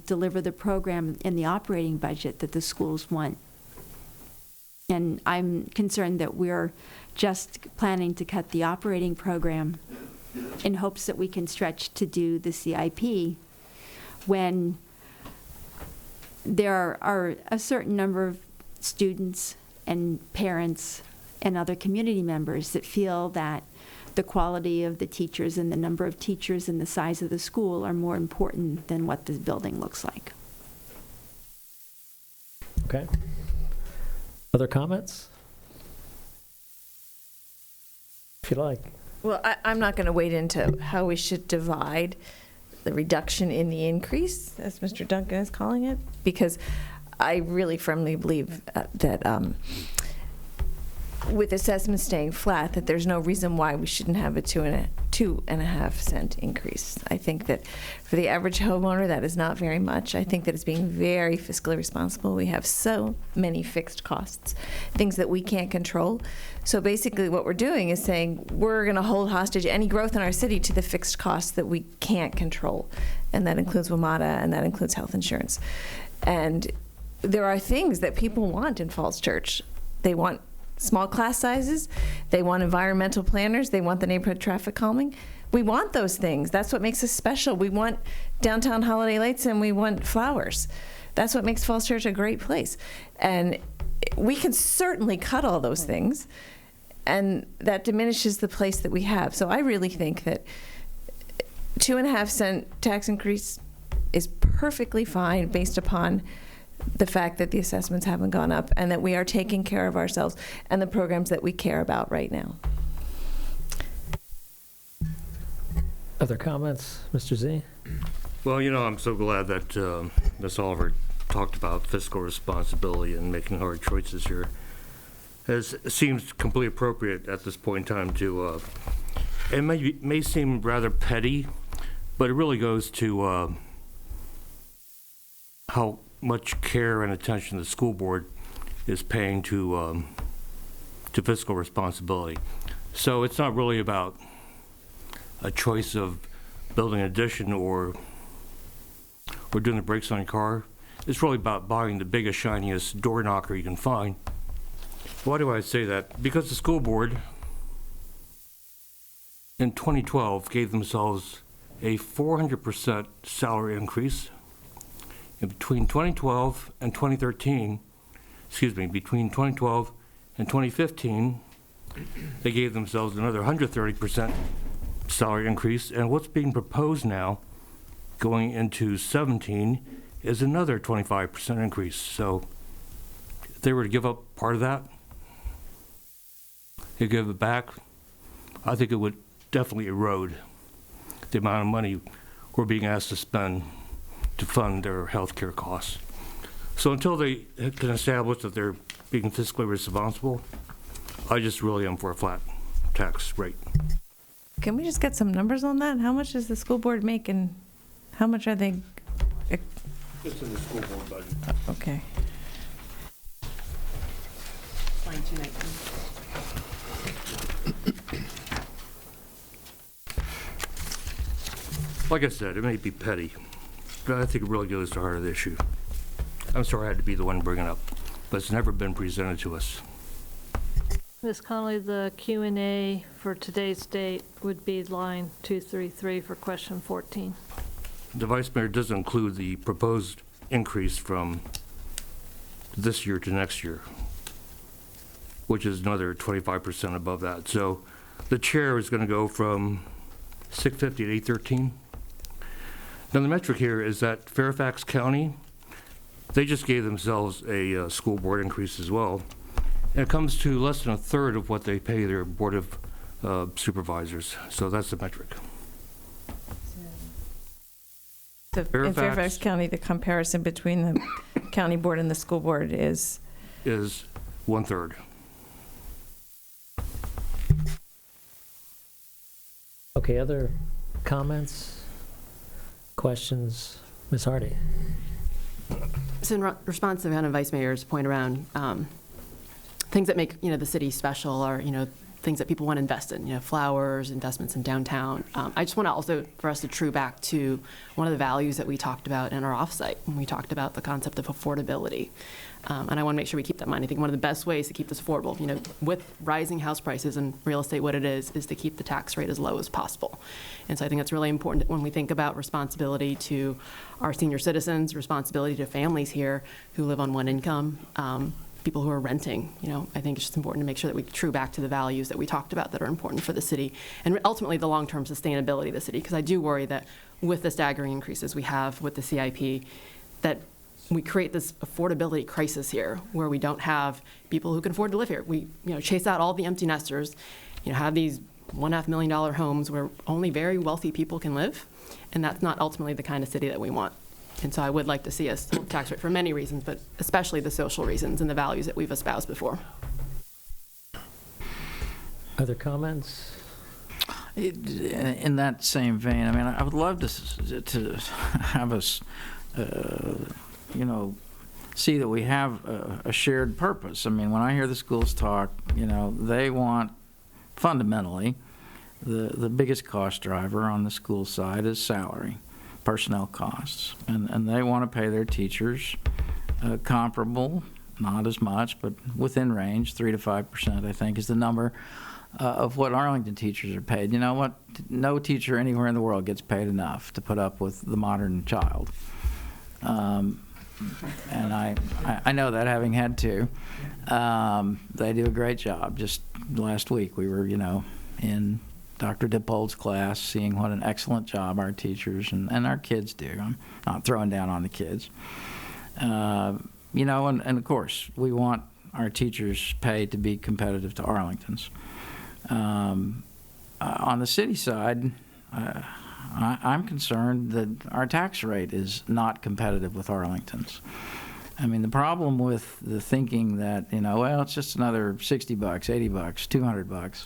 deliver the program in the operating budget that the schools want? And I'm concerned that we're just planning to cut the operating program in hopes that we can stretch to do the CIP, when there are a certain number of students and parents and other community members that feel that the quality of the teachers and the number of teachers and the size of the school are more important than what the building looks like. Okay. Other comments? If you like. Well, I'm not going to wade into how we should divide the reduction in the increase, as Mr. Duncan is calling it, because I really firmly believe that with assessments staying flat, that there's no reason why we shouldn't have a 2.5 cent increase. I think that for the average homeowner, that is not very much. I think that it's being very fiscally responsible. We have so many fixed costs, things that we can't control. So basically what we're doing is saying we're going to hold hostage any growth in our city to the fixed costs that we can't control. And that includes WMATA, and that includes health insurance. And there are things that people want in Falls Church. They want small class sizes, they want environmental planners, they want the neighborhood traffic calming. We want those things. That's what makes us special. We want downtown holiday lights, and we want flowers. That's what makes Falls Church a great place. And we can certainly cut all those things, and that diminishes the place that we have. So I really think that 2.5 cent tax increase is perfectly fine based upon the fact that the assessments haven't gone up and that we are taking care of ourselves and the programs that we care about right now. Other comments, Mr. Z? Well, I'm so glad that Ms. Oliver talked about fiscal responsibility and making hard choices here. It seems completely appropriate at this point in time to, it may seem rather petty, but it really goes to how much care and attention the school board is paying to fiscal responsibility. So it's not really about a choice of building an addition or doing the brakes on your car. It's really about buying the biggest, shiniest door knocker you can find. Why do I say that? Because the school board in 2012 gave themselves a 400% salary increase. And between 2012 and 2013, between 2012 and 2015, they gave themselves another 130% salary increase. And what's being proposed now, going into 17, is another 25% increase. So if they were to give up part of that, they give it back, I think it would definitely erode the amount of money we're being asked to spend to fund their health care costs. So until they can establish that they're being fiscally responsible, I just really am for a flat tax rate. Can we just get some numbers on that? How much does the school board make, and how much are they? It's in the school board budget. Okay. Line 219. Like I said, it may be petty, but I think it really goes to the heart of the issue. I'm sorry I had to be the one to bring it up, but it's never been presented to us. Ms. Connolly, the Q&A for today's date would be line 233 for question 14. The Vice Mayor does include the proposed increase from this year to next year, which is another 25% above that. So the chair is going to go from 650 to 813. Now the metric here is that Fairfax County, they just gave themselves a school board increase as well. And it comes to less than a third of what they pay their board of supervisors. So that's the metric. So in Fairfax County, the comparison between the county board and the school board is 1/3. Okay, other comments, questions? Ms. Hardy? So in response to the Vice Mayor's point around things that make the city special are things that people want to invest in, flowers, investments in downtown. I just want to also, for us to true back to one of the values that we talked about in our offsite when we talked about the concept of affordability. And I want to make sure we keep that in mind. I think one of the best ways to keep this affordable, with rising house prices and real estate, what it is to keep the tax rate as low as possible. And so I think that's really important when we think about responsibility to our senior citizens, responsibility to families here who live on one income, people who are renting. I think it's just important to make sure that we true back to the values that we talked about that are important for the city, and ultimately the long-term sustainability of the city. Because I do worry that with the staggering increases we have with the CIP, that we create this affordability crisis here where we don't have people who can afford to live here. We, chase out all the empty nesters, have these $1.5 million homes where only very wealthy people can live, and that's not ultimately the kind of city that we want. And so I would like to see us hold the tax rate for many reasons, but especially the social reasons and the values that we've espoused before. Other comments? In that same vein, I mean, I would love to have us, see that we have a shared purpose. I mean, when I hear the schools talk, they want, fundamentally, the biggest cost driver on the school side is salary, personnel costs. And they want to pay their teachers comparable, not as much, but within range, 3 to 5%, I think, is the number of what Arlington teachers are paid. You know what? No teacher anywhere in the world gets paid enough to put up with the modern child. And I know that, having had two. They do a great job. Just last week we were, in Dr. Dippold's class, seeing what an excellent job our teachers and our kids do. I'm not throwing down on the kids. And of course, we want our teachers' pay to be competitive to Arlington's. On the city side, I'm concerned that our tax rate is not competitive with Arlington's. I mean, the problem with the thinking that, it's just another $60, $80, $200.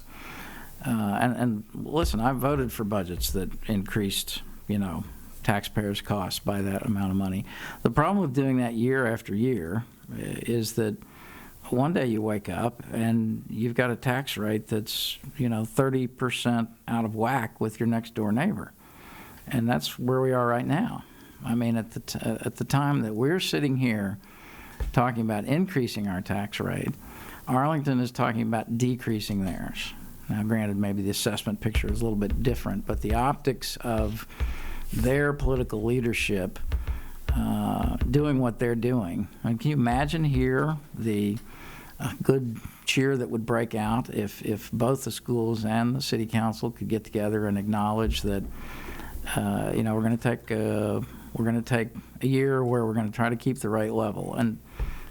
And listen, I've voted for budgets that increased, taxpayers' costs by that amount of money. The problem with doing that year after year is that one day you wake up and you've got a tax rate that's, 30% out of whack with your next door neighbor. And that's where we are right now. I mean, at the time that we're sitting here talking about increasing our tax rate, Arlington is talking about decreasing theirs. Now, granted, maybe the assessment picture is a little bit different, but the optics of their political leadership doing what they're doing. I mean, can you imagine here the good cheer that would break out if both the schools and the city council could get together and acknowledge that we're going to take a year where we're going to try to keep the rate level. And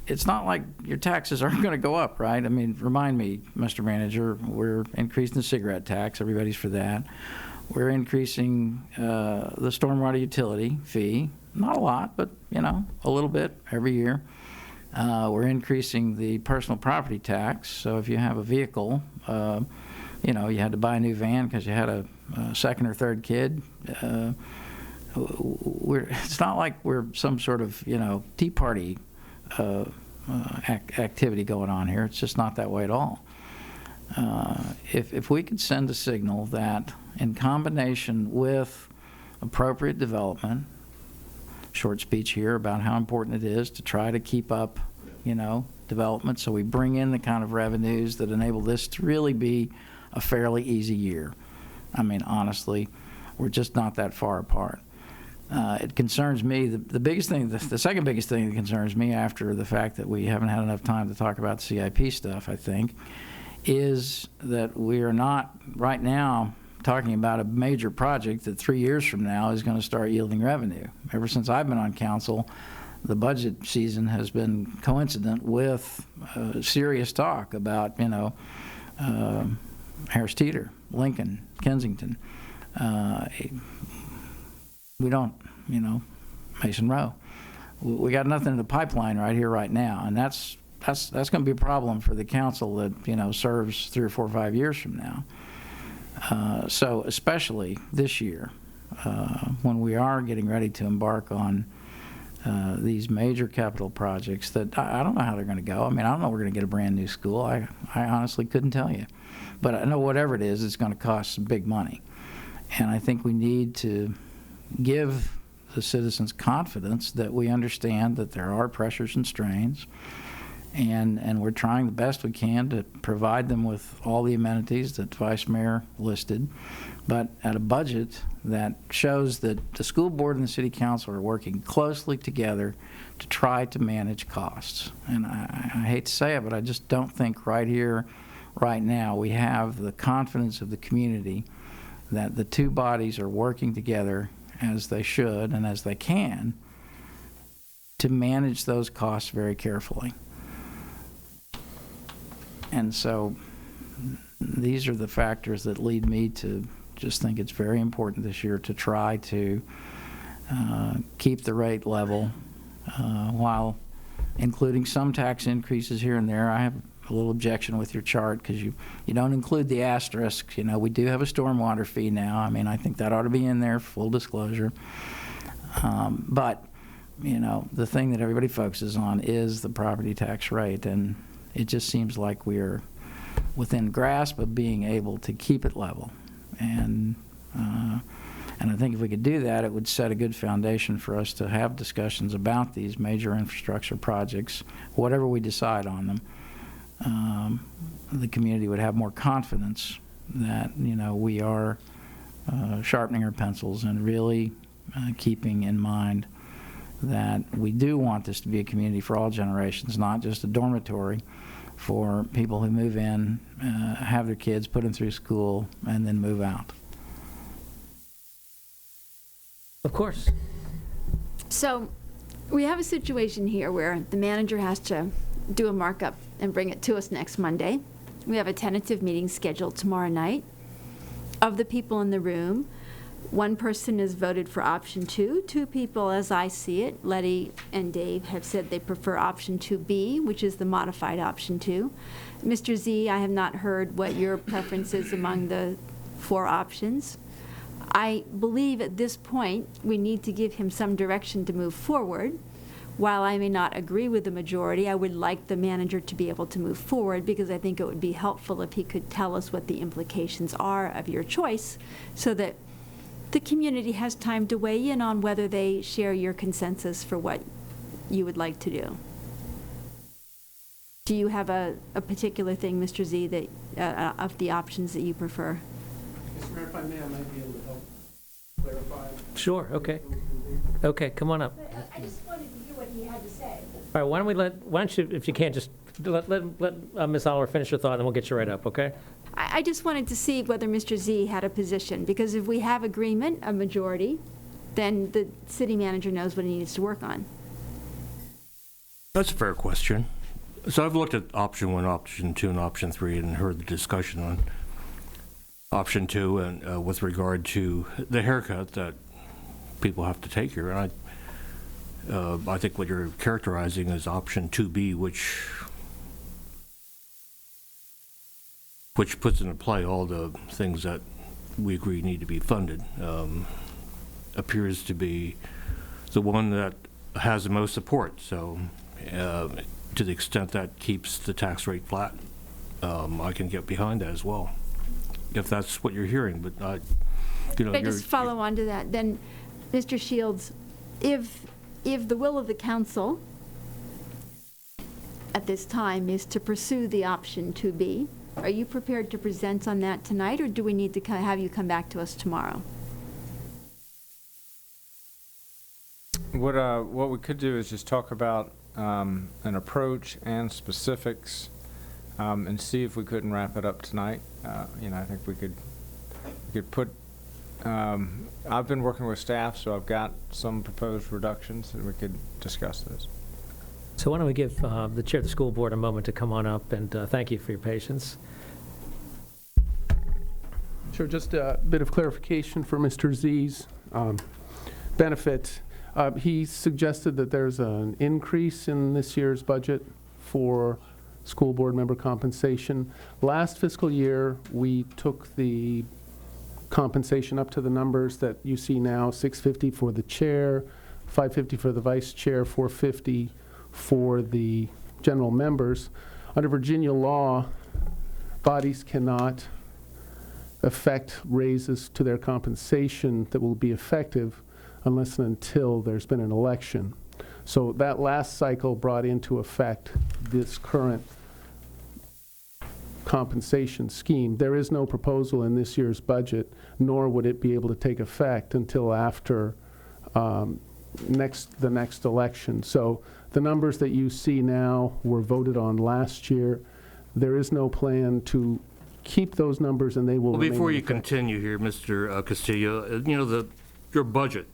it's not like your taxes aren't going to go up, right? I mean, remind me, Mr. Manager, we're increasing the cigarette tax. Everybody's for that. We're increasing the stormwater utility fee. Not a lot, but, a little bit every year. We're increasing the personal property tax. So if you have a vehicle, you had to buy a new van because you had a second or third kid. It's not like we're some sort of, Tea Party activity going on here. It's just not that way at all. If we could send a signal that, in combination with appropriate development, short speech here about how important it is to try to keep up, development, so we bring in the kind of revenues that enable this to really be a fairly easy year. I mean, honestly, we're just not that far apart. It concerns me, the biggest thing, the second biggest thing that concerns me, after the fact that we haven't had enough time to talk about the CIP stuff, I think, is that we are not right now talking about a major project that 3 years from now is going to start yielding revenue. Ever since I've been on council, the budget season has been coincident with serious talk about, Harris Teeter, Lincoln, Kensington. We don't, Mason Row. We got nothing in the pipeline right here, right now, and that's going to be a problem for the council that serves 3 or 4 or 5 years from now. So especially this year, when we are getting ready to embark on these major capital projects that I don't know how they're going to go. I mean, I don't know we're going to get a brand new school. I honestly couldn't tell you. But I know whatever it is, it's going to cost some big money. And I think we need to give the citizens confidence that we understand that there are pressures and strains, and we're trying the best we can to provide them with all the amenities that Vice Mayor listed, but at a budget that shows that the school board and the city council are working closely together to try to manage costs. And I hate to say it, but I just don't think right here, right now, we have the confidence of the community that the two bodies are working together as they should and as they can to manage those costs very carefully. And so these are the factors that lead me to just think it's very important this year to try to keep the rate level while including some tax increases here and there. I have a little objection with your chart because you don't include the asterisk. You know, we do have a stormwater fee now. I mean, I think that ought to be in there, full disclosure. But, you know, the thing that everybody focuses on is the property tax rate, and it just seems like we're within grasp of being able to keep it level. And I think if we could do that, it would set a good foundation for us to have discussions about these major infrastructure projects, whatever we decide on them. The community would have more confidence that, you know, we are sharpening our pencils and really keeping in mind that we do want this to be a community for all generations, not just a dormitory for people who move in, have their kids, put them through school, and then move out. Of course. So we have a situation here where the manager has to do a markup and bring it to us next Monday. We have a tentative meeting scheduled tomorrow night. Of the people in the room, one person has voted for option 2. 2 people, as I see it, Letty and Dave, have said they prefer option 2B, which is the modified option 2. Mr. Z, I have not heard what your preference is among the 4 options. I believe at this point we need to give him some direction to move forward. While I may not agree with the majority, I would like the manager to be able to move forward because I think it would be helpful if he could tell us what the implications are of your choice so that the community has time to weigh in on whether they share your consensus for what you would like to do. Do you have a particular thing, Mr. Z, that of the options that you prefer? Mr. Mayor, if I may, I might be able to help clarify. Sure, okay. Okay, come on up. I just wanted to hear what he had to say. All right, why don't you, if you can't, just let Ms. Oliver finish her thought, and then we'll get you right up, okay? I just wanted to see whether Mr. Z had a position, because if we have agreement, a majority, then the city manager knows what he needs to work on. That's a fair question. So I've looked at option 1, option 2, and option 3 and heard the discussion on option 2 and with regard to the haircut that people have to take here. And I think what you're characterizing is option 2B, which puts into play all the things that we agree need to be funded, appears to be the one that has the most support. So to the extent that keeps the tax rate flat, I can get behind that as well, if that's what you're hearing. But Could I just follow on to that? Then, Mr. Shields, if the will of the council at this time is to pursue the option 2B, are you prepared to present on that tonight, or do we need to have you come back to us tomorrow? What we could do is just talk about an approach and specifics, and see if we couldn't wrap it up tonight. You know, I think we could put. I've been working with staff, so I've got some proposed reductions, and we could discuss those. So why don't we give the chair of the school board a moment to come on up, and thank you for your patience. Sure, just a bit of clarification for Mr. Z's benefit. He suggested that there's an increase in this year's budget for school board member compensation. Last fiscal year, we took the compensation up to the numbers that you see now, $650 for the chair, $550 for the vice chair, $450 for the general members. Under Virginia law, bodies cannot affect raises to their compensation that will be effective unless and until there's been an election. So that last cycle brought into effect this current compensation scheme. There is no proposal in this year's budget, nor would it be able to take effect until after the next election. So the numbers that you see now were voted on last year. There is no plan to keep those numbers, and they will remain. Before you continue here, Mr. Castillo, you know, your budget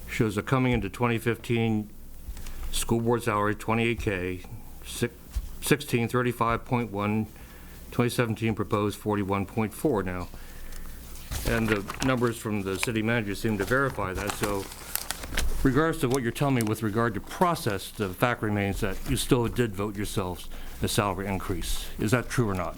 shows that coming into 2015, School board salary, 28K, 1635.1, 2017 proposed 41.4 now. And the numbers from the city manager seem to verify that, so regardless of what you're telling me with regard to process, the fact remains that you still did vote yourselves a salary increase. Is that true or not?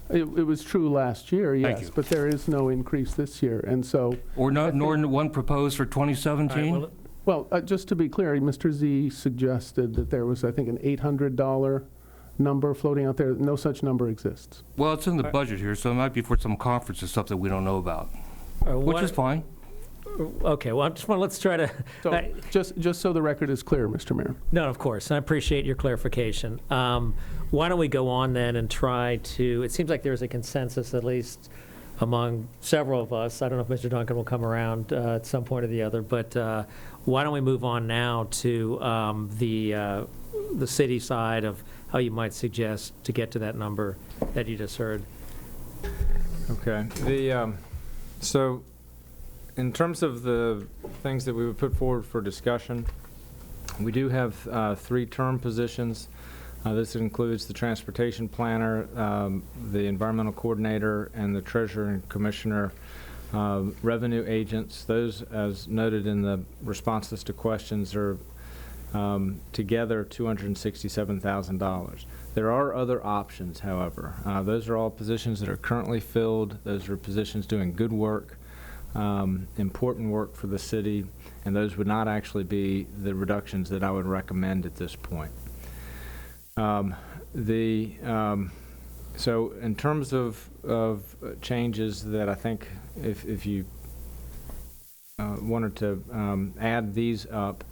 It was true last year, Thank yes, you. but there is no increase this year, and so. Or not, nor one proposed for 2017? Well, just to be clear, Mr. Z suggested that there was, I think, an $800 number floating out there. No such number exists. Well, it's in the budget here, so it might be for some conference or stuff that we don't know about, which is fine. Okay, well, let's try to. So, just so the record is clear, Mr. Mayor. No, of course, I appreciate your clarification. Why don't we go on then and try to, it seems like there's a consensus, at least among several of us. I don't know if Mr. Duncan will come around at some point or the other, but why don't we move on now to the city side of how you might suggest to get to that number that you just heard. Okay. So in terms of the things that we would put forward for discussion, we do have 3 term positions. This includes the transportation planner, the environmental coordinator, and the treasurer and commissioner revenue agents. Those, as noted in the responses to questions, are together $267,000. There are other options, however. Those are all positions that are currently filled. Those are positions doing good work, important work for the city, and those would not actually be the reductions that I would recommend at this point. So in terms of changes that I think if you wanted to add these up,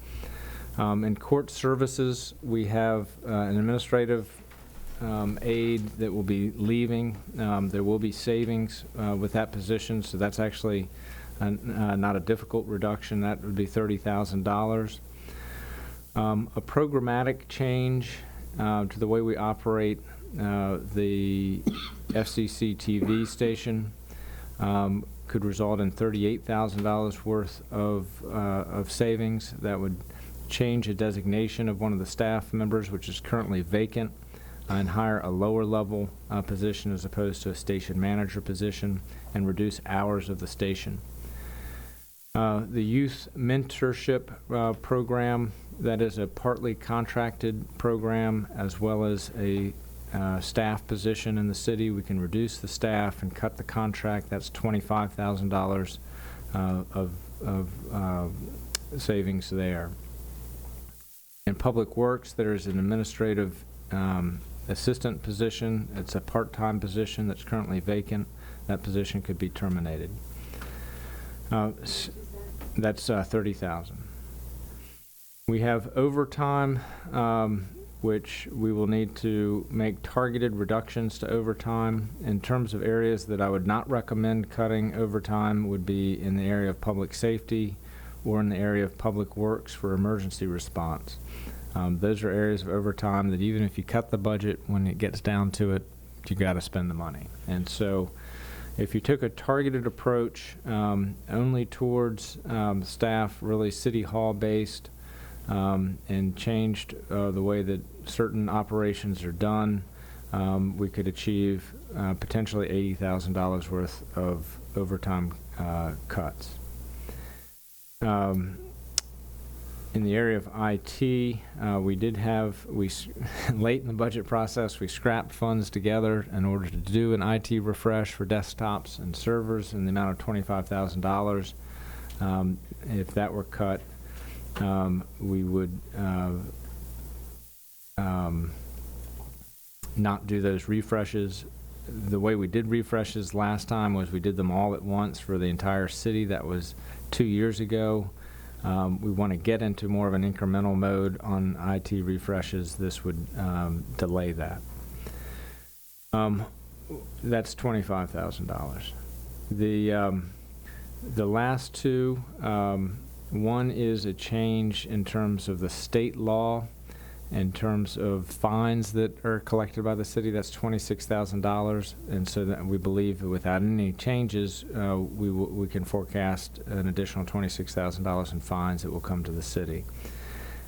in court services, we have an administrative aide that will be leaving. There will be savings with that position, so that's actually not a difficult reduction. That would be $30,000. A programmatic change to the way we operate the FCC TV station could result in $38,000 worth of savings. That would change a designation of one of the staff members, which is currently vacant, and hire a lower level position as opposed to a station manager position, and reduce hours of the station. The youth mentorship program, that is a partly contracted program as well as a staff position in the city. We can reduce the staff and cut the contract. That's $25,000 of savings there. In Public Works, there's an administrative assistant position. It's a part-time position that's currently vacant. That position could be terminated. That's $30,000. We have overtime, which we will need to make targeted reductions to overtime. In terms of areas that I would not recommend cutting overtime would be in the area of public safety or in the area of Public Works for emergency response. Those are areas of overtime that even if you cut the budget, when it gets down to it, you got to spend the money. And so if you took a targeted approach only towards staff, really City Hall based, and changed the way that certain operations are done, we could achieve potentially $80,000 worth of overtime cuts. In the area of IT, we did have, late in the budget process, we scrapped funds together in order to do an IT refresh for desktops and servers in the amount of $25,000. If that were cut, we would not do those refreshes. The way we did refreshes last time was we did them all at once for the entire city. That was 2 years ago. We want to get into more of an incremental mode on IT refreshes. This would delay that. That's $25,000. The last two, one is a change in terms of the state law, in terms of fines that are collected by the city. That's $26,000, and so that we believe that without any changes, we can forecast an additional $26,000 in fines that will come to the city.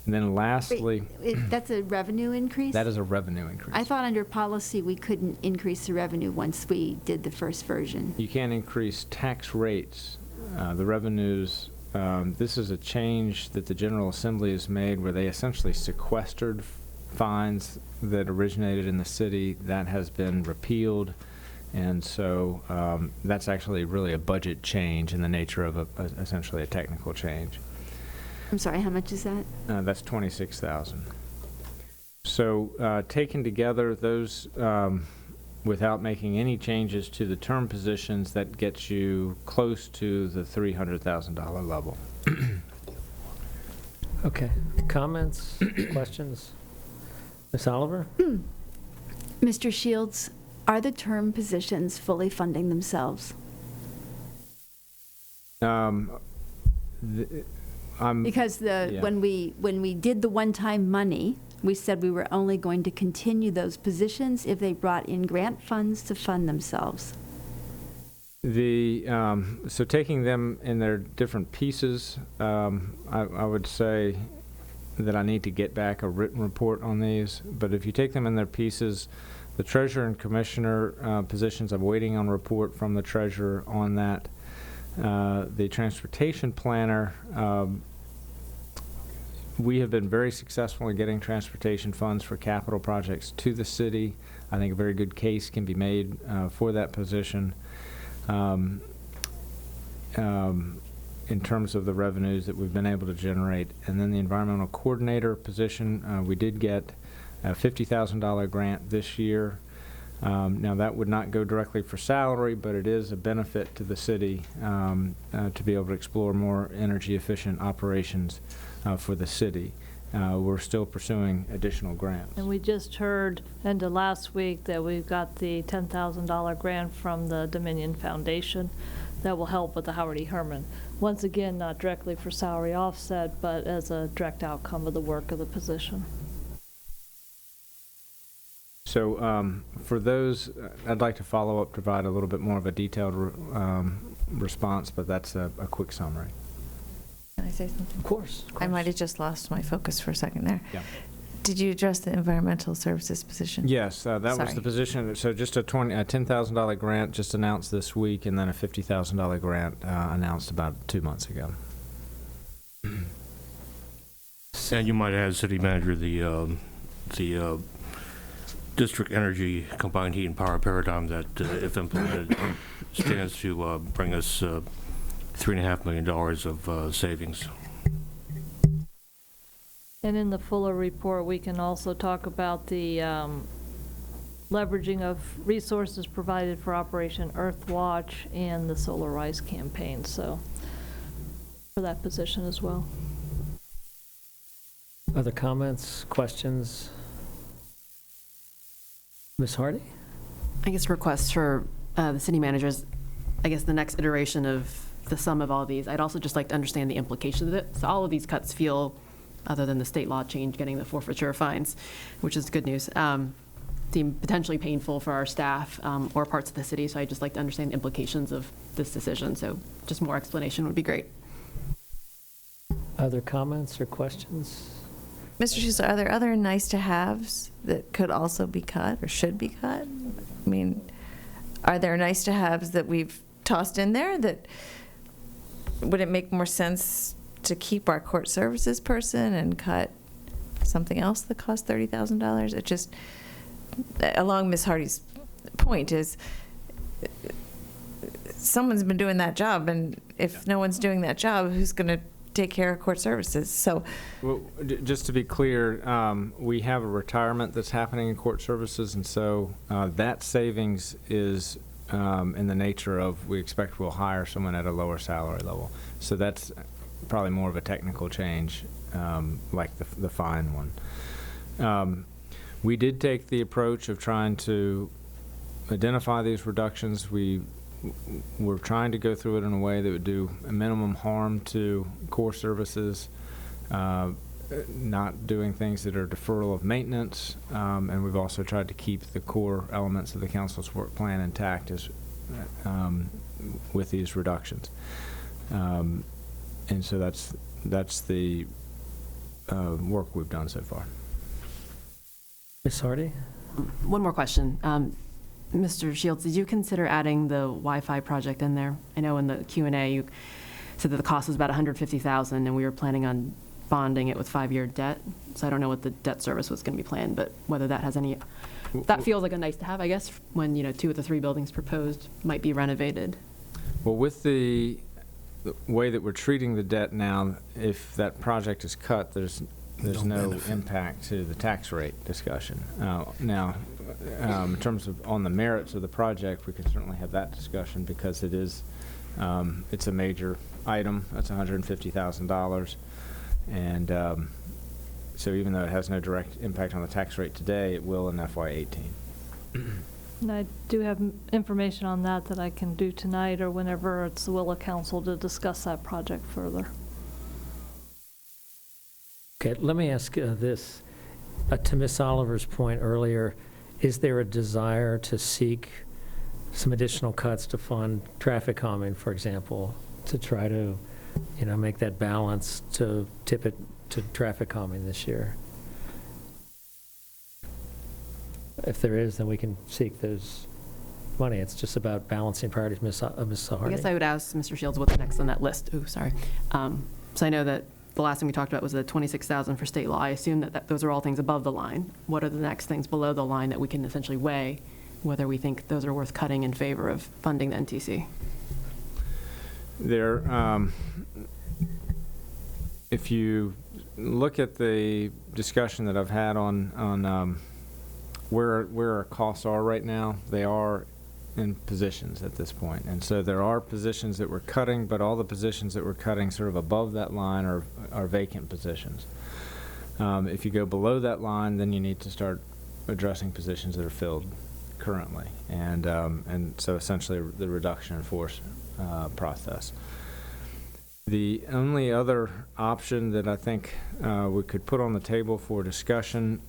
And then lastly, That's a revenue increase? that is a revenue increase. I thought under policy, we couldn't increase the revenue once we did the first version. You can't increase tax rates. The revenues, this is a change that the General Assembly has made where they essentially sequestered fines that originated in the city. That has been repealed. And so that's actually really a budget change in the nature of essentially a technical change. I'm sorry, how much is that? That's $26,000. So taken together, those, without making any changes to the term positions, that gets you close to the $300,000 level. Okay. Comments, questions? Ms. Oliver? Mr. Shields, are the term positions fully funding themselves? Because when we did the one-time money, we said we were only going to continue those positions if they brought in grant funds to fund themselves. So taking them in their different pieces, I would say that I need to get back a written report on these. But if you take them in their pieces, the treasurer and commissioner positions, I'm waiting on a report from the treasurer on that. The transportation planner, we have been very successful in getting transportation funds for capital projects to the city. I think a very good case can be made for that position in terms of the revenues that we've been able to generate. And then the environmental coordinator position, we did get a $50,000 grant this year. Now that would not go directly for salary, but it is a benefit to the city to be able to explore more energy efficient operations for the city. We're still pursuing additional grants. And we just heard end of last week that we've got the $10,000 grant from the Dominion Foundation that will help with the Howard E. Herman. Once again, not directly for salary offset, but as a direct outcome of the work of the position. So for those, I'd like to follow up, provide a little bit more of a detailed response, but that's a quick summary. Can I say something? Of course. I might have just lost my focus for a second there. Yeah. Did you address the environmental services position? Yes, that was Sorry. the position. So just a $10,000 grant just announced this week, and then a $50,000 grant announced about 2 months ago. And you might add, city manager, the district energy combined heat and power paradigm that, if implemented, stands to bring us $3.5 million of savings. And in the fuller report, we can also talk about the leveraging of resources provided for Operation Earthwatch and the Solar Rise campaign, so for that position as well. Other comments, questions? Ms. Hardy? I guess requests for the city managers, I guess the next iteration of the sum of all these. I'd also just like to understand the implications of it. So all of these cuts feel, other than the state law change, getting the forfeiture fines, which is good news, seem potentially painful for our staff or parts of the city. So I'd just like to understand the implications of this decision. So just more explanation would be great. Other comments or questions? Mr. Schuster, are there other nice-to-haves that could also be cut or should be cut? I mean, are there nice-to-haves that we've tossed in there that, would it make more sense to keep our court services person and cut something else that costs $30,000? It just, along Ms. Hardy's point, is someone's been doing that job, and if no one's doing that job, who's going to take care of court services? So, well, just to be clear, we have a retirement that's happening in court services, and so that savings is in the nature of, we expect we'll hire someone at a lower salary level. So that's probably more of a technical change, like the fine one. We did take the approach of trying to identify these reductions. We're trying to go through it in a way that would do a minimum harm to core services, not doing things that are deferral of maintenance, and we've also tried to keep the core elements of the council's work plan intact with these reductions. And so that's the work we've done so far. Ms. Hardy? One more question. Mr. Shields, did you consider adding the Wi-Fi project in there? I know in the Q&A you said that the cost was about $150,000 and we were planning on bonding it with 5-year debt. So I don't know what the debt service was going to be planned, but whether that has any, that feels like a nice to have, I guess, when, 2 of the 3 buildings proposed might be renovated. Well, with the way that we're treating the debt now, if that project is cut, there's no impact to the tax rate discussion. Now, in terms of on the merits of the project, we can certainly have that discussion because it is, it's a major item. That's $150,000. And so even though it has no direct impact on the tax rate today, it will in FY18. And I do have information on that I can do tonight or whenever it's the will of council to discuss that project further. Okay, let me ask this. To Ms. Oliver's point earlier, is there a desire to seek some additional cuts to fund traffic calming, for example, to try to, make that balance to tip it to traffic calming this year? If there is, then we can seek those money. It's just about balancing priorities, Ms. Hardy. I guess I would ask Mr. Shields what's next on that list. Ooh, sorry. So I know that the last thing we talked about was the $26,000 for state law. I assume that those are all things above the line. What are the next things below the line that we can essentially weigh whether we think those are worth cutting in favor of funding the NTC? If you look at the discussion that I've had on where our costs are right now, they are in positions at this point. And so there are positions that we're cutting, but all the positions that we're cutting sort of above that line are vacant positions. If you go below that line, then you need to start addressing positions that are filled currently. And so essentially the reduction in force process. The only other option that I think we could put on the table for discussion,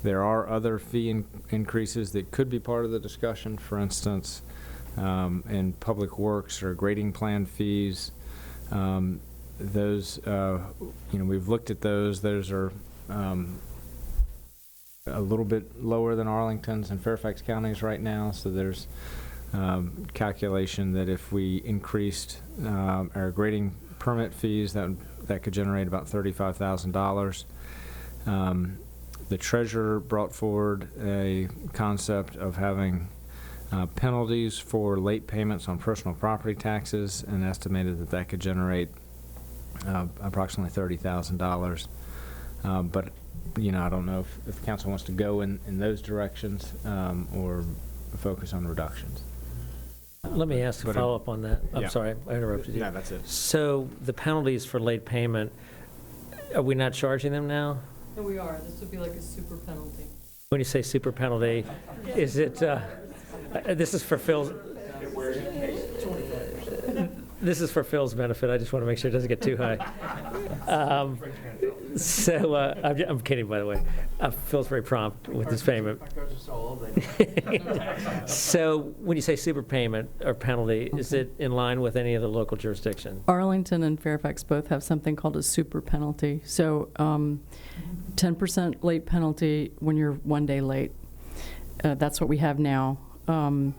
there are other fee increases that could be part of the discussion. For instance, in public works or grading plan fees, those, we've looked at those. Those are a little bit lower than Arlington's and Fairfax counties right now. So there's calculation that if we increased our grading permit fees, that could generate about $35,000. The treasurer brought forward a concept of having penalties for late payments on personal property taxes and estimated that could generate approximately $30,000. But, I don't know if the council wants to go in those directions or focus on reductions. Let me ask a follow-up on that. I'm sorry, I interrupted you. No, that's it. So the penalties for late payment, are we not charging them now? No, we are. This would be like a super penalty. When you say super penalty, is it, this is for Phil's, this is for Phil's benefit. I just want to make sure it doesn't get too high. I'm kidding, by the way. Phil's very prompt with his payment. So when you say super payment or penalty, is it in line with any of the local jurisdictions? Arlington and Fairfax both have something called a super penalty. So 10% late penalty when you're 1 day late. That's what we have now. And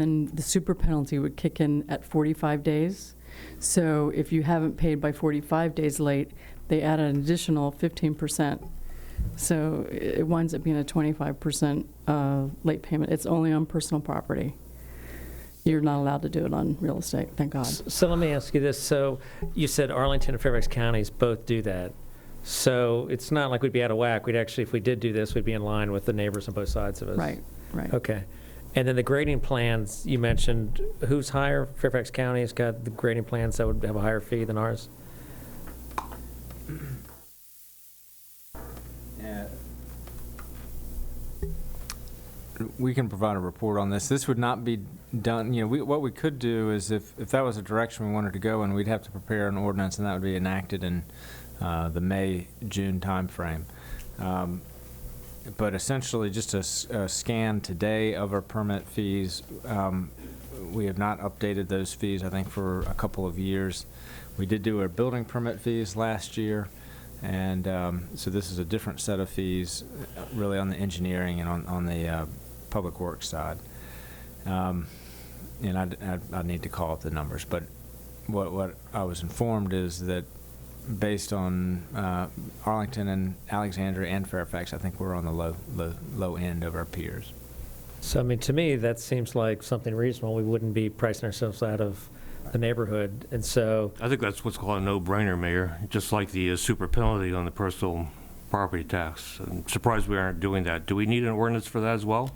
then the super penalty would kick in at 45 days. So if you haven't paid by 45 days late, they add an additional 15%. So it winds up being a 25% late payment. It's only on personal property. You're not allowed to do it on real estate, thank God. So let me ask you this. So you said Arlington and Fairfax counties both do that. So it's not like we'd be out of whack. We'd actually, if we did do this, we'd be in line with the neighbors on both sides of us. Right. Okay. And then the grading plans, you mentioned, who's higher? Fairfax County has got the grading plans that would have a higher fee than ours? We can provide a report on this. This would not be done, what we could do is if that was a direction we wanted to go in, we'd have to prepare an ordinance and that would be enacted in the May-June timeframe. But essentially just a scan today of our permit fees. We have not updated those fees, I think, for a couple of years. We did do our building permit fees last year. And so this is a different set of fees, really on the engineering and on the public works side. And I need to call up the numbers, but what I was informed is that based on Arlington and Alexandria and Fairfax, I think we're on the low end of our peers. So, I mean, to me, that seems like something reasonable. We wouldn't be pricing ourselves out of the neighborhood, and so. I think that's what's called a no-brainer, Mayor, just like the super penalty on the personal property tax. I'm surprised we aren't doing that. Do we need an ordinance for that as well?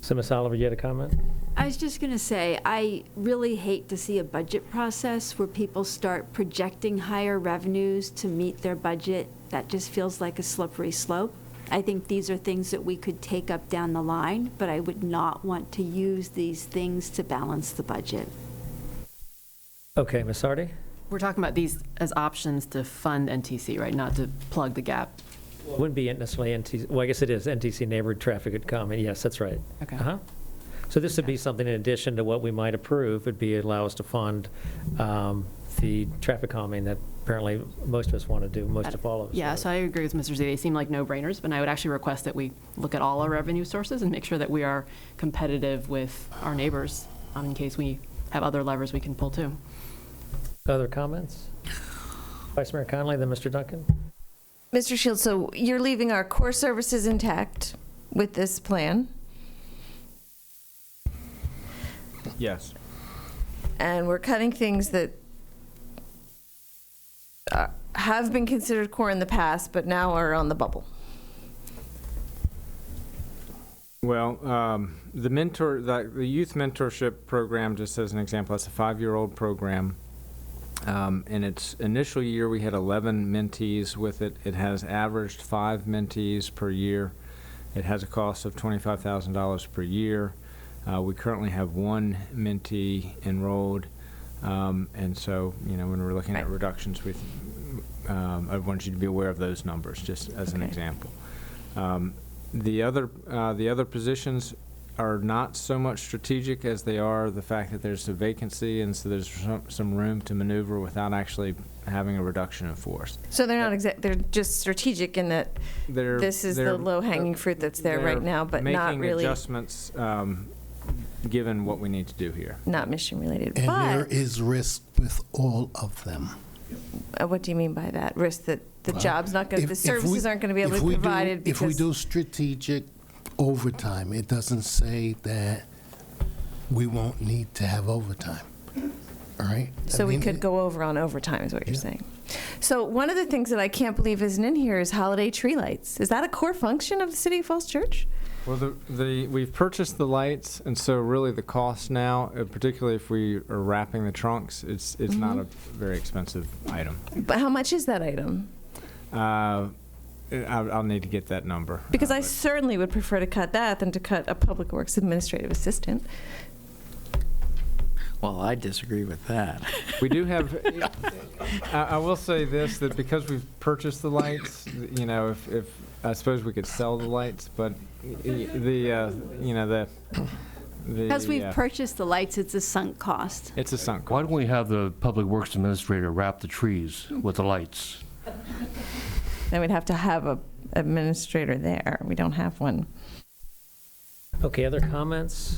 So, Ms. Oliver, you had a comment? I was just going to say, I really hate to see a budget process where people start projecting higher revenues to meet their budget. That just feels like a slippery slope. I think these are things that we could take up down the line, but I would not want to use these things to balance the budget. Okay, Ms. Hardy? We're talking about these as options to fund NTC, right, not to plug the gap. Wouldn't be necessarily NTC, well, I guess it is NTC Neighborhood Traffic and Calming, yes, that's right. Okay. Uh-huh. So this would be something in addition to what we might approve, would be allow us to fund the traffic calming that apparently most of us want to do, most of all of us. Yeah, so I agree with Mr. Z. They seem like no-brainers, but I would actually request that we look at all our revenue sources and make sure that we are competitive with our neighbors in case we have other levers we can pull too. Other comments? Vice Mayor Connolly, then Mr. Duncan. Mr. Shields, so you're leaving our core services intact with this plan, Yes. and we're cutting things that have been considered core in the past, but now are on the bubble. Well, the youth mentorship program, just as an example, that's a 5-year-old program. In its initial year, we had 11 mentees with it. It has averaged 5 mentees per year. It has a cost of $25,000 per year. We currently have 1 mentee enrolled. And so, when we're looking at reductions, I want you to be aware of those numbers, just as an example. The other positions are not so much strategic as they are the fact that there's a vacancy, and so there's some room to maneuver without actually having a reduction in force. So they're not they're just strategic in that this is the low-hanging fruit that's there right now, but not really. Making adjustments given what we need to do here. Not mission-related. And but there is risk with all of them. What do you mean by that? Risk that the job's not going to, the services aren't going to be able to be provided because. If we do strategic overtime, it doesn't say that we won't need to have overtime. All right? So we could go over on overtime is what you're saying. So one of the things that I can't believe isn't in here is holiday tree lights. Is that a core function of the City of Falls Church? Well, we've purchased the lights, and so really the cost now, particularly if we are wrapping the trunks, it's not a very expensive item. But how much is that item? I'll need to get that number. Because I certainly would prefer to cut that than to cut a Public Works administrative assistant. Well, I disagree with that. We do have, I will say this, that because we've purchased the lights, if I suppose we could sell the lights, but Because we've purchased the lights, it's a sunk cost. It's a sunk cost. Why don't we have the Public Works Administrator wrap the trees with the lights? Then we'd have to have a administrator there. We don't have one. Okay, other comments?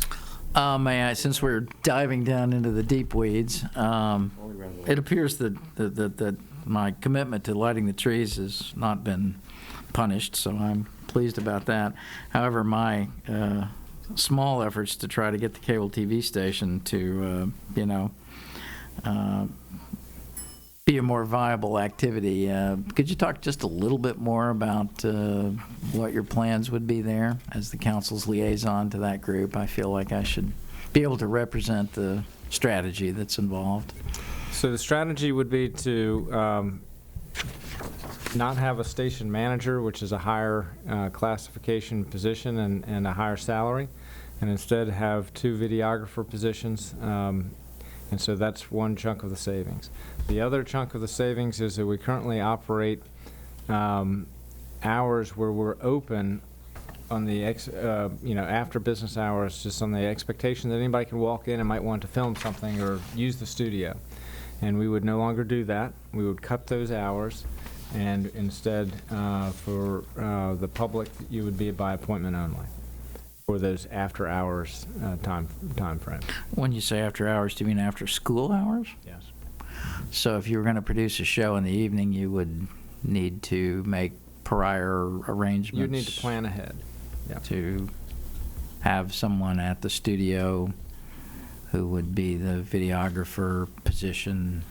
May I, since we're diving down into the deep weeds, it appears that my commitment to lighting the trees has not been punished, so I'm pleased about that. However, my small efforts to try to get the cable TV station to, be a more viable activity. Could you talk just a little bit more about what your plans would be there as the council's liaison to that group? I feel like I should be able to represent the strategy that's involved. So the strategy would be to not have a station manager, which is a higher classification position and a higher salary, and instead have 2 videographer positions. And so that's one chunk of the savings. The other chunk of the savings is that we currently operate hours where we're open on the after business hours, just on the expectation that anybody can walk in and might want to film something or use the studio. And we would no longer do that. We would cut those hours, and instead, for the public, you would be by appointment only for those after-hours time frame. When you say after hours, do you mean after school hours? Yes. So if you were going to produce a show in the evening, you would need to make prior arrangements? You'd need to plan ahead. Yeah. To have someone at the studio who would be the videographer position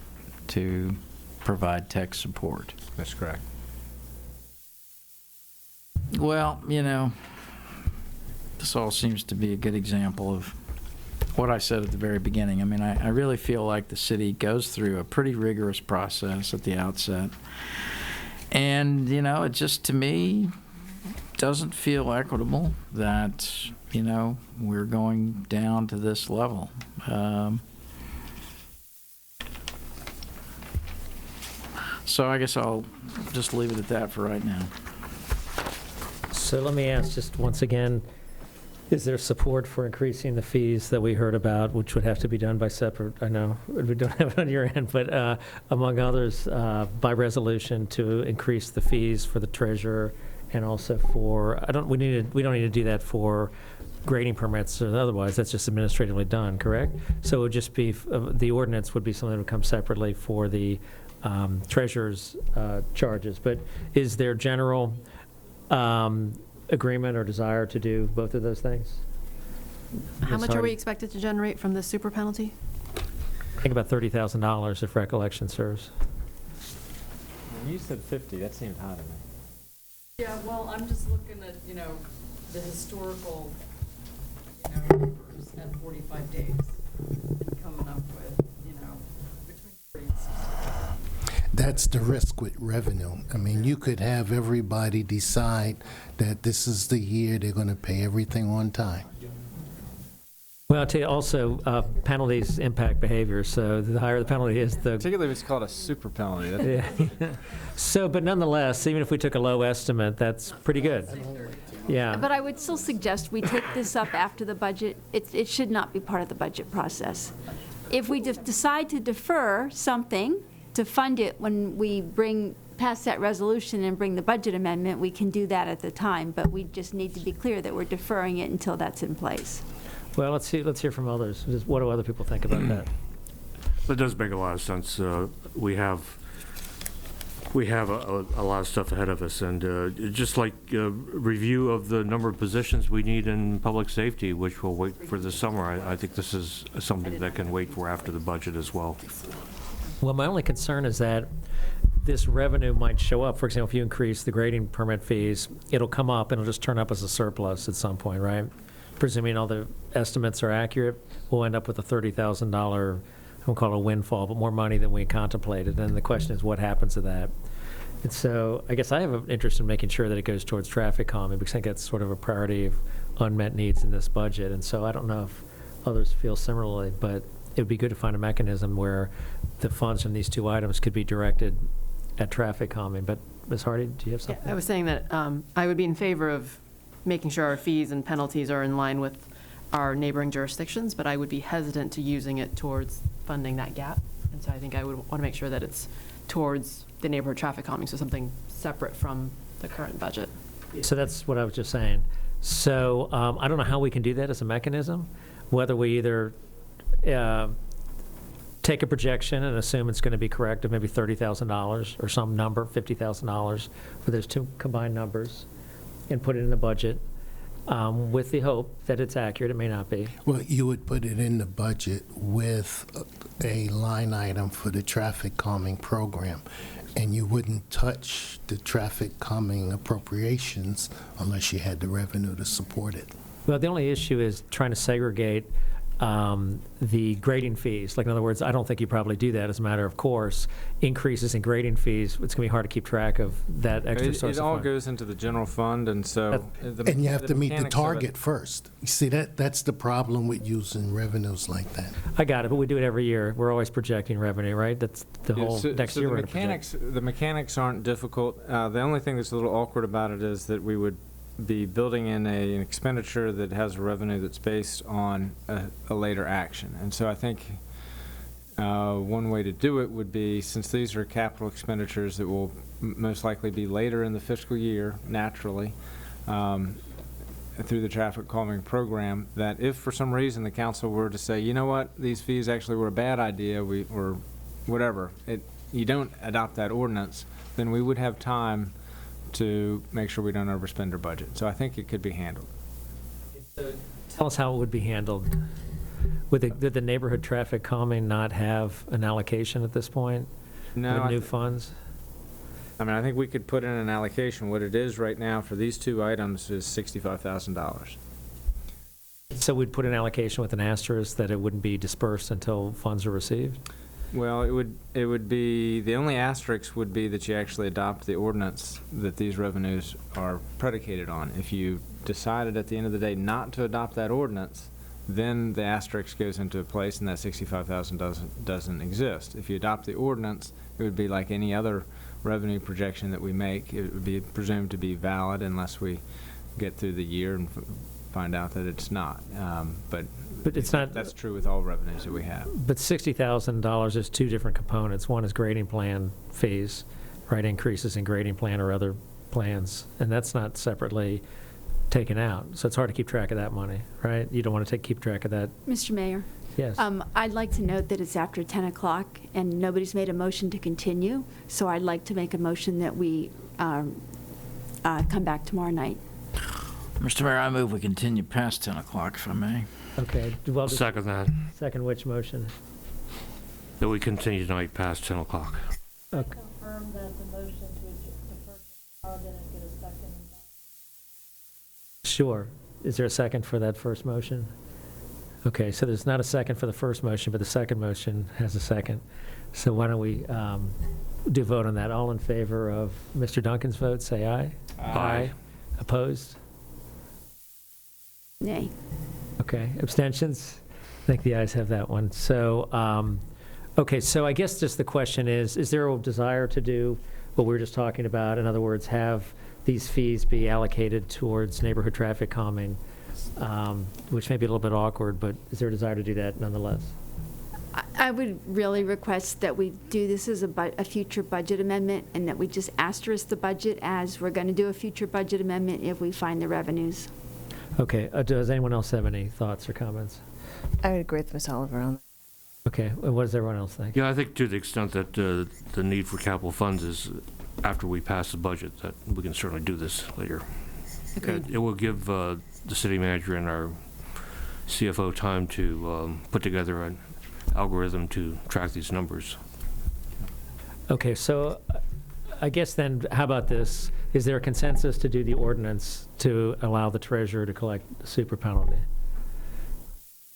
to provide tech support. That's correct. Well, you know, this all seems to be a good example of what I said at the very beginning. I mean, I really feel like the city goes through a pretty rigorous process at the outset. And, you know, it just, to me, doesn't feel equitable that, you know, we're going down to this level. So I guess I'll just leave it at that for right now. So let me ask just once again, is there support for increasing the fees that we heard about, which would have to be done by separate, I know we don't have it on your end, but among others, by resolution to increase the fees for the treasurer and also for, we don't need to do that for grading permits or otherwise, that's just administratively done, correct? So it would just be, the ordinance would be something that would come separately for the treasurer's charges. But is there general agreement or desire to do both of those things? How Ms. much are Hardy? we expected to generate from the super penalty? I think about $30,000 if recollection serves. When you said 50, that seemed high to me. Yeah, well, I'm just looking at, you know, the historical, you know, numbers at 45 days, and coming up with, you know, between 40 and 60. That's the risk with revenue. I mean, you could have everybody decide that this is the year they're going to pay everything on time. Well, I'll tell you also, penalties impact behavior, so the higher the penalty is, the Particularly if it's called a super penalty. That's yeah. So, but nonetheless, even if we took a low estimate, that's pretty good. Yeah. But I would still suggest we take this up after the budget. It should not be part of the budget process. If we decide to defer something to fund it when we pass that resolution and bring the budget amendment, we can do that at the time, but we just need to be clear that we're deferring it until that's in place. Well, let's hear from others. Just what do other people think about that? That does make a lot of sense. We have a lot of stuff ahead of us, and just like review of the number of positions we need in public safety, which will wait for the summer. I think this is something that can wait for after the budget as well. Well, my only concern is that this revenue might show up. For example, if you increase the grading permit fees, it'll come up and it'll just turn up as a surplus at some point, right? Presuming all the estimates are accurate, we'll end up with a $30,000, I won't call it a windfall, but more money than we contemplated. And the question is, what happens to that? And so I guess I have an interest in making sure that it goes towards traffic calming, because I think that's sort of a priority of unmet needs in this budget. And so I don't know if others feel similarly, but it would be good to find a mechanism where the funds from these two items could be directed at traffic calming. But Ms. Hardy, do you have something? I was saying that I would be in favor of making sure our fees and penalties are in line with our neighboring jurisdictions, but I would be hesitant to using it towards funding that gap. And so I think I would want to make sure that it's towards the neighborhood traffic calming, so something separate from the current budget. So that's what I was just saying. So I don't know how we can do that as a mechanism, whether we either take a projection and assume it's going to be correct of maybe $30,000 or some number, $50,000 for those two combined numbers, and put it in the budget with the hope that it's accurate. It may not be. Well, you would put it in the budget with a line item for the traffic calming program, and you wouldn't touch the traffic calming appropriations unless you had the revenue to support it. Well, the only issue is trying to segregate the grading fees. Like, in other words, I don't think you probably do that as a matter of course. Increases in grading fees, it's going to be hard to keep track of that extra source It of all fund. goes into the general fund, and so. And you have to meet the mechanics of it- target first. You see, that's the problem with using revenues like that. I got it, but we do it every year. We're always projecting revenue, right? That's the Yeah, whole, next year we're going to project. The mechanics aren't difficult. The only thing that's a little awkward about it is that we would be building in an expenditure that has a revenue that's based on a later action. And so I think One way to do it would be, since these are capital expenditures that will most likely be later in the fiscal year, naturally, through the traffic calming program, that if for some reason the council were to say, you know what, these fees actually were a bad idea, or whatever, you don't adopt that ordinance, then we would have time to make sure we don't overspend our budget. So I think it could be handled. Tell us how it would be handled. Would the neighborhood traffic calming not have an allocation at this point? No, With new funds? I mean, I think we could put in an allocation. What it is right now for these two items is $65,000. So we'd put an allocation with an asterisk that it wouldn't be dispersed until funds are received? Well, it would be, the only asterisk would be that you actually adopt the ordinance that these revenues are predicated on. If you decided at the end of the day not to adopt that ordinance, then the asterisk goes into place and that $65,000 doesn't exist. If you adopt the ordinance, it would be like any other revenue projection that we make. It would be presumed to be valid unless we get through the year and find out that it's not. But it's not. That's true with all revenues that we have. But $60,000 is two different components. One is grading plan fees, right, increases in grading plan or other plans, and that's not separately taken out. So it's hard to keep track of that money, right? You don't want to keep track of that. Mr. Mayor? Yes. I'd like to note that it's after 10 o'clock and nobody's made a motion to continue, so I'd like to make a motion that we come back tomorrow night. Mr. Mayor, I move we continue past 10 o'clock, if I may. Okay. Well, Second that, second which motion? that we continue tonight past 10 o'clock. Okay. Confirm that the motion to defer tomorrow didn't get a second. Sure. Is there a second for that first motion? Okay, so there's not a second for the first motion, but the second motion has a second. So why don't we do a vote on that? All in favor of Mr. Duncan's vote, say aye. Aye. Opposed? Nay. Okay, abstentions? I think the ayes have that one. So, okay, so I guess just the question is there a desire to do what we were just talking about? In other words, have these fees be allocated towards neighborhood traffic calming, which may be a little bit awkward, but is there a desire to do that nonetheless? I would really request that we do this as a future budget amendment and that we just asterisk the budget as we're going to do a future budget amendment if we find the revenues. Okay, does anyone else have any thoughts or comments? I would agree with Ms. Oliver on that. Okay, what does everyone else think? Yeah, I think to the extent that the need for capital funds is after we pass the budget, that we can certainly do this later. Agreed. It will give the city manager and our CFO time to put together an algorithm to track these numbers. Okay, so I guess then, how about this? Is there a consensus to do the ordinance to allow the treasurer to collect the super penalty?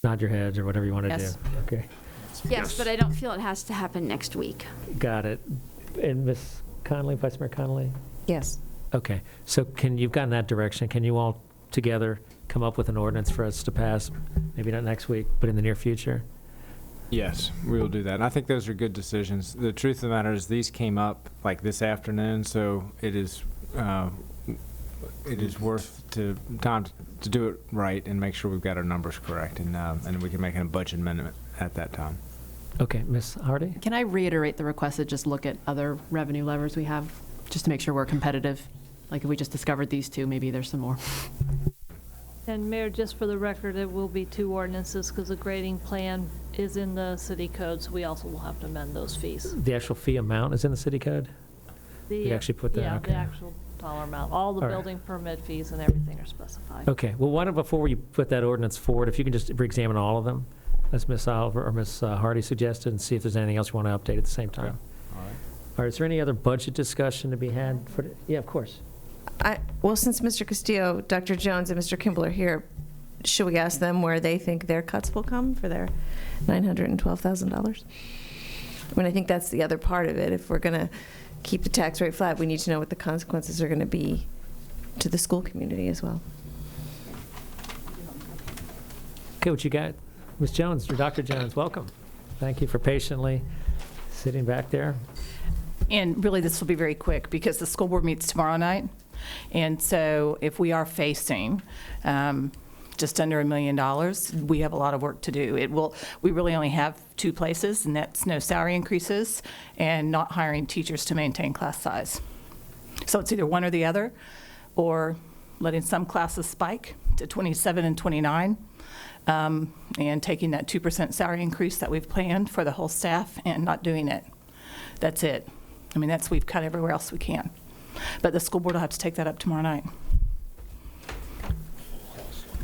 Nod your heads or whatever you want to Yes. do. Okay, Yes, but I don't feel it has to happen next week. got it. And Ms. Conley, Vice Mayor Conley? Yes. Okay, so you've gotten that direction. Can you all together come up with an ordinance for us to pass, maybe not next week, but in the near future? Yes, we will do that. And I think those are good decisions. The truth of the matter is these came up like this afternoon, so it is worth time to do it right and make sure we've got our numbers correct, and we can make a budget amendment at that time. Okay, Ms. Hardy? Can I reiterate the request to just look at other revenue levers we have, just to make sure we're competitive? Like if we just discovered these two, maybe there's some more. And Mayor, just for the record, it will be two ordinances because the grading plan is in the city code, so we also will have to amend those fees. The actual fee amount is in the city code? You actually put that, Yeah, okay. the actual dollar amount. All the All right. building permit fees and everything are specified. Okay, well, why don't, before you put that ordinance forward, if you can just re-examine all of them, as Ms. Oliver or Ms. Hardy suggested, and see if there's anything else you want to update at the same time. All right. All right, is there any other budget discussion to be had? Yeah, of course. Well, since Mr. Castillo, Dr. Jones, and Mr. Kimball are here, should we ask them where they think their cuts will come for their $912,000? I mean, I think that's the other part of it. If we're going to keep the tax rate flat, we need to know what the consequences are going to be to the school community as well. Okay, what you got? Ms. Jones, or Dr. Jones, welcome. Thank you for patiently sitting back there. And really, this will be very quick because the school board meets tomorrow night. And so if we are facing just under $1 million. We have a lot of work to do. We really only have 2 places, and that's no salary increases and not hiring teachers to maintain class size. So it's either one or the other, or letting some classes spike to 27 and 29, and taking that 2% salary increase that we've planned for the whole staff and not doing it. That's it. I mean, we've cut everywhere else we can. But the school board will have to take that up tomorrow night.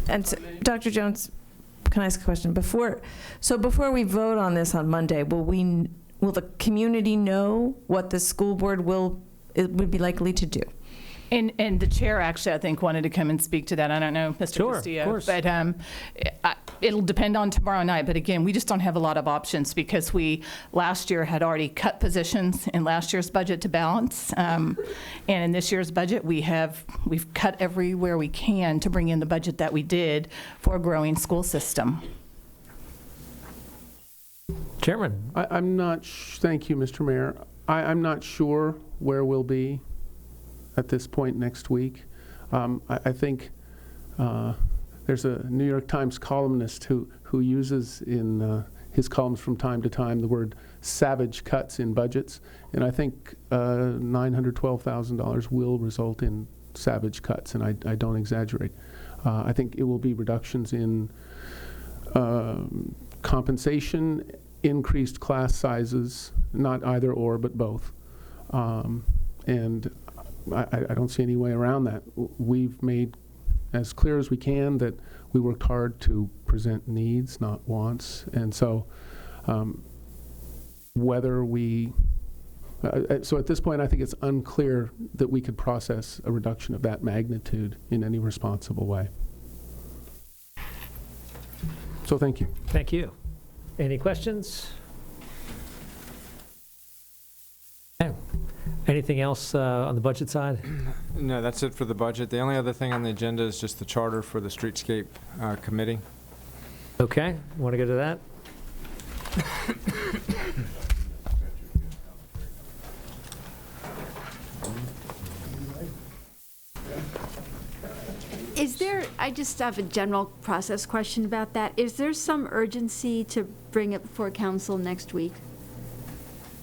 And so, Dr. Jones, can I ask a question? Before we vote on this on Monday, will the community know what the school board would be likely to do? And the chair actually, I think, wanted to come and speak to that. I don't know, Mr. Sure, Castillo. of course. But it'll depend on tomorrow night. But again, we just don't have a lot of options because we last year had already cut positions in last year's budget to balance. And in this year's budget, we've cut everywhere we can to bring in the budget that we did for a growing school system. Chairman? I'm not, thank you, Mr. Mayor. I'm not sure where we'll be at this point next week. I think there's a New York Times columnist who uses in his columns from time to time the word savage cuts in budgets, and I think $912,000 will result in savage cuts, and I don't exaggerate. I think it will be reductions in compensation, increased class sizes, not either or, but both. And I don't see any way around that. We've made as clear as we can that we worked hard to present needs, not wants. And so so at this point, I think it's unclear that we could process a reduction of that magnitude in any responsible way. So thank you. Thank you. Any questions? Okay. Anything else on the budget side? No, that's it for the budget. The only other thing on the agenda is just the charter for the Streetscape Committee. Okay, want to go to that? I just have a general process question about that. Is there some urgency to bring it before council next week?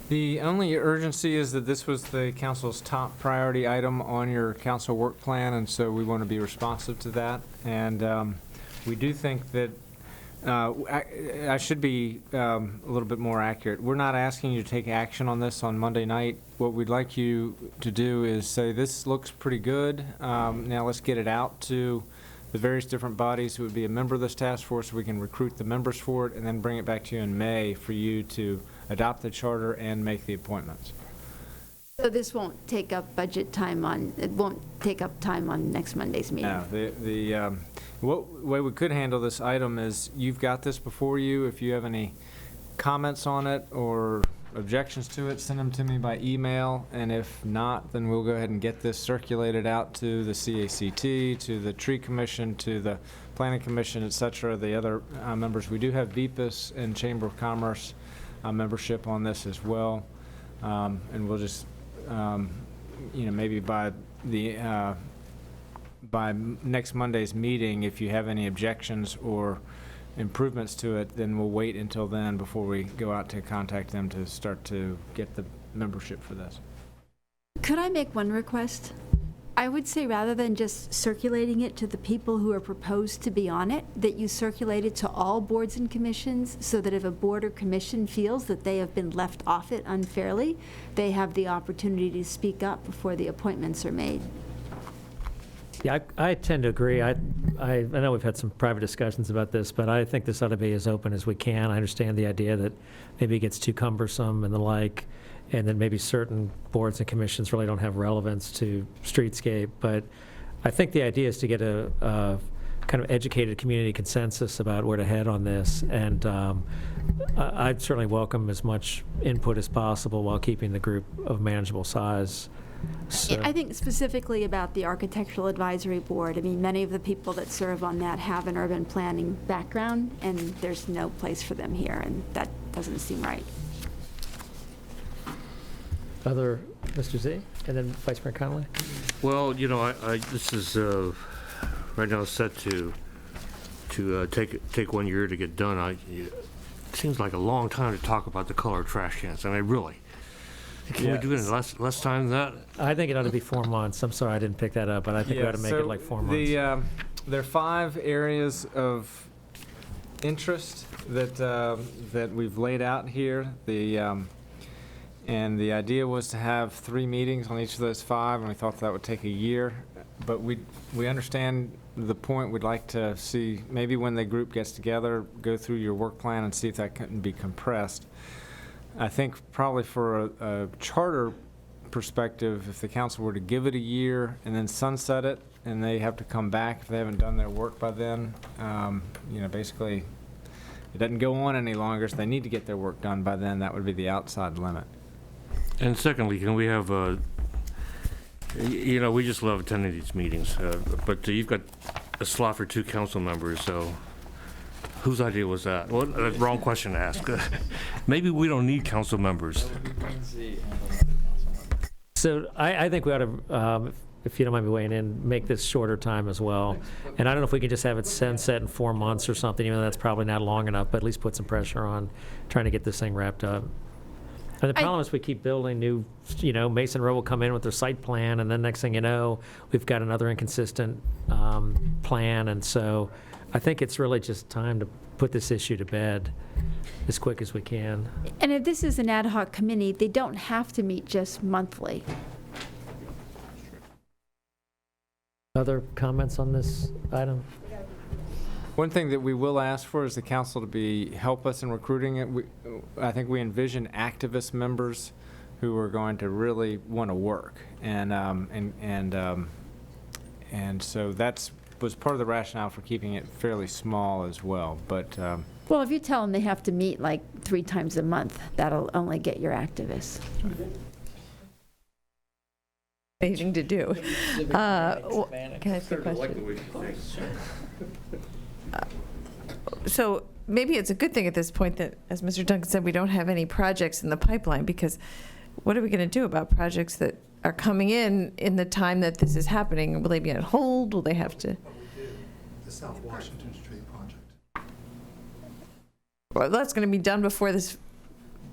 The only urgency is that this was the council's top priority item on your council work plan, and so we want to be responsive to that. And we do think that I should be a little bit more accurate. We're not asking you to take action on this on Monday night. What we'd like you to do is say, this looks pretty good. Now let's get it out to the various different bodies who would be a member of this task force so we can recruit the members for it, and then bring it back to you in May for you to adopt the charter and make the appointments. So this won't take up budget time it won't take up time on next Monday's meeting? No, the way we could handle this item is you've got this before you. If you have any comments on it or objections to it, send them to me by email, and if not, then we'll go ahead and get this circulated out to the CACT, to the Tree Commission, to the Planning Commission, et cetera, the other members. We do have VPAS and Chamber of Commerce membership on this as well, and we'll just maybe by next Monday's meeting, if you have any objections or improvements to it, then we'll wait until then before we go out to contact them to start to get the membership for this. Could I make one request? I would say rather than just circulating it to the people who are proposed to be on it, that you circulate it to all boards and commissions so that if a board or commission feels that they have been left off it unfairly, they have the opportunity to speak up before the appointments are made. Yeah, I tend to agree. I know we've had some private discussions about this, but I think this ought to be as open as we can. I understand the idea that maybe it gets too cumbersome and the like, and that maybe certain boards and commissions really don't have relevance to Streetscape. But I think the idea is to get a kind of educated community consensus about where to head on this. And I'd certainly welcome as much input as possible while keeping the group of manageable size. So. I think specifically about the Architectural Advisory Board. I mean, many of the people that serve on that have an urban planning background, and there's no place for them here, and that doesn't seem right. Other, Mr. Z, and then Vice Mayor Connolly? Well, this is right now set to to take 1 year to get done. It seems like a long time to talk about the color of trash cans. I mean, really. Can we do it in less time than that? I think it ought to be 4 months. I'm sorry I didn't pick that up, but I think we ought to make it like 4 months. There are 5 areas of interest that we've laid out here. And the idea was to have 3 meetings on each of those 5, and we thought that would take a year. But we understand the point. We'd like to see, maybe when the group gets together, go through your work plan and see if that can be compressed. I think probably for a charter perspective, if the council were to give it a year and then sunset it, and they have to come back if they haven't done their work by then, basically it doesn't go on any longer, so they need to get their work done by then. That would be the outside limit. And secondly, can we have, we just love attending these meetings, but you've got a slot for 2 council members, so whose idea was that? Well, wrong question to ask. Maybe we don't need council members. So I think we ought to, if you don't mind me weighing in, make this shorter time as well. And I don't know if we can just have it sunset in 4 months or something, even though that's probably not long enough, but at least put some pressure on trying to get this thing wrapped up. And the problem is we keep building new, Mason Row will come in with their site plan, and then next thing you know, we've got another inconsistent plan. And so I think it's really just time to put this issue to bed as quick as we can. And if this is an ad hoc committee, they don't have to meet just monthly. Other comments on this item? One thing that we will ask for is the council to help us in recruiting it. I think we envision activist members who are going to really want to work, and so that was part of the rationale for keeping it fairly small as well. But Well, if you tell them they have to meet like 3 times a month, that'll only get your activists. Anything to do. Can I ask a question? So maybe it's a good thing at this point that, as Mr. Duncan said, we don't have any projects in the pipeline, because what are we going to do about projects that are coming in the time that this is happening? Will they be on hold? Will they have to? The South Washington Street project. Well, that's going to be done before this.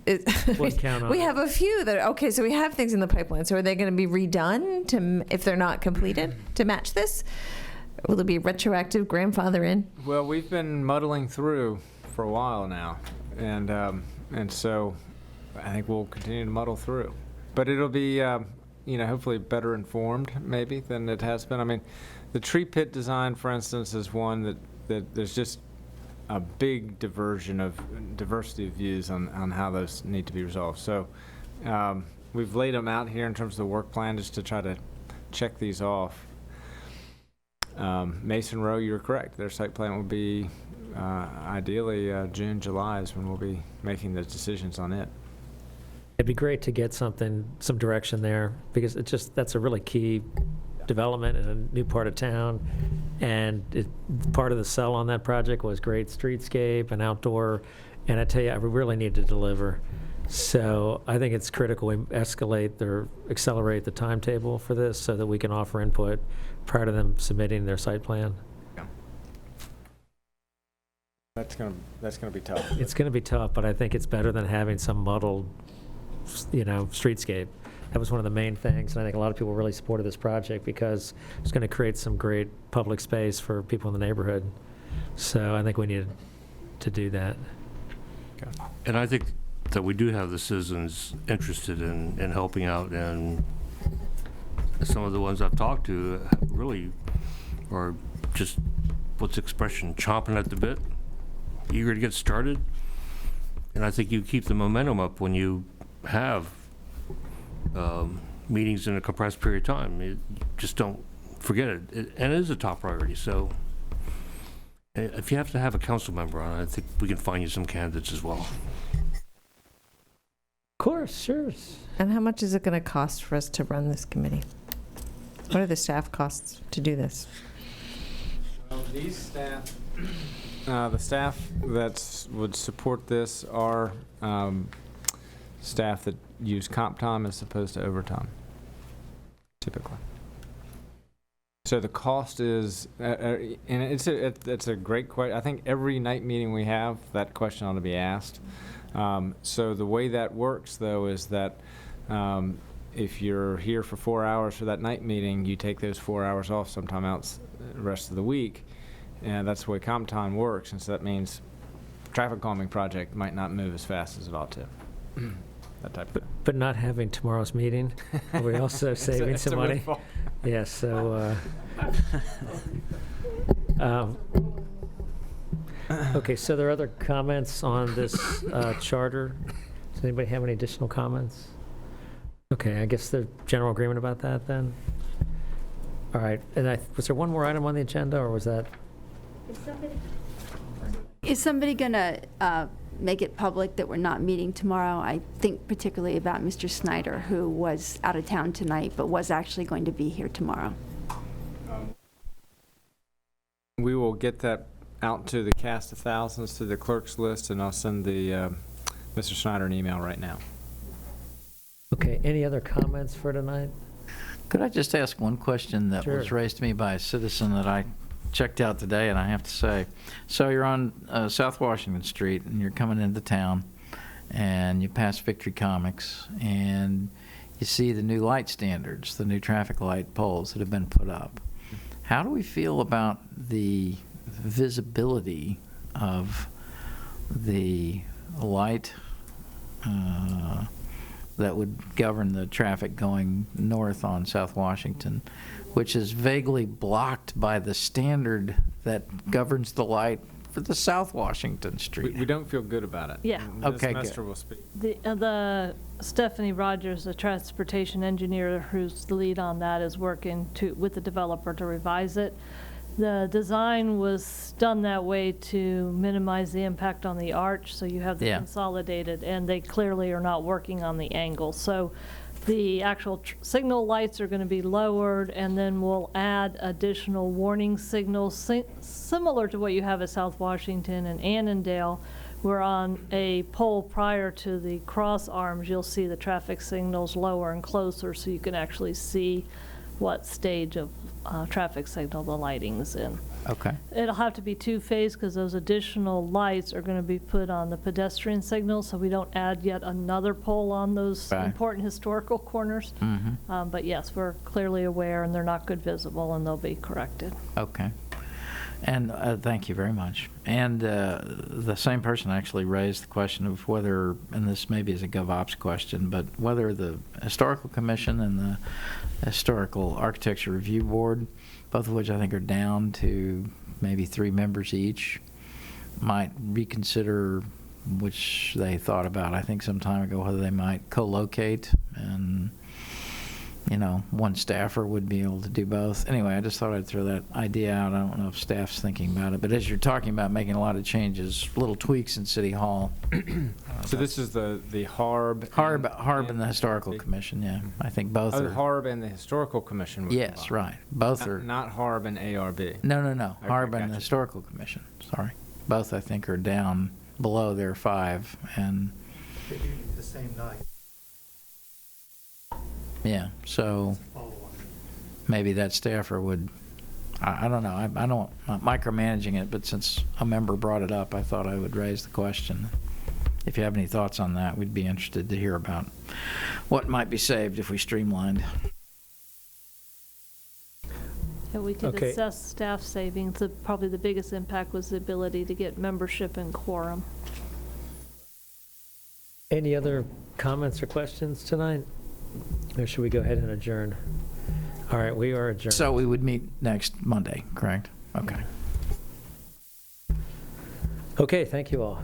Wouldn't count on We it. have a few that are, okay, so we have things in the pipeline. So are they going to be redone if they're not completed to match this? Will it be retroactive grandfather in? well, we've been muddling through for a while now, and so I think we'll continue to muddle through. But it'll be, hopefully better informed maybe than it has been. I mean, the tree pit design, for instance, is one that there's just a big diversity of views on how those need to be resolved. So we've laid them out here in terms of the work plan just to try to check these off. Mason Row, you're correct. Their site plan will be ideally June, July is when we'll be making the decisions on it. It'd be great to get some direction there, because that's a really key development in a new part of town. And part of the sell on that project was great streetscape and outdoor. And I tell you, I really need to deliver. So I think it's critical we accelerate the timetable for this so that we can offer input prior to them submitting their site plan. Yeah. That's gonna be tough. It's going to be tough, but I think it's better than having some muddled, streetscape. That was one of the main things, and I think a lot of people really supported this project because it's going to create some great public space for people in the neighborhood. So I think we needed to do that. Okay. And I think that we do have the citizens interested in helping out, and some of the ones I've talked to really are just, what's the expression, chomping at the bit, eager to get started. And I think you keep the momentum up when you have meetings in a compressed period of time. Just don't forget it. And it is a top priority. So if you have to have a council member on it, I think we can find you some candidates as well. Of course, sure. And how much is it going to cost for us to run this committee? What are the staff costs to do this? Well, these staff, the staff that would support this are staff that use comp time as opposed to overtime, typically. So the cost is, and it's a great question. I think every night meeting we have, that question ought to be asked. So the way that works, though, is that if you're here for 4 hours for that night meeting, you take those 4 hours off sometime else the rest of the week, and that's the way comp time works. And so that means traffic calming project might not move as fast as it ought to. That type of thing. But not having tomorrow's meeting, are we also saving It's a some money? windfall. Yes, so, okay, so there are other comments on this charter? Does anybody have any additional comments? Okay, I guess the general agreement about that then? All right, and was there one more item on the agenda, or was that? Is somebody going to make it public that we're not meeting tomorrow? I think particularly about Mr. Snyder, who was out of town tonight, but was actually going to be here tomorrow. We will get that out to the cast of thousands, to the clerk's list, and I'll send the Mr. Snyder an email right now. Okay, any other comments for tonight? Could I just ask one question that was Sure. raised to me by a citizen that I checked out today, and I have to say, so you're on South Washington Street, and you're coming into town, and you pass Victory Comics, and you see the new light standards, the new traffic light poles that have been put up. How do we feel about the visibility of the light that would govern the traffic going north on South Washington, which is vaguely blocked by the standard that governs the light for the South Washington Street? We don't feel good about it. Yeah. And Okay, Ms. good. Mester will speak. The Stephanie Rogers, the transportation engineer who's the lead on that, is working with the developer to revise it. The design was done that way to minimize the impact on the arch, so you have the Yeah. consolidated, and they clearly are not working on the angle. So the actual signal lights are going to be lowered, and then we'll add additional warning signals, similar to what you have at South Washington and Annandale, where on a pole prior to the cross arms, you'll see the traffic signals lower and closer, so you can actually see what stage of traffic signal the lighting's in. Okay. It'll have to be two-phase because those additional lights are going to be put on the pedestrian signal, so we don't add yet another pole on those Right. important historical corners. Mm-hmm. But yes, we're clearly aware, and they're not good visible, and they'll be corrected. Okay. And thank you very much. And the same person actually raised the question of whether, and this maybe is a GovOps question, but whether the Historical Commission and the Historical Architecture Review Board, both of which I think are down to maybe 3 members each, might reconsider, which they thought about, I think, some time ago, whether they might co-locate and, you know, one staffer would be able to do both. Anyway, I just thought I'd throw that idea out. I don't know if staff's thinking about it, but as you're talking about making a lot of changes, little tweaks in City Hall. So this is the HARB. HARB and the Historical Commission, yeah. I think both Oh, are. HARB and the Historical Commission would Yes, combine. right. Both are. Not HARB and ARB. No. Okay, HARB and gotcha. the Historical Commission, sorry. Both, I think, are down below their 5, and, They do meet the same night. yeah, so Follow on. maybe that staffer would, I don't know, I don't, not micromanaging it, but since a member brought it up, I thought I would raise the question. If you have any thoughts on that, we'd be interested to hear about what might be saved if we streamlined. And we could Okay. assess staff savings. Probably the biggest impact was the ability to get membership and quorum. Any other comments or questions tonight? Or should we go ahead and adjourn? All right, we are adjourned. So we would meet next Monday, correct? Okay. Okay, thank you all.